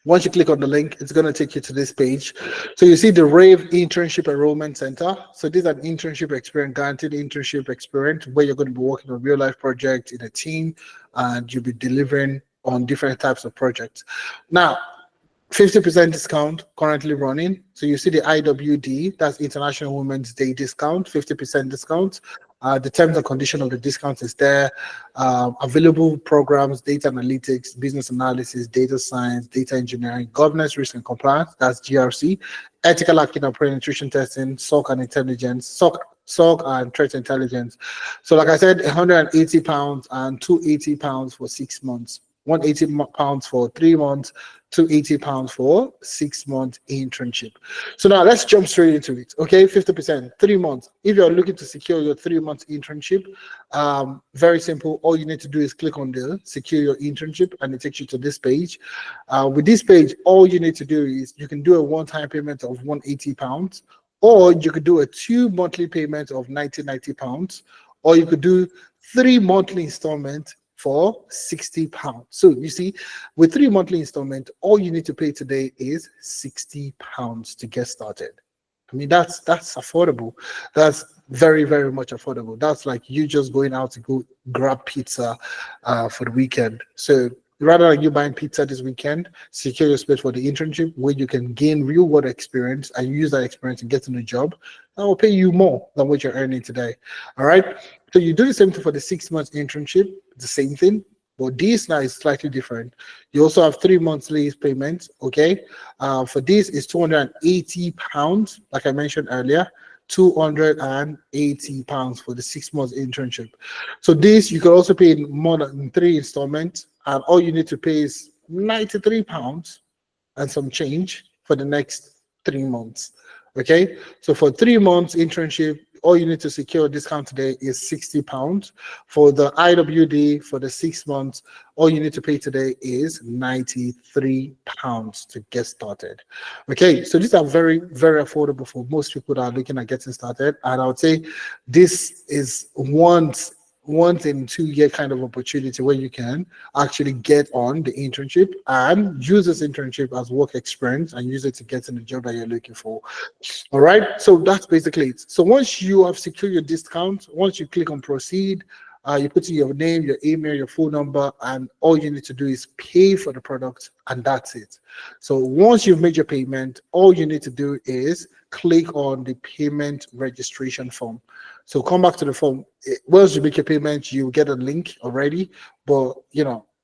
Once you click on the link, it's going to take you to this page. So you see the Rave Internship Enrollment Center. So this is an internship experience, guaranteed internship experience, where you're going to be working on real life projects in a team, and you'll be delivering on different types of projects. Now, 50% discount currently running. So you see the IWD, that's International Women's Day discount, 50% discount. The terms and condition of the discount is there. Available programs, data analytics, business analysis, data science, data engineering, governance, risk and compliance, that's GRC, ethical hacking and penetration testing, SOC and intelligence, SOC and threat intelligence. So like I said, £180 and £280 for 6 months. £180 for 3 months, £280 for 6 month internship. So now let's jump straight into it. Okay, 50%, 3 months. If you're looking to secure your 3 months internship, very simple. All you need to do is click on the secure your internship, and it takes you to this page. With this page, all you need to do is you can do a one-time payment of £180, or you could do a 2 monthly payment of £90, or you could do 3 monthly installments for £60. So you see, with 3 monthly installment, all you need to pay today is £60 to get started. I mean, that's affordable. That's very, very much affordable. That's like you just going out to go grab pizza for the weekend. So rather than you buying pizza this weekend, secure your space for the internship where you can gain real world experience and use that experience and get in a job that will pay you more than what you're earning today. All right. So you do the same thing for the 6 months internship, the same thing. But this now is slightly different. You also have 3 monthly payments. Okay. For this is £280, like I mentioned earlier. £280 for the 6 months internship. So this you can also pay in more than 3 installments, and all you need to pay is £93 and some change for the next 3 months. Okay, so for 3 months internship, all you need to secure a discount today is £60. For the IWD for the 6 months, all you need to pay today is £93 to get started. Okay, so these are very, very affordable for most people that are looking at getting started. And I would say this is once in 2 year kind of opportunity where you can actually get on the internship and use this internship as work experience and use it to get in the job that you're looking for. All right, so that's basically it. So once you have secured your discount, once you click on proceed, you put in your name, your email, your phone number, and all you need to do is pay for the product, and that's it. So once you've made your payment, all you need to do is click on the payment registration form. So come back to the form. Once you make your payment, you get a link already. But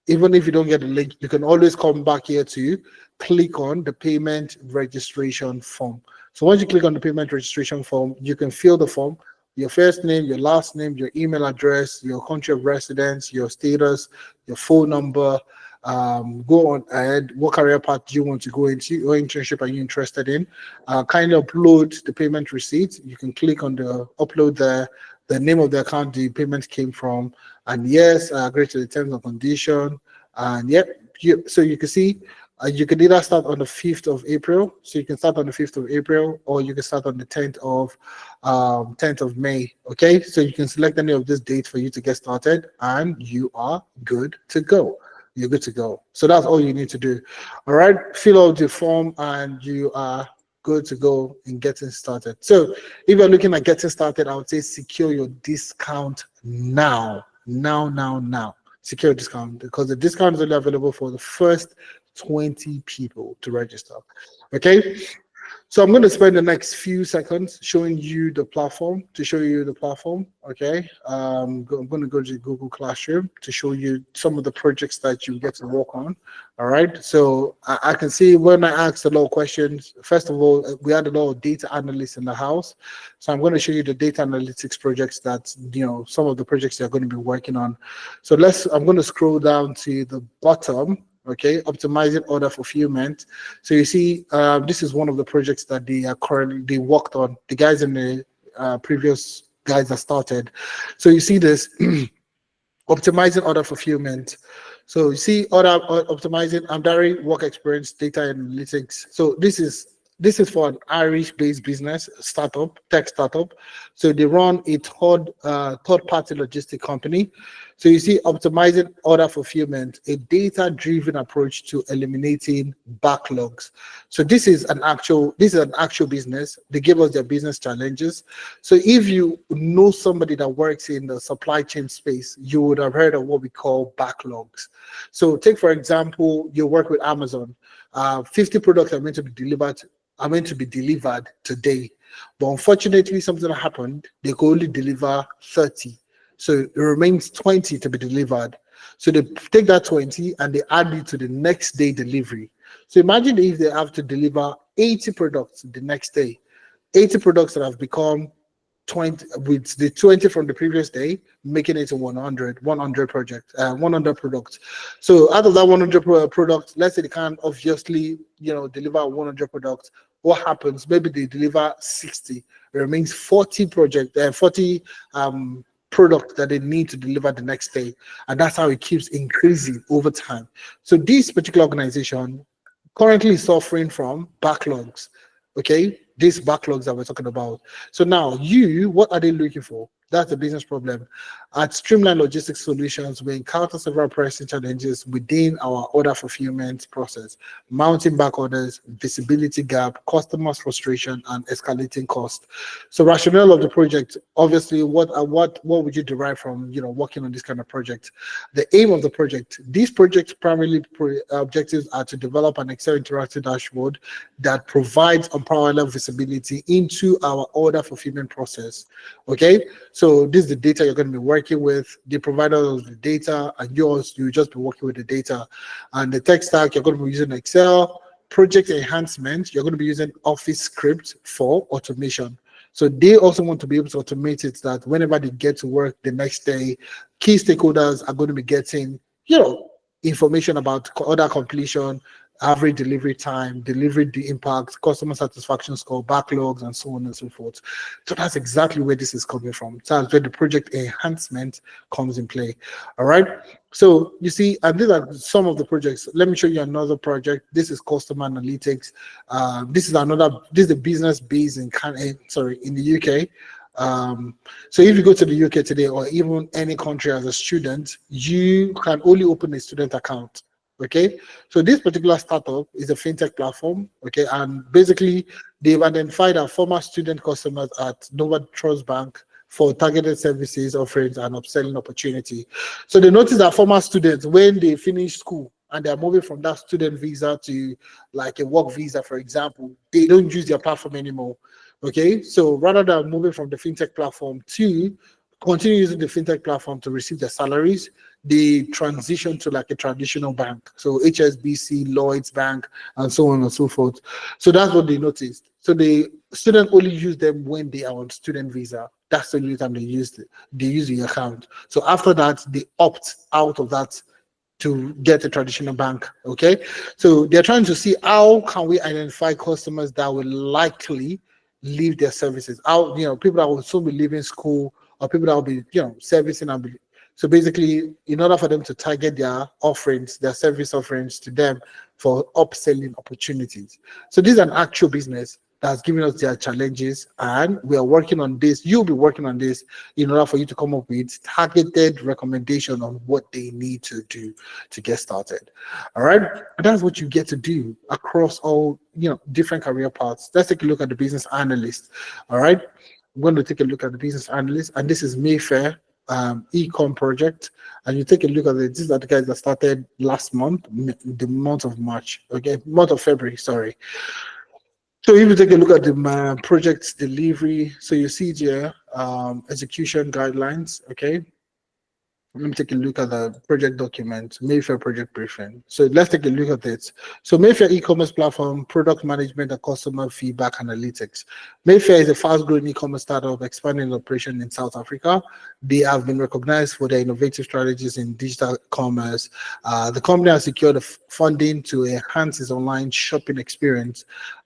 even if you don't get a link, you can always come back here to click on the payment registration form. So once you click on the payment registration form, you can fill the form. Your first name, your last name, your email address, your country of residence, your status, your phone number. Go on ahead. What career path do you want to go into? What internship are you interested in? Kindly upload the payment receipt. You can click on the upload the name of the account the payment came from, and yes, agree to the terms and condition. And so you can see you can either start on the 5th of April. So you can start on the 5th of April, or you can start on the 10th of May. Okay, so you can select any of this date for you to get started, and you are good to go. you're good to go. So that's all you need to do. All right, fill out the form and you are good to go in getting started. So if you're looking at getting started, I would say secure your discount now. Now. Secure discount because the discount is only available for the first 20 people to register. Okay, so I'm going to spend the next few seconds showing you the platform to show you the platform. Okay, I'm going to go to Google Classroom to show you some of the projects that you get to work on. All right, so I can see when I asked a lot of questions, first of all, we had a lot of data analysts in the house. So I'm going to show you the data analytics projects that, some of the projects they're going to be working on. So I'm going to scroll down to the bottom. Okay, optimizing order fulfillment. So you see, this is one of the projects that they worked on. The guys in the previous guys that started. So you see this optimizing order fulfillment. So you see optimizing Amdari work experience data analytics. So this is for an Irish-based business tech startup. So they run a third-party logistic company. So you see optimizing order fulfillment, a data-driven approach to eliminating backlogs. So this is an actual business. They give us their business challenges. So if you know somebody that works in the supply chain space, you would have heard of what we call backlogs. So take, for example, you work with Amazon. 50 products are meant to be delivered today. But unfortunately, something happened. They could only deliver 30. So it remains 20 to be delivered. So they take that 20 and they add it to the next day delivery. So imagine if they have to deliver 80 products the next day, 80 products that have become 20 with the 20 from the previous day, making it to 100 products. So out of that 100 products, let's say they can't obviously, deliver 100 products. What happens? Maybe they deliver 60. It remains 40 products that they need to deliver the next day. And that's how it keeps increasing over time. So this particular organization currently is suffering from backlogs. Okay, these backlogs that we're talking about. So now what are they looking for? That's the business problem. At Streamline Logistics Solutions, we encounter several pressing challenges within our order fulfillment process: mounting back orders, visibility gap, customers frustration, and escalating cost. So rationale of the project, obviously, what would you derive from working on this kind of project? The aim of the project, these projects primarily objectives are to develop an Excel interactive dashboard that provides unparalleled visibility into our order fulfillment process. Okay, so this is the data you're going to be working with. They provide us the data, and you just be working with the data. And the tech stack, you're going to be using Excel. Project enhancement, you're going to be using Office script for automation. So they also want to be able to automate it, that whenever they get to work the next day, key stakeholders are going to be getting, information about order completion, average delivery time, delivery impact, customer satisfaction score, backlogs, and so on and so forth. So that's exactly where this is coming from. So that's where the project enhancement comes in play. All right. So you see, and these are some of the projects. Let me show you another project. This is customer analytics. This is the business based in the UK. So if you go to the UK today, or even any country as a student, you can only open a student account. Okay, so this particular startup is a fintech platform. Okay, and basically they've identified our former student customers at Nova Trust Bank for targeted services, offerings, and upselling opportunity. So they notice that former students, when they finish school and they're moving from that student visa to like a work visa, for example, they don't use their platform anymore. Okay, so rather than moving from the fintech platform to continue using the fintech platform to receive their salaries, they transition to like a traditional bank. So HSBC, Lloyd's Bank, and so on and so forth. So that's what they noticed. So the student only use them when they are on student visa. That's the only time they use the account. So after that, they opt out of that to get a traditional bank. Okay, so they're trying to see how can we identify customers that will likely leave their services out, people that will soon be leaving school, or people that will be servicing and so basically, in order for them to target their offerings, their service offerings to them for upselling opportunities. So this is an actual business. that's giving us their challenges, and we are working on this. You'll be working on this in order for you to come up with targeted recommendation on what they need to do to get started. All right, and that's what you get to do across all different career paths. Let's take a look at the business analyst. All right, I'm going to take a look at the business analyst, and this is Mayfair e-com project, and you take a look at it. These are the guys that started last month, the month of March, okay, month of February, sorry. So if you take a look at the project delivery, so you see here execution guidelines, okay. Let me take a look at the project document, Mayfair project briefing. So let's take a look at it. So Mayfair e-commerce platform, product management and customer feedback analytics. Mayfair is a fast-growing e-commerce startup expanding operation in South Africa. They have been recognized for their innovative strategies in digital commerce. The company has secured funding to enhance its online shopping experience.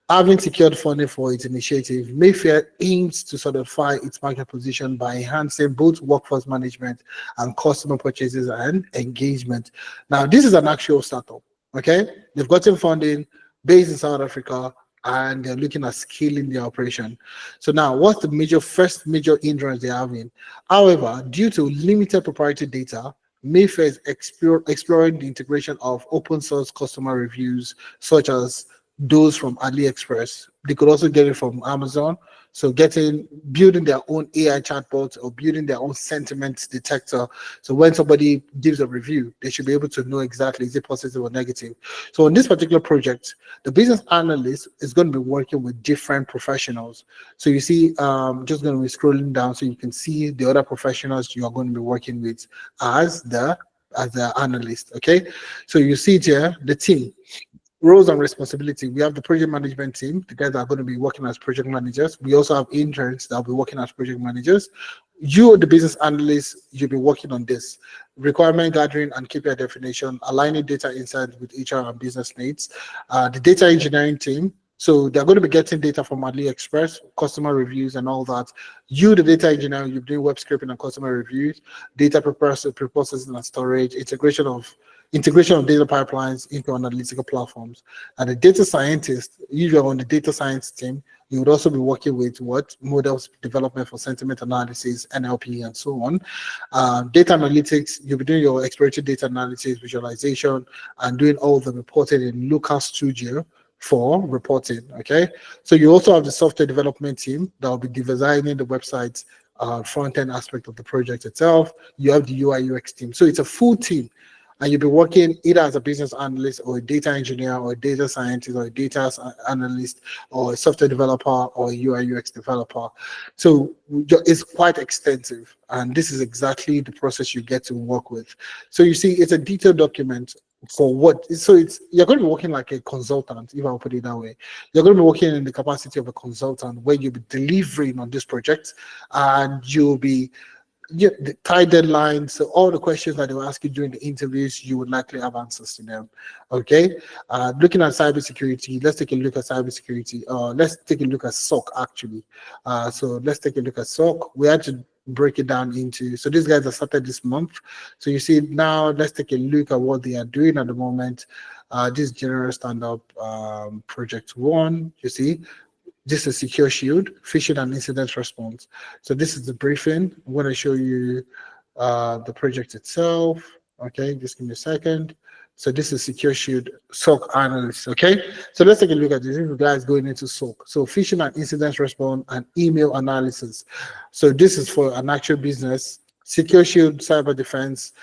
Having secured funding for its initiative, Mayfair aims to solidify its market position by enhancing both workforce management and customer purchases and engagement. Now, this is an actual startup, okay? They've gotten funding based in South Africa, and they're looking at scaling their operation. So now, what's the first major hindrance they're having? However, due to limited proprietary data, Mayfair is exploring the integration of open source customer reviews, such as those from AliExpress. They could also get it from Amazon. So building their own AI chatbot or building their own sentiment detector. So when somebody gives a review, they should be able to know exactly is it positive or negative. So on this particular project, the business analyst is going to be working with different professionals. So you see, just going to be scrolling down so you can see the other professionals you are going to be working with as the analyst. Okay, so you see it here, the team. Roles and responsibility. We have the project management team, the guys that are going to be working as project managers. We also have interns that will be working as project managers. You, the business analyst, you'll be working on this requirement gathering and KPI definition, aligning data insights with HR and business needs. The data engineering team. So they're going to be getting data from AliExpress, customer reviews, and all that. You, the data engineer, you're doing web scraping and customer reviews, data preprocessing and storage, integration of data pipelines into analytical platforms. And the data scientist, usually on the data science team, you would also be working with models development for sentiment analysis, NLP, and so on. Data analytics, you'll be doing your exploratory data analysis, visualization, and doing all the reporting in Local Studio for reporting, okay? So you also have the software development team that will be designing the website front-end aspect of the project itself. You have the UI UX team. So it's a full team, and you'll be working either as a business analyst or a data engineer or a data scientist or a data analyst or a software developer or a UI UX developer. So it's quite extensive, and this is exactly the process you get to work with. So you see, it's a detailed document for what, so you're going to be working like a consultant, if I'll put it that way. You're going to be working in the capacity of a consultant where you'll be delivering on this project, and you'll be the tight deadlines. So all the questions that they will ask you during the interviews, you would likely have answers to them. Okay. Looking at cybersecurity, let's take a look at cybersecurity. Let's take a look at SOC actually. So let's take a look at SOC. We had to break it down into, so these guys are started this month. So you see now, let's take a look at what they are doing at the moment. This general stand-up project one, you see, this is Secure Shield, phishing and incident response. So this is the briefing. I'm going to show you the project itself. Okay, just give me a second. So this is Secure Shield SOC analyst. Okay, so let's take a look at this. This is guys going into SOC. So phishing and incident response and email analysis. So this is for an actual business. Secure Shield Cyber Defense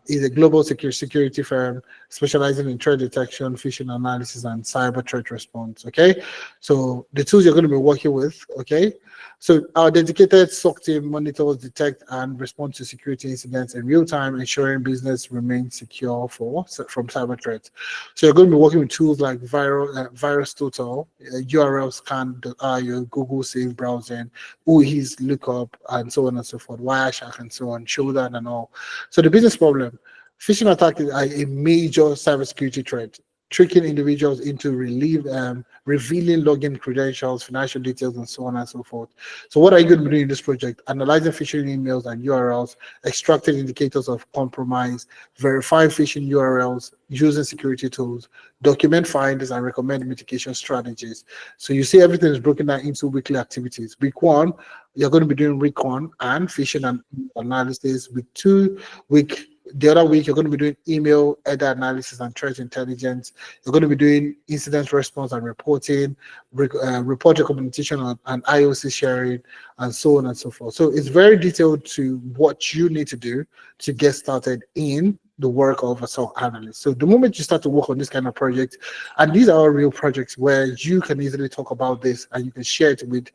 is a global security firm specializing in threat detection, phishing analysis, and cyber threat response. Okay, so the tools you're going to be working with. Okay, so our dedicated SOC team monitors, detect, and respond to security incidents in real time, ensuring business remains secure from cyber threats. So you're going to be working with tools like Virus Total, URL scan, your Google Safe browsing, UHI's lookup, and so on and so forth, Wireshark, and so on, Shoulder, and all. So the business problem: phishing attacks are a major cybersecurity threat. tricking individuals into revealing login credentials, financial details, and so on and so forth. So what are you going to be doing in this project? Analyzing phishing emails and URLs, extracting indicators of compromise, verifying phishing URLs, using security tools, document findings, and recommend mitigation strategies. So you see everything is broken down into weekly activities. Week one, you're going to be doing recon and phishing and analysis. Week two, week the other week, you're going to be doing email header analysis and threat intelligence. You're going to be doing incident response and reporting, report documentation and IOC sharing, and so on and so forth. So it's very detailed to what you need to do to get started in the work of a SOC analyst. So the moment you start to work on this kind of project, and these are all real projects where you can easily talk about this and you can share it with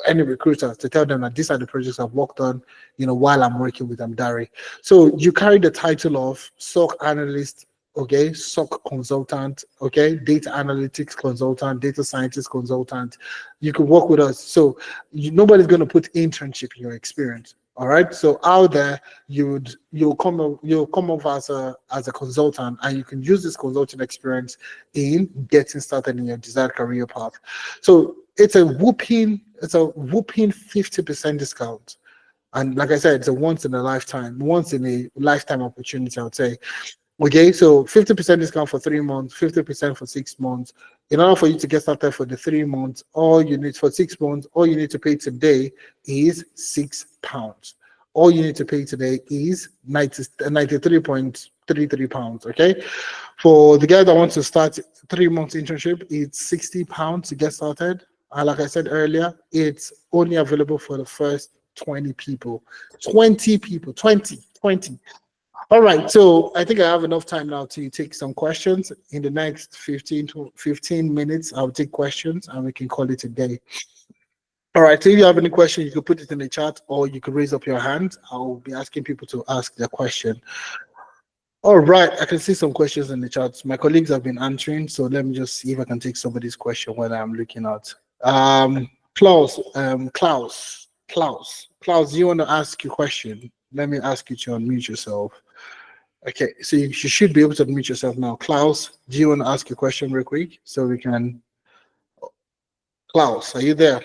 any recruiters to tell them that these are the projects I've worked on, while I'm working with Amdari. So you carry the title of SOC analyst, okay, SOC consultant, okay, data analytics consultant, data scientist consultant. You can work with us. So nobody's going to put internship in your experience. All right. So out there, you'll come off as a consultant, and you can use this consulting experience in getting started in your desired career path. So it's a whooping 50% discount. And like I said, it's a once in a lifetime opportunity, I would say. Okay, so 50% discount for 3 months, 50% for 6 months. In order for you to get started for the 3 months, all you need to pay today is £6. All you need to pay today is 93.33 pounds. Okay, for the guy that wants to start 3 months internship, it's £60 to get started. And like I said earlier, it's only available for the first 20 people. 20 people, 20. All right, so I think I have enough time now to take some questions. In the next 15 minutes, I'll take questions and we can call it a day. All right, so if you have any question, you can put it in the chat or you can raise up your hand. I'll be asking people to ask their question. All right, I can see some questions in the chat. My colleagues have been answering, so let me just see if I can take somebody's question while I'm looking at. Klaus, you want to ask your question? Let me ask you to unmute yourself. Okay, so you should be able to unmute yourself now. Klaus, do you want to ask a question real quick so we can? Klaus, are you there?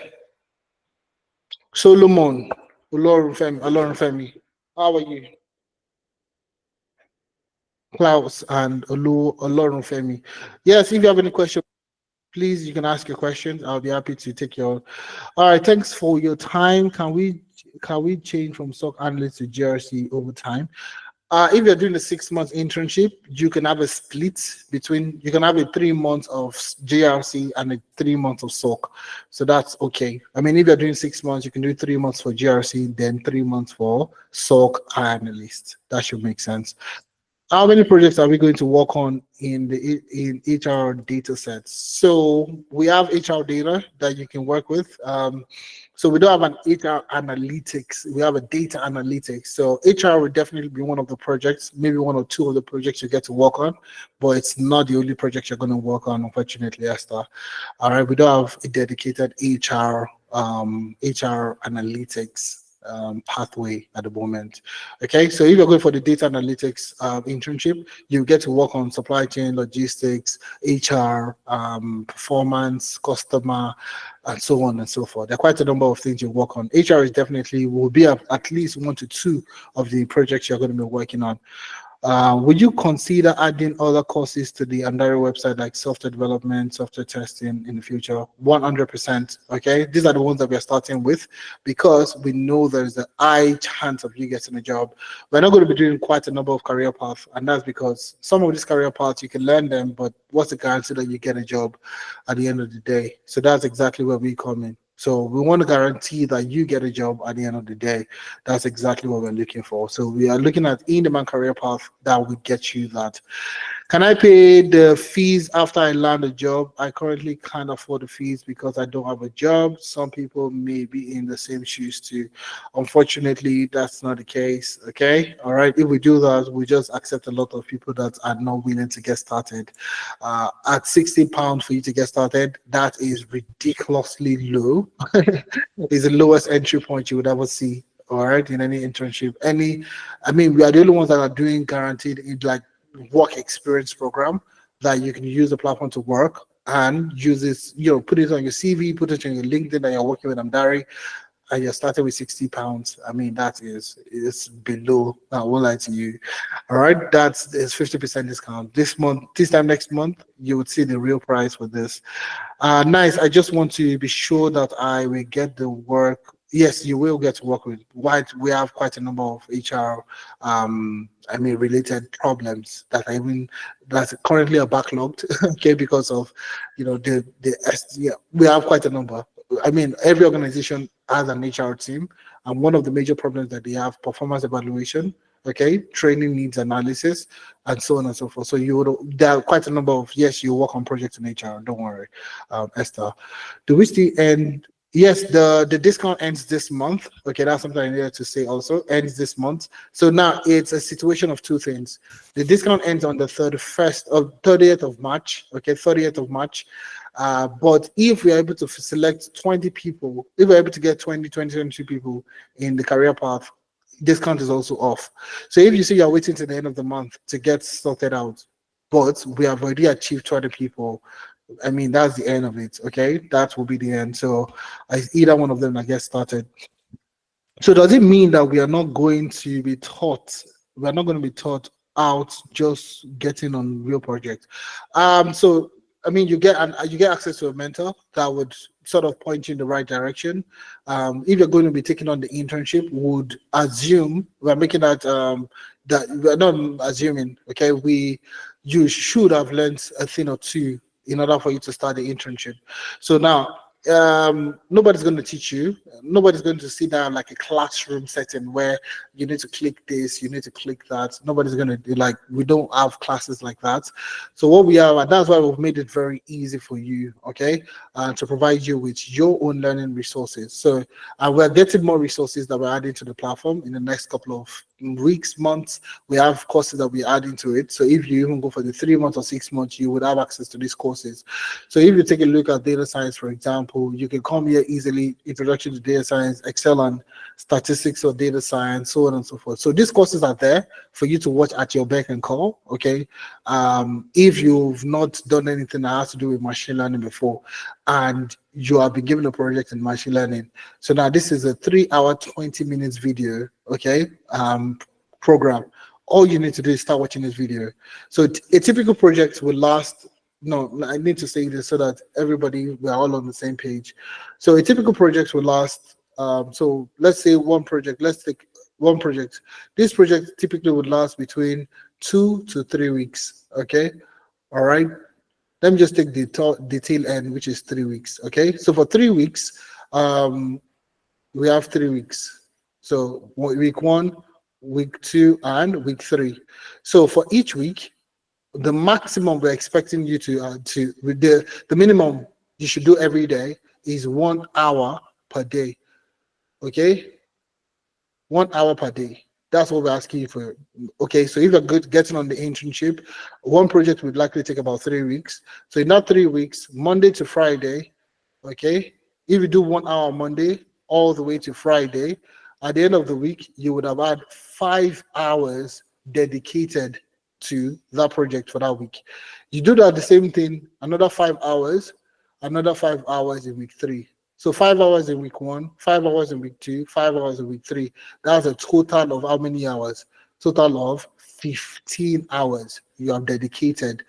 Solomon, Olorunfemi, how are you? Klaus and Olorunfemi. Yes, if you have any questions, please, you can ask your questions. I'll be happy to take your. All right, thanks for your time. Can we change from SOC analyst to GRC over time? If you're doing a 6 month internship, you can have a split between, you can have a 3 months of GRC and a 3 months of SOC. So that's okay. I mean, if you're doing 6 months, you can do 3 months for GRC, then 3 months for SOC analyst. That should make sense. How many projects are we going to work on in HR data sets? So we have HR data that you can work with. So we don't have an HR analytics. We have a data analytics. So HR will definitely be one of the projects, maybe one or two of the projects you get to work on, but it's not the only project you're going to work on, unfortunately, Esther. All right, we don't have a dedicated HR analytics pathway at the moment. Okay, so if you're going for the data analytics internship, you get to work on supply chain, logistics, HR, performance, customer, and so on and so forth. There are quite a number of things you work on. HR is definitely will be at least 1 to 2 of the projects you're going to be working on. Would you consider adding other courses to the Amdari website, like software development, software testing in the future? 100%. Okay, these are the ones that we are starting with because we know there's a high chance of you getting a job. We're not going to be doing quite a number of career paths, and that's because some of these career paths you can learn them, but what's the guarantee that you get a job at the end of the day? So that's exactly where we come in. So we want to guarantee that you get a job at the end of the day. That's exactly what we're looking for. So we are looking at in-demand career path that will get you that. Can I pay the fees after I land a job? I currently can't afford the fees because I don't have a job. Some people may be in the same shoes too. Unfortunately, that's not the case. Okay. All right. If we do that, we just accept a lot of people that are not willing to get started. At £60 for you to get started, that is ridiculously low. It's the lowest entry point you would ever see. All right, in any internship, we are the only ones that are doing guaranteed in like work experience program. that you can use the platform to work and use this, put it on your CV, put it on your LinkedIn that you're working with Amdari, and you're starting with £60. I mean, that is below. I won't lie to you. All right, that's is 50% discount this month. This time next month, you would see the real price for this. Nice. I just want to be sure that I will get the work. Yes, you will get to work with White. We have quite a number of HR, related problems that that's currently are backlogged. Okay, because of, yeah, we have quite a number. I mean, every organization has an HR team, and one of the major problems that they have performance evaluation. Okay, training needs analysis, and so on and so forth. So there are quite a number of, yes, you work on projects in HR. Don't worry, Esther. Do we still end? Yes, the discount ends this month. Okay, that's something I needed to say also. Ends this month. So now it's a situation of two things. The discount ends on the 31st of 30th of March. Okay, 30th of March. But if we are able to select 20 people, if we're able to get 22 people in the career path, discount is also off. So if you see you're waiting to the end of the month to get sorted out, but we have already achieved 20 people, I mean, that's the end of it. Okay, that will be the end. So either one of them that gets started. So does it mean that we are not going to be taught? We are not going to be taught out just getting on real projects. So I mean, you get access to a mentor that would sort of point you in the right direction. If you're going to be taking on the internship, would assume we're making that we're not assuming. Okay, you should have learned a thing or two in order for you to start the internship. So now nobody's going to teach you. Nobody's going to sit down like a classroom setting where you need to click this, you need to click that. Nobody's going to do, like, we don't have classes like that. So what we have, and that's why we've made it very easy for you, okay, to provide you with your own learning resources. So we're getting more resources that we're adding to the platform in the next couple of weeks, months. We have courses that we add into it. So if you even go for the 3 months or 6 months, you would have access to these courses. So if you take a look at data science, for example, you can come here easily, introduction to data science, Excel and statistics or data science, so on and so forth. So these courses are there for you to watch at your beck and call, okay? If you've not done anything that has to do with machine learning before, and you have been given a project in machine learning. So now this is a 3-hour, 20 minutes video, okay, program. All you need to do is start watching this video. So a typical project will last, no, I need to say this so that everybody, we're all on the same page. So a typical project will last, so let's say let's take one project. This project typically would last between 2 to 3 weeks, okay? All right. Let me just take the tail end, which is 3 weeks. Okay, so for 3 weeks, we have 3 weeks. So week 1, week 2, and week 3. So for each week, the maximum we're expecting you to the minimum you should do every day is 1 hour per day. Okay, 1 hour per day. That's what we're asking you for. Okay, so if you're good getting on the internship, one project would likely take about 3 weeks. So in that 3 weeks, Monday to Friday, okay, if you do 1 hour Monday all the way to Friday, at the end of the week, you would have had 5 hours dedicated to that project for that week. You do that the same thing, another 5 hours, another 5 hours in week 3. So 5 hours in week 1, 5 hours in week 2, 5 hours in week 3. That's a total of how many hours? Total of 15 hours you have dedicated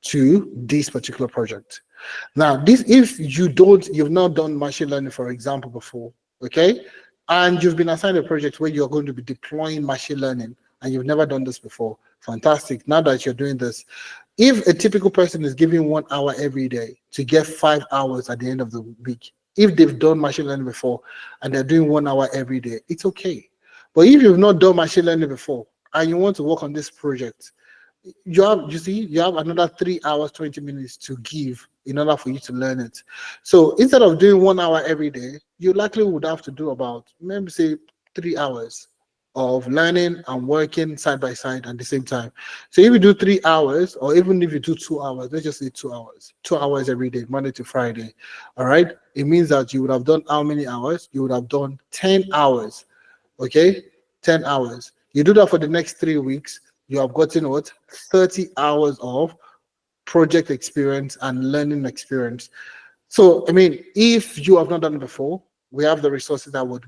to this particular project. Now, if you've not done machine learning, for example, before, okay, and you've been assigned a project where you're going to be deploying machine learning and you've never done this before, fantastic. Now that you're doing this, if a typical person is giving 1 hour every day to get 5 hours at the end of the week, if they've done machine learning before and they're doing 1 hour every day, it's okay. But if you've not done machine learning before and you want to work on this project, you have another 3 hours, 20 minutes to give in order for you to learn it. So instead of doing 1 hour every day, you likely would have to do about, maybe say, 3 hours of learning and working side by side at the same time. So if you do 3 hours, or even if you do 2 hours, let's just say 2 hours, 2 hours every day, Monday to Friday, all right? It means that you would have done how many hours? You would have done 10 hours, okay? 10 hours. You do that for the next 3 weeks, you have gotten what? 30 hours of project experience and learning experience. So, I mean, if you have not done it before, we have the resources that would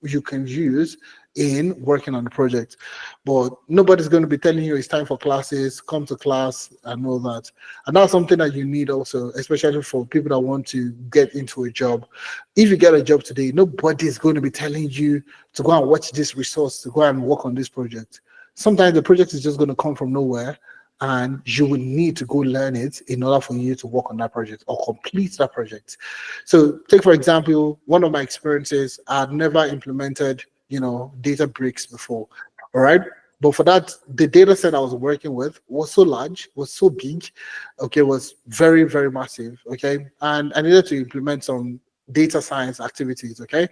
you can use in working on the project. But nobody's going to be telling you it's time for classes, come to class, and all that. And that's something that you need also, especially for people that want to get into a job. If you get a job today, nobody's going to be telling you to go and watch this resource, to go and work on this project. Sometimes the project is just going to come from nowhere, and you will need to go learn it in order for you to work on that project or complete that project. So take for example, one of my experiences, I'd never implemented, data bricks before. All right. But for that, the data set I was working with was so large, was so big, okay, was very, very massive. Okay. And I needed to implement some data science activities. Okay.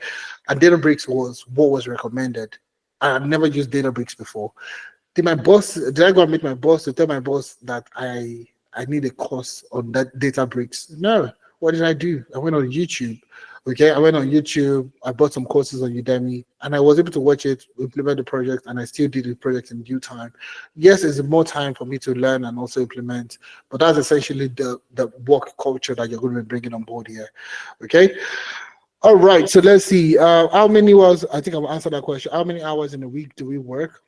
And Databricks was what was recommended. I had never used Databricks before. Did I go and meet my boss to tell my boss that I need a course on that data bricks? No. What did I do? I went on YouTube. Okay, I went on YouTube, I bought some courses on Udemy, and I was able to watch it, implement the project, and I still did the project in due time. Yes, it's more time for me to learn and also implement, but that's essentially the work culture that you're going to be bringing on board here. Okay. All right. So let's see. How many hours? I think I've answered that question. How many hours in a week do we work?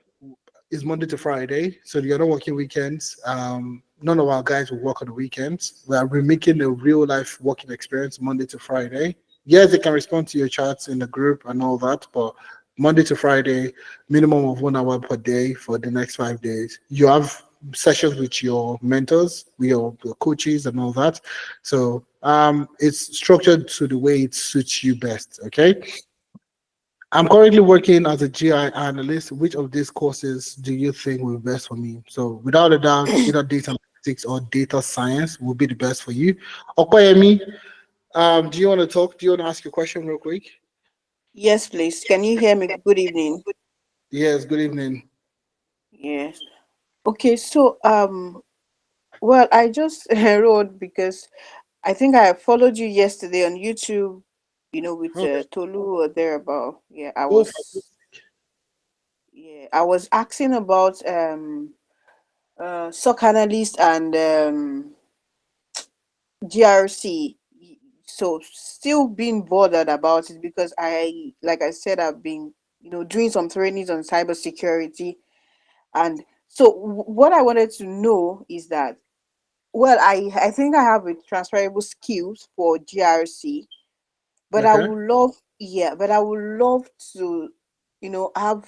Is Monday to Friday, so you're not working weekends. None of our guys will work on the weekends. We're making a real life working experience Monday to Friday. Yes, they can respond to your chats in the group and all that, but Monday to Friday, minimum of 1 hour per day for the next 5 days. You have sessions with your mentors, with your coaches, and all that. So it's structured to the way it suits you best. Okay. I'm currently working as a GI analyst. Which of these courses do you think will be best for me? So, without a doubt, either data analytics or data science will be the best for you. Okoyemi, do you want to talk? Do you want to ask your question real quick? Yes, please. Can you hear me? Good evening. Yes, good evening. Yes. Okay, so well, I just wrote because I think I followed you yesterday on YouTube, with Okay. Tolu or thereabout. Yeah, Oh, fantastic. I was asking about SOC analyst and GRC. So still being bothered about it because like I said, I've been, doing some trainings on cybersecurity. And so what I wanted to know is that, well, I think I have a transferable skills for GRC, but I Okay. would love, yeah, but I would love to, have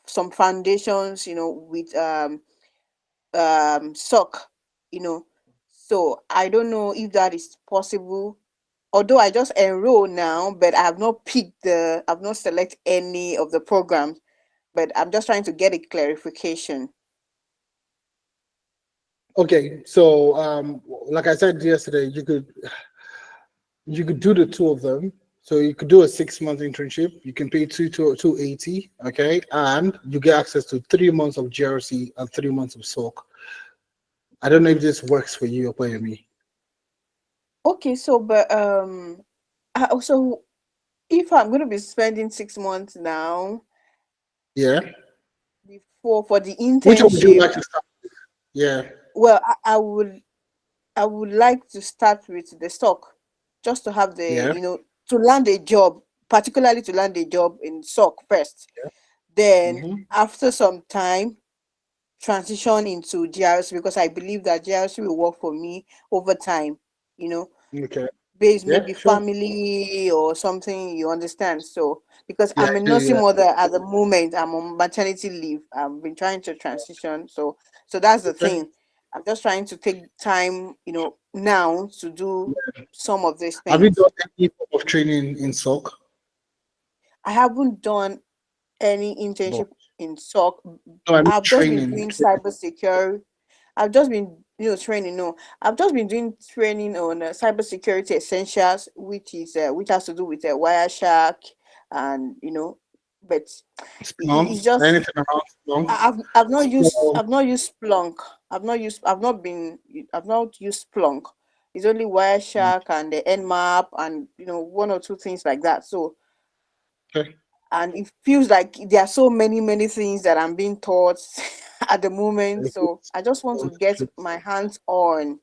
some foundations, with SOC, you know. So I don't know if that is possible. Although I just enroll now, but I've not select any of the programs, but I'm just trying to get a clarification. Okay. So, like I said yesterday, you could do the two of them. So you could do a 6 month internship. You can pay 280, okay, and you get access to 3 months of GRC and 3 months of SOC. I don't know if this works for you or for me. Okay, so but so if I'm going to be spending 6 months now Yeah. before for the Which one would you internship, like to start? Yeah. well, I would like to start with the stock, just to have the, Yeah. to land a job, particularly to land a job in SOC first. Then Mm-hmm. after some time, transition into GRC because I believe that GRC will work for me over time, you know, Okay. based Yeah. maybe Sure. family or something, you understand. So because Yeah. I'm a I do. nursing Yeah. mother at the moment, I'm on maternity leave. I've been trying to transition. So that's the Okay. thing. I'm just trying to take time, now to do some of these Have you things. done any form of training in SOC? I haven't done any But internship in SOC. no, I mean I've just been training. doing cybersecurity. I've just been, training. No, I've just been doing training on cybersecurity essentials, which has to do with Wireshark, and but Splunk. it's just Anything around Splunk? I've not used Splunk. I've not used Splunk. It's only Mm, Wireshark and the Nmap and one or two things like that. So okay. and it feels like there are so many things that I'm being taught at the moment. So I just want to get my hands on.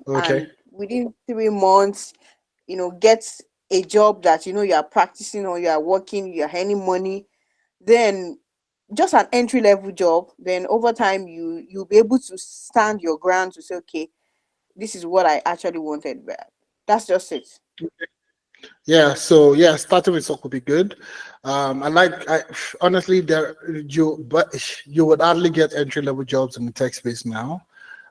Okay. and within 3 months, get a job that you are practicing or you are working, you are earning money, then just an entry level job, then over time you'll be able to stand your ground to say, okay, this is what I actually wanted. But that's just it. Yeah, so yeah, starting with stock would be good. I honestly there but you would hardly get entry level jobs in the tech space now.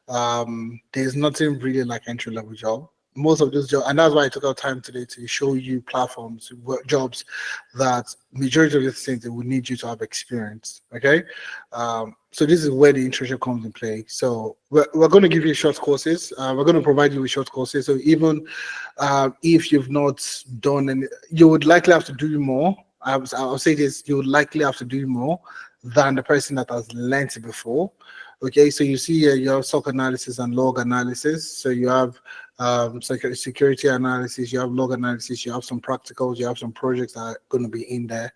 There's nothing really like entry level job. Most of those jobs, and that's why I took out time today to show you platforms, jobs that majority of the things they would need you to have experience. Okay, so this is where the internship comes in play. So we're going to give you short courses. We're going to provide you with short courses. So even if you've not done any, you would likely have to do more. I'll say this: you would likely have to do more than the person that has learned it before. Okay, so you see here you have SOC analysis and log analysis. So you have security analysis, you have log analysis, you have some practicals, you have some projects that are going to be in there.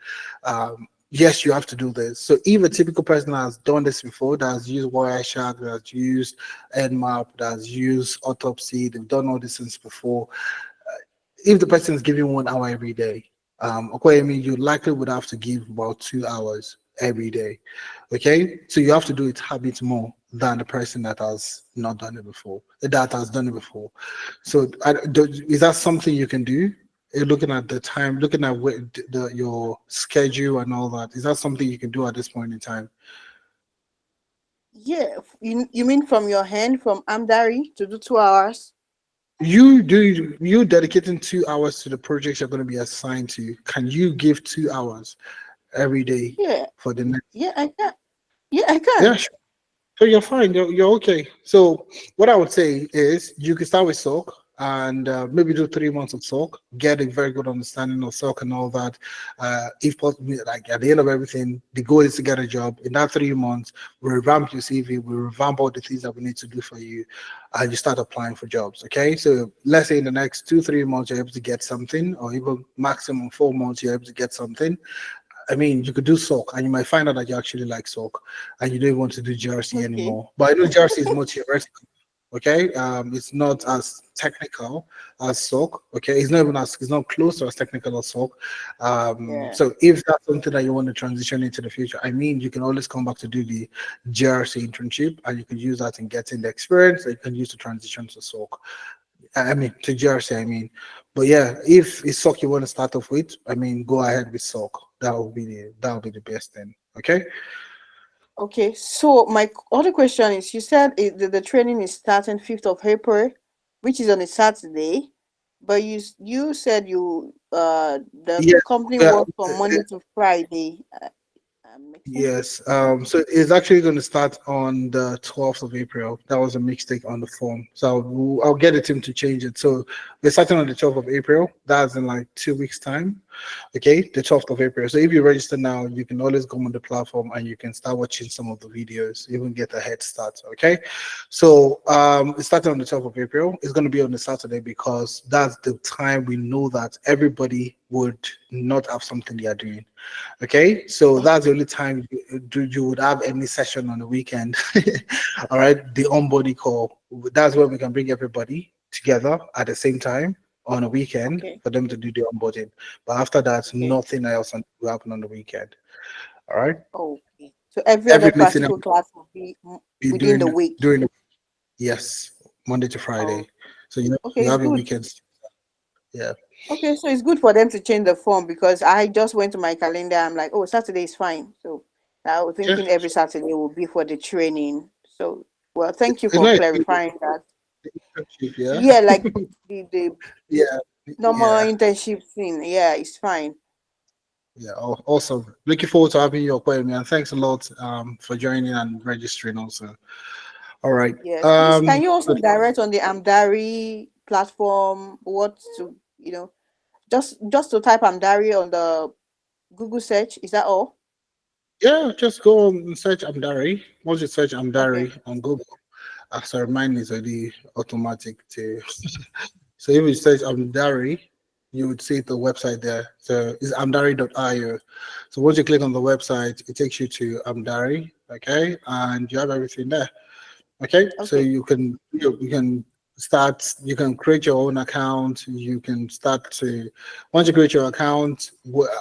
Yes, you have to do this. So if a typical person has done this before, that has used Wireshark, that has used Nmap, that has used Autopsy, they've done all these things before, if the person is giving 1 hour every day, okay, I mean, you likely would have to give about 2 hours every day. Okay, so you have to do it habit more than the person that has not done it before, that has done it before. So, is that something you can do? Looking at the time, looking at your schedule and all that, is that something you can do at this point in time? Yeah, you mean from your hand, from Amdari to do 2 hours? You dedicating 2 hours to the projects you're going to be assigned to. Can you give 2 hours every day Yeah, for the next? yeah, I can. Yeah, I Yeah, can. sure. So you're fine. You're okay. So what I would say is you can start with SOC and maybe do 3 months of SOC, get a very good understanding of SOC and all that. If possible, like at the end of everything, the goal is to get a job. In that 3 months, we revamp your CV, we revamp all the things that we need to do for you, and you start applying for jobs. Okay. So let's say in the next 2, 3 months, you're able to get something, or even maximum 4 months, you're able to get something. I mean, you could do SOC and you might find out that you actually like SOC and you don't even want to do GRC Okay, anymore. But I know GRC is more theoretical. Okay. It's not okay, as technical as SOC. Okay. It's not close to as technical as SOC. yeah, So if that's something that you want to transition into the future, I mean, you can always come back to do the GRC internship and you can use that in getting the experience that you can use to transition to SOC. I mean, to Jersey, I mean. But yeah, if it's sock you want to start off with, I mean, go ahead with sock. That will be the best thing. Okay. okay. So my other question is, you said the training is starting 5th of April, which is on a Saturday, but you said the Yes. company Yeah. works from Monday to Friday. Makes sense. Yes. So it's actually going to start on the 12th of April. That was a mistake on the form. So I'll get the team to change it. So we're starting on the 12th of April. That's in like 2 weeks' time. Okay, the 12th of April. So if you register now, you can always go on the platform and you can start watching some of the videos, even get a head start. Okay, so it's starting on the 12th of April. It's going to be on the Saturday because that's the time we know that everybody would not have something they are doing. Okay, so that's the only time you would have any session on the weekend. All right, the onboarding call. That's where we can bring everybody together at the same time on a weekend Okay, for them to do the onboarding. But after that, okay, nothing else will happen on the weekend. All right, okay. So every other every meeting practical class will be be within during the week. during the yes, Monday to Oh, Friday. So you okay, it's have your good. weekends. Yeah. Okay, so it's good for them to change the form because I just went to my calendar. I'm like, oh, Saturday is fine. So I was Yeah, thinking every Saturday will be for the training. So, well, thank you it's for not clarifying that. a internship, yeah. Yeah, like the Yeah, normal yeah. internship thing. Yeah, it's fine. Yeah, awesome. Looking forward to having you appointment. And thanks a lot for joining and registering also. All right. Yes, please. Can you also So direct on the Amdari platform what to, just to type Amdari on the Google search? Is that all? yeah, just go and search Amdari. Once you search Okay. Amdari on Google, sorry, mine is already automatic to so if you search Amdari, you would see the website there. So it's amdari.io. So once you click on the website, it takes you to Amdari, okay, and you have everything there. Okay, so Okay. you can start, you can create your own account. You can start to, once you create your account,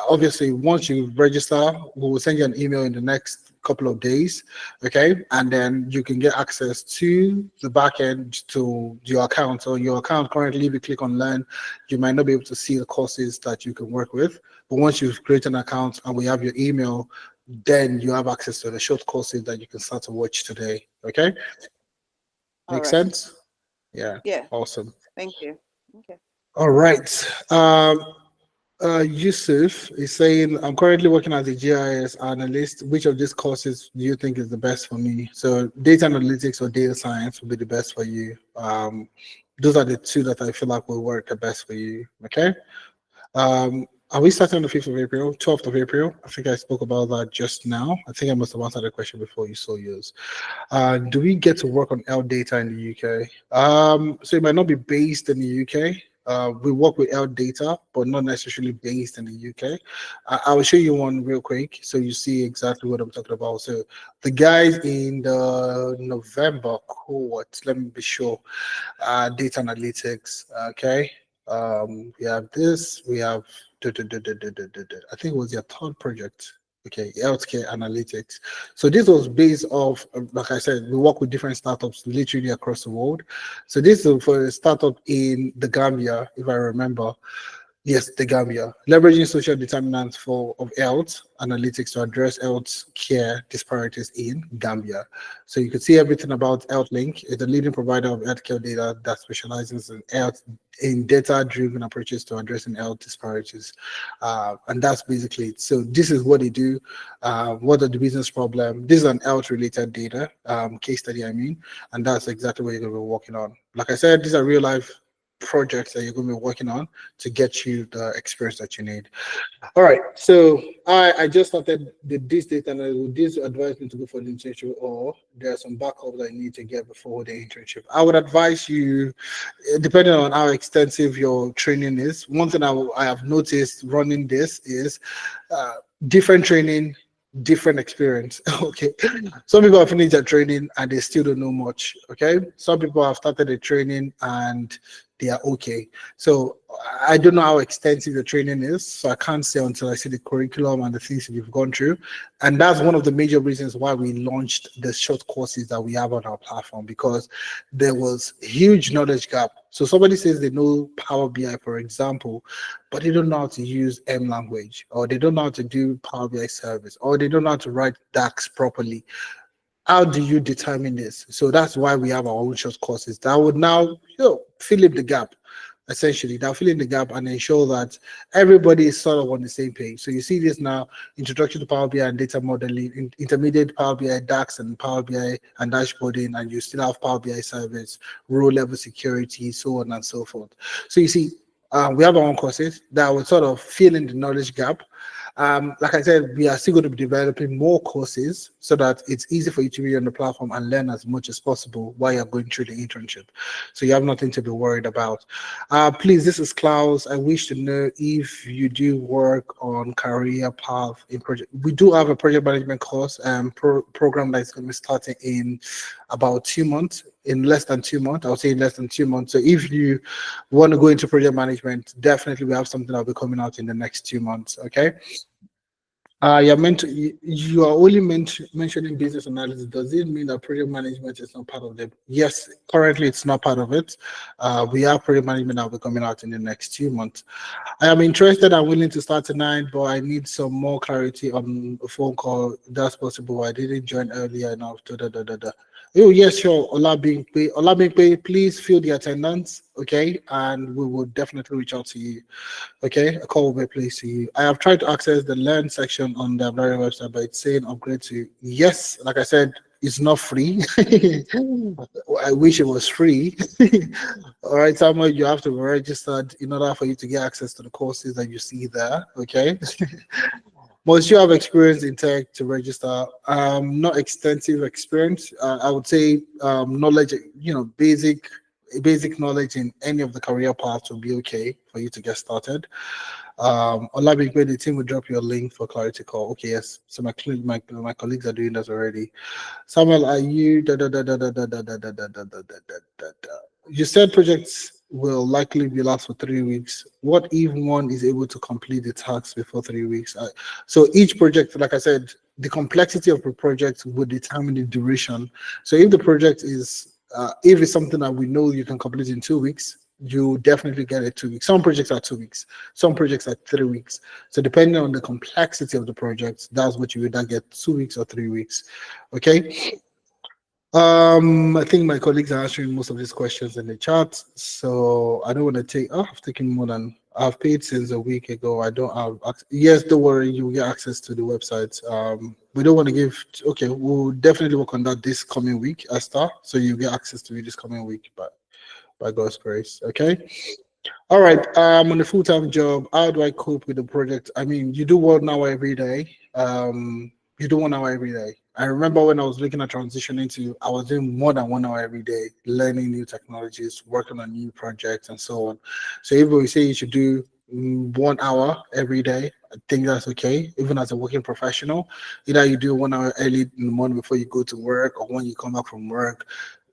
obviously once you register, we will send you an email in the next couple of days. Okay, and then you can get access to the back end to your account. So your account currently, if you click on learn, you might not be able to see the courses that you can work with, but once you've created an account and we have your email, then you have access to the short courses that you can start to watch today. Okay, All make right. sense? Yeah, Yeah. awesome. Thank you. Okay. All right. Yusuf is saying, I'm currently working as a GIS analyst. Which of these courses do you think is the best for me? So, data analytics or data science will be the best for you. Those are the two that I feel like will work the best for you. Okay. Are we starting on the 5th of April, 12th of April? I think I spoke about that just now. I think I must have answered the question before you saw yours. Do we get to work on L data in the UK? So it might not be based in the UK. We work with L data, but not necessarily based in the UK. I will show you one real quick so you see exactly what I'm talking about. So the guys in the November cohort, let me be sure, data analytics, okay? We have this, we have, I think it was their third project. Okay, healthcare analytics. So this was based off, like I said, we work with different startups literally across the world. So this is for a startup in the Gambia, if I remember. Yes, the Gambia, leveraging social determinants of health analytics to address health care disparities in Gambia. So you can see everything about HealthLink. It's a leading provider of healthcare data that specializes in health in data-driven approaches to addressing health disparities, and that's basically it. So this is what they do. What are the business problem? This is an health-related data case study, I mean, and that's exactly what you're going to be working on. Like I said, these are real-life projects that you're going to be working on to get you the experience that you need. All right. So I just started this data and this advise me to go for the internship, or there are some backup that I need to get before the internship. I would advise you, depending on how extensive your training is. One thing I have noticed running this is uh, different training, different experience. Okay. Some people have finished their training and they still don't know much. Okay. Some people have started the training and they are okay. So I don't know how extensive the training is. So I can't say until I see the curriculum and the things that you've gone through. And that's one of the major reasons why we launched the short courses that we have on our platform, because there was huge knowledge gap. So somebody says they know Power BI, for example, but they don't know how to use M language, or they don't know how to do Power BI service, or they don't know how to write DAX properly. How do you determine this? So that's why we have our own short courses that would now, fill in the gap. Essentially, they'll fill in the gap and ensure that everybody is sort of on the same page. So you see this now: introduction to Power BI and data modeling, intermediate Power BI DAX and Power BI and dashboarding, and you still have Power BI service, row level security, so on and so forth. So you see, we have our own courses that will sort of fill in the knowledge gap. Like I said, we are still going to be developing more courses so that it's easy for you to be on the platform and learn as much as possible while you're going through the internship. So you have nothing to be worried about. Please, this is Klaus. I wish to know if you do work on career path in project. We do have a project management course program that is going to be starting in about 2 months. In less than 2 months, I would say in less than 2 months. So if you want to go into project management, definitely we have something that will be coming out in the next 2 months. Okay. You're meant to, you are only mentioning business analysis. Does it mean that project management is not part of it? Yes, currently it's not part of it. We have project management that will be coming out in the next 2 months. I am interested and willing to start tonight, but I need some more clarity on a phone call. If that's possible. I didn't join earlier enough. Da, da, da, da, da. Oh, yes, sure. Olabingpe, please fill the attendance, okay? And we will definitely reach out to you. Okay, a call will be placed to you. I have tried to access the learn section on the Amdari website, but it's saying upgrade to yes. Like I said, it's not free. I wish it was free. All right, Samuel, you have to be registered in order for you to get access to the courses that you see there. Okay. Must you have experience in tech to register? Not extensive experience. I would say knowledge, basic knowledge in any of the career paths will be okay for you to get started. Olabingwe, the team will drop you a link for clarity call. Okay, yes. So my colleagues are doing that already. Samuel, are you da da da da da da da da da da da da da da da? You said projects will likely be last for 3 weeks. What if one is able to complete the task before 3 weeks? So each project, like I said, the complexity of the project would determine the duration. So if the project is, if it's something that we know you can complete in 2 weeks, you definitely get it 2 weeks. Some projects are 2 weeks, some projects are 3 weeks. So depending on the complexity of the project, that's what you would either get 2 weeks or 3 weeks. Okay. I think my colleagues are answering most of these questions in the chat, so I don't want to take. Oh, I've taken more than I've paid since a week ago. I don't have. Yes, don't worry, you will get access to the website. We don't want to give. Okay, we'll definitely work on that this coming week, Esther. So you get access to it this coming week, but by God's grace. Okay. All right. On a full-time job, how do I cope with the project? I mean, you do 1 hour every day. You do 1 hour every day. I remember when I was looking at transitioning to, I was doing more than 1 hour every day, learning new technologies, working on new projects, and so on. So if we say you should do 1 hour every day, I think that's okay. Even as a working professional, either you do 1 hour early in the morning before you go to work, or when you come back from work,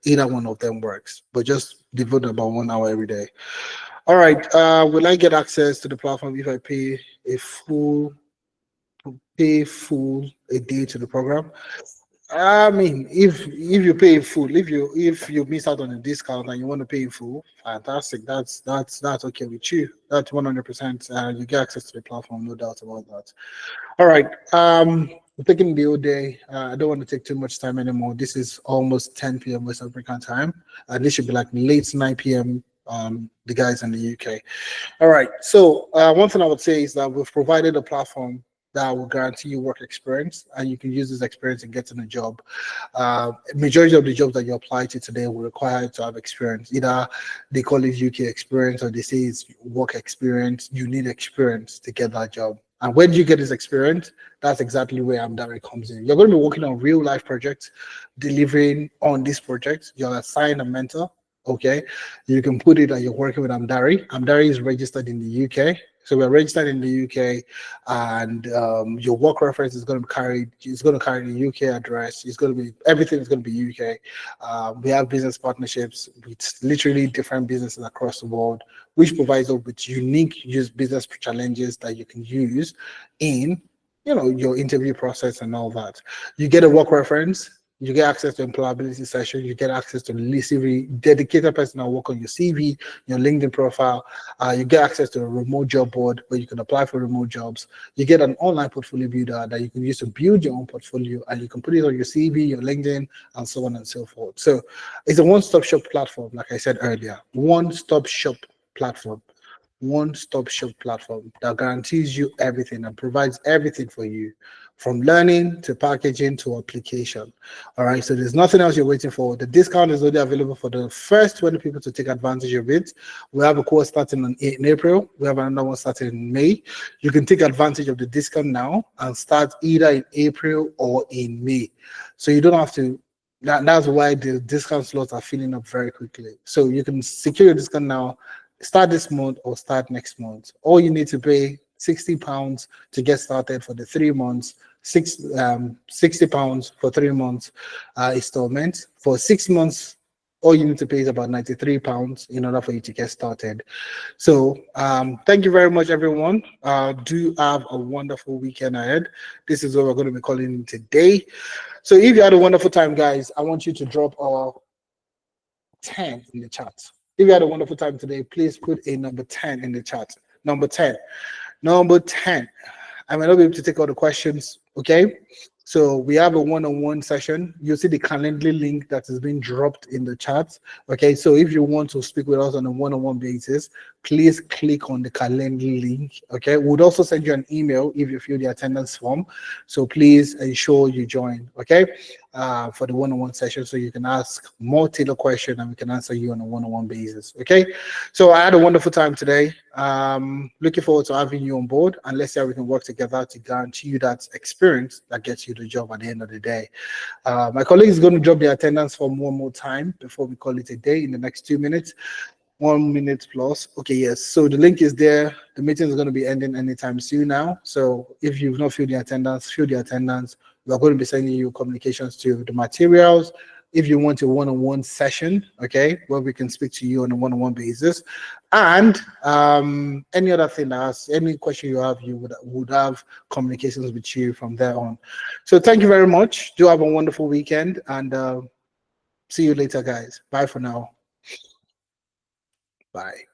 either one of them works. But just devote about 1 hour every day. All right. Will I get access to the platform if I a full pay full a day to the program? I mean, if you pay in full, if you miss out on a discount and you want to pay in full, fantastic. That's okay with you. That's 100%. You get access to the platform, no doubt about that. All right. We're taking the whole day. I don't want to take too much time anymore. This is almost 10 p.m. West African time. This should be like late 9 p.m. The guys in the UK. All right. So one thing I would say is that we've provided a platform that will guarantee you work experience, and you can use this experience in getting a job. Majority of the jobs that you apply to today will require you to have experience. Either they call it UK experience or they say it's work experience. You need experience to get that job. And when you get this experience, that's exactly where Amdari comes in. You're going to be working on real life projects, delivering on this project. You're assigned a mentor. Okay, you can put it that you're working with Amdari. Amdari is registered in the UK. So we're registered in the UK, and your work reference is going to carry. It's going to carry the UK address. It's going to be everything is going to be UK. We have business partnerships with literally different businesses across the world, which provides us with unique use business challenges that you can use in your interview process and all that. You get a work reference. You get access to employability session. You get access to the CV, dedicated person that work on your CV, your LinkedIn profile. You get access to a remote job board where you can apply for remote jobs. You get an online portfolio builder that you can use to build your own portfolio, and you can put it on your CV, your LinkedIn, and so on and so forth. So it's a one-stop shop platform, like I said earlier. One-stop shop platform. One-stop shop platform that guarantees you everything and provides everything for you, from learning to packaging to application. All right, so there's nothing else you're waiting for. The discount is only available for the first 20 people to take advantage of it. We have a course starting in April. We have another one starting in May. You can take advantage of the discount now and start either in April or in May. So you don't have to. That's why the discount slots are filling up very quickly. So you can secure your discount now, start this month or start next month. All you need to pay £60 to get started for the 3 months, 60 pounds for 3 months installment. For 6 months, all you need to pay is about £93 in order for you to get started. So thank you very much, everyone. Do have a wonderful weekend ahead. This is what we're going to be calling today. So if you had a wonderful time, guys, I want you to drop a 10 in the chat. If you had a wonderful time today, please put a number 10 in the chat. Number 10. Number 10. I may not be able to take all the questions, okay? So we have a one-on-one session. You'll see the Calendly link that is being dropped in the chat, okay? So if you want to speak with us on a one-on-one basis, please click on the Calendly link, okay? We'll also send you an email if you fill the attendance form. So please ensure you join, okay? For the one-on-one session, so you can ask more tailored questions and we can answer you on a one-on-one basis, okay? So I had a wonderful time today. Looking forward to having you on board, and let's see how we can work together to guarantee you that experience that gets you the job at the end of the day. My colleague is going to drop the attendance form one more time before we call it a day in the next 2 minutes. 1 minute plus. Okay, yes. So the link is there. The meeting is going to be ending anytime soon now. So if you've not filled the attendance, fill the attendance. We're going to be sending you communications to the materials, if you want a one-on-one session, okay, where we can speak to you on a one-on-one basis. And any other thing that has any question you have, you would have communications with you from there on. So thank you very much. Do have a wonderful weekend, and see you later, guys. Bye for now. Bye.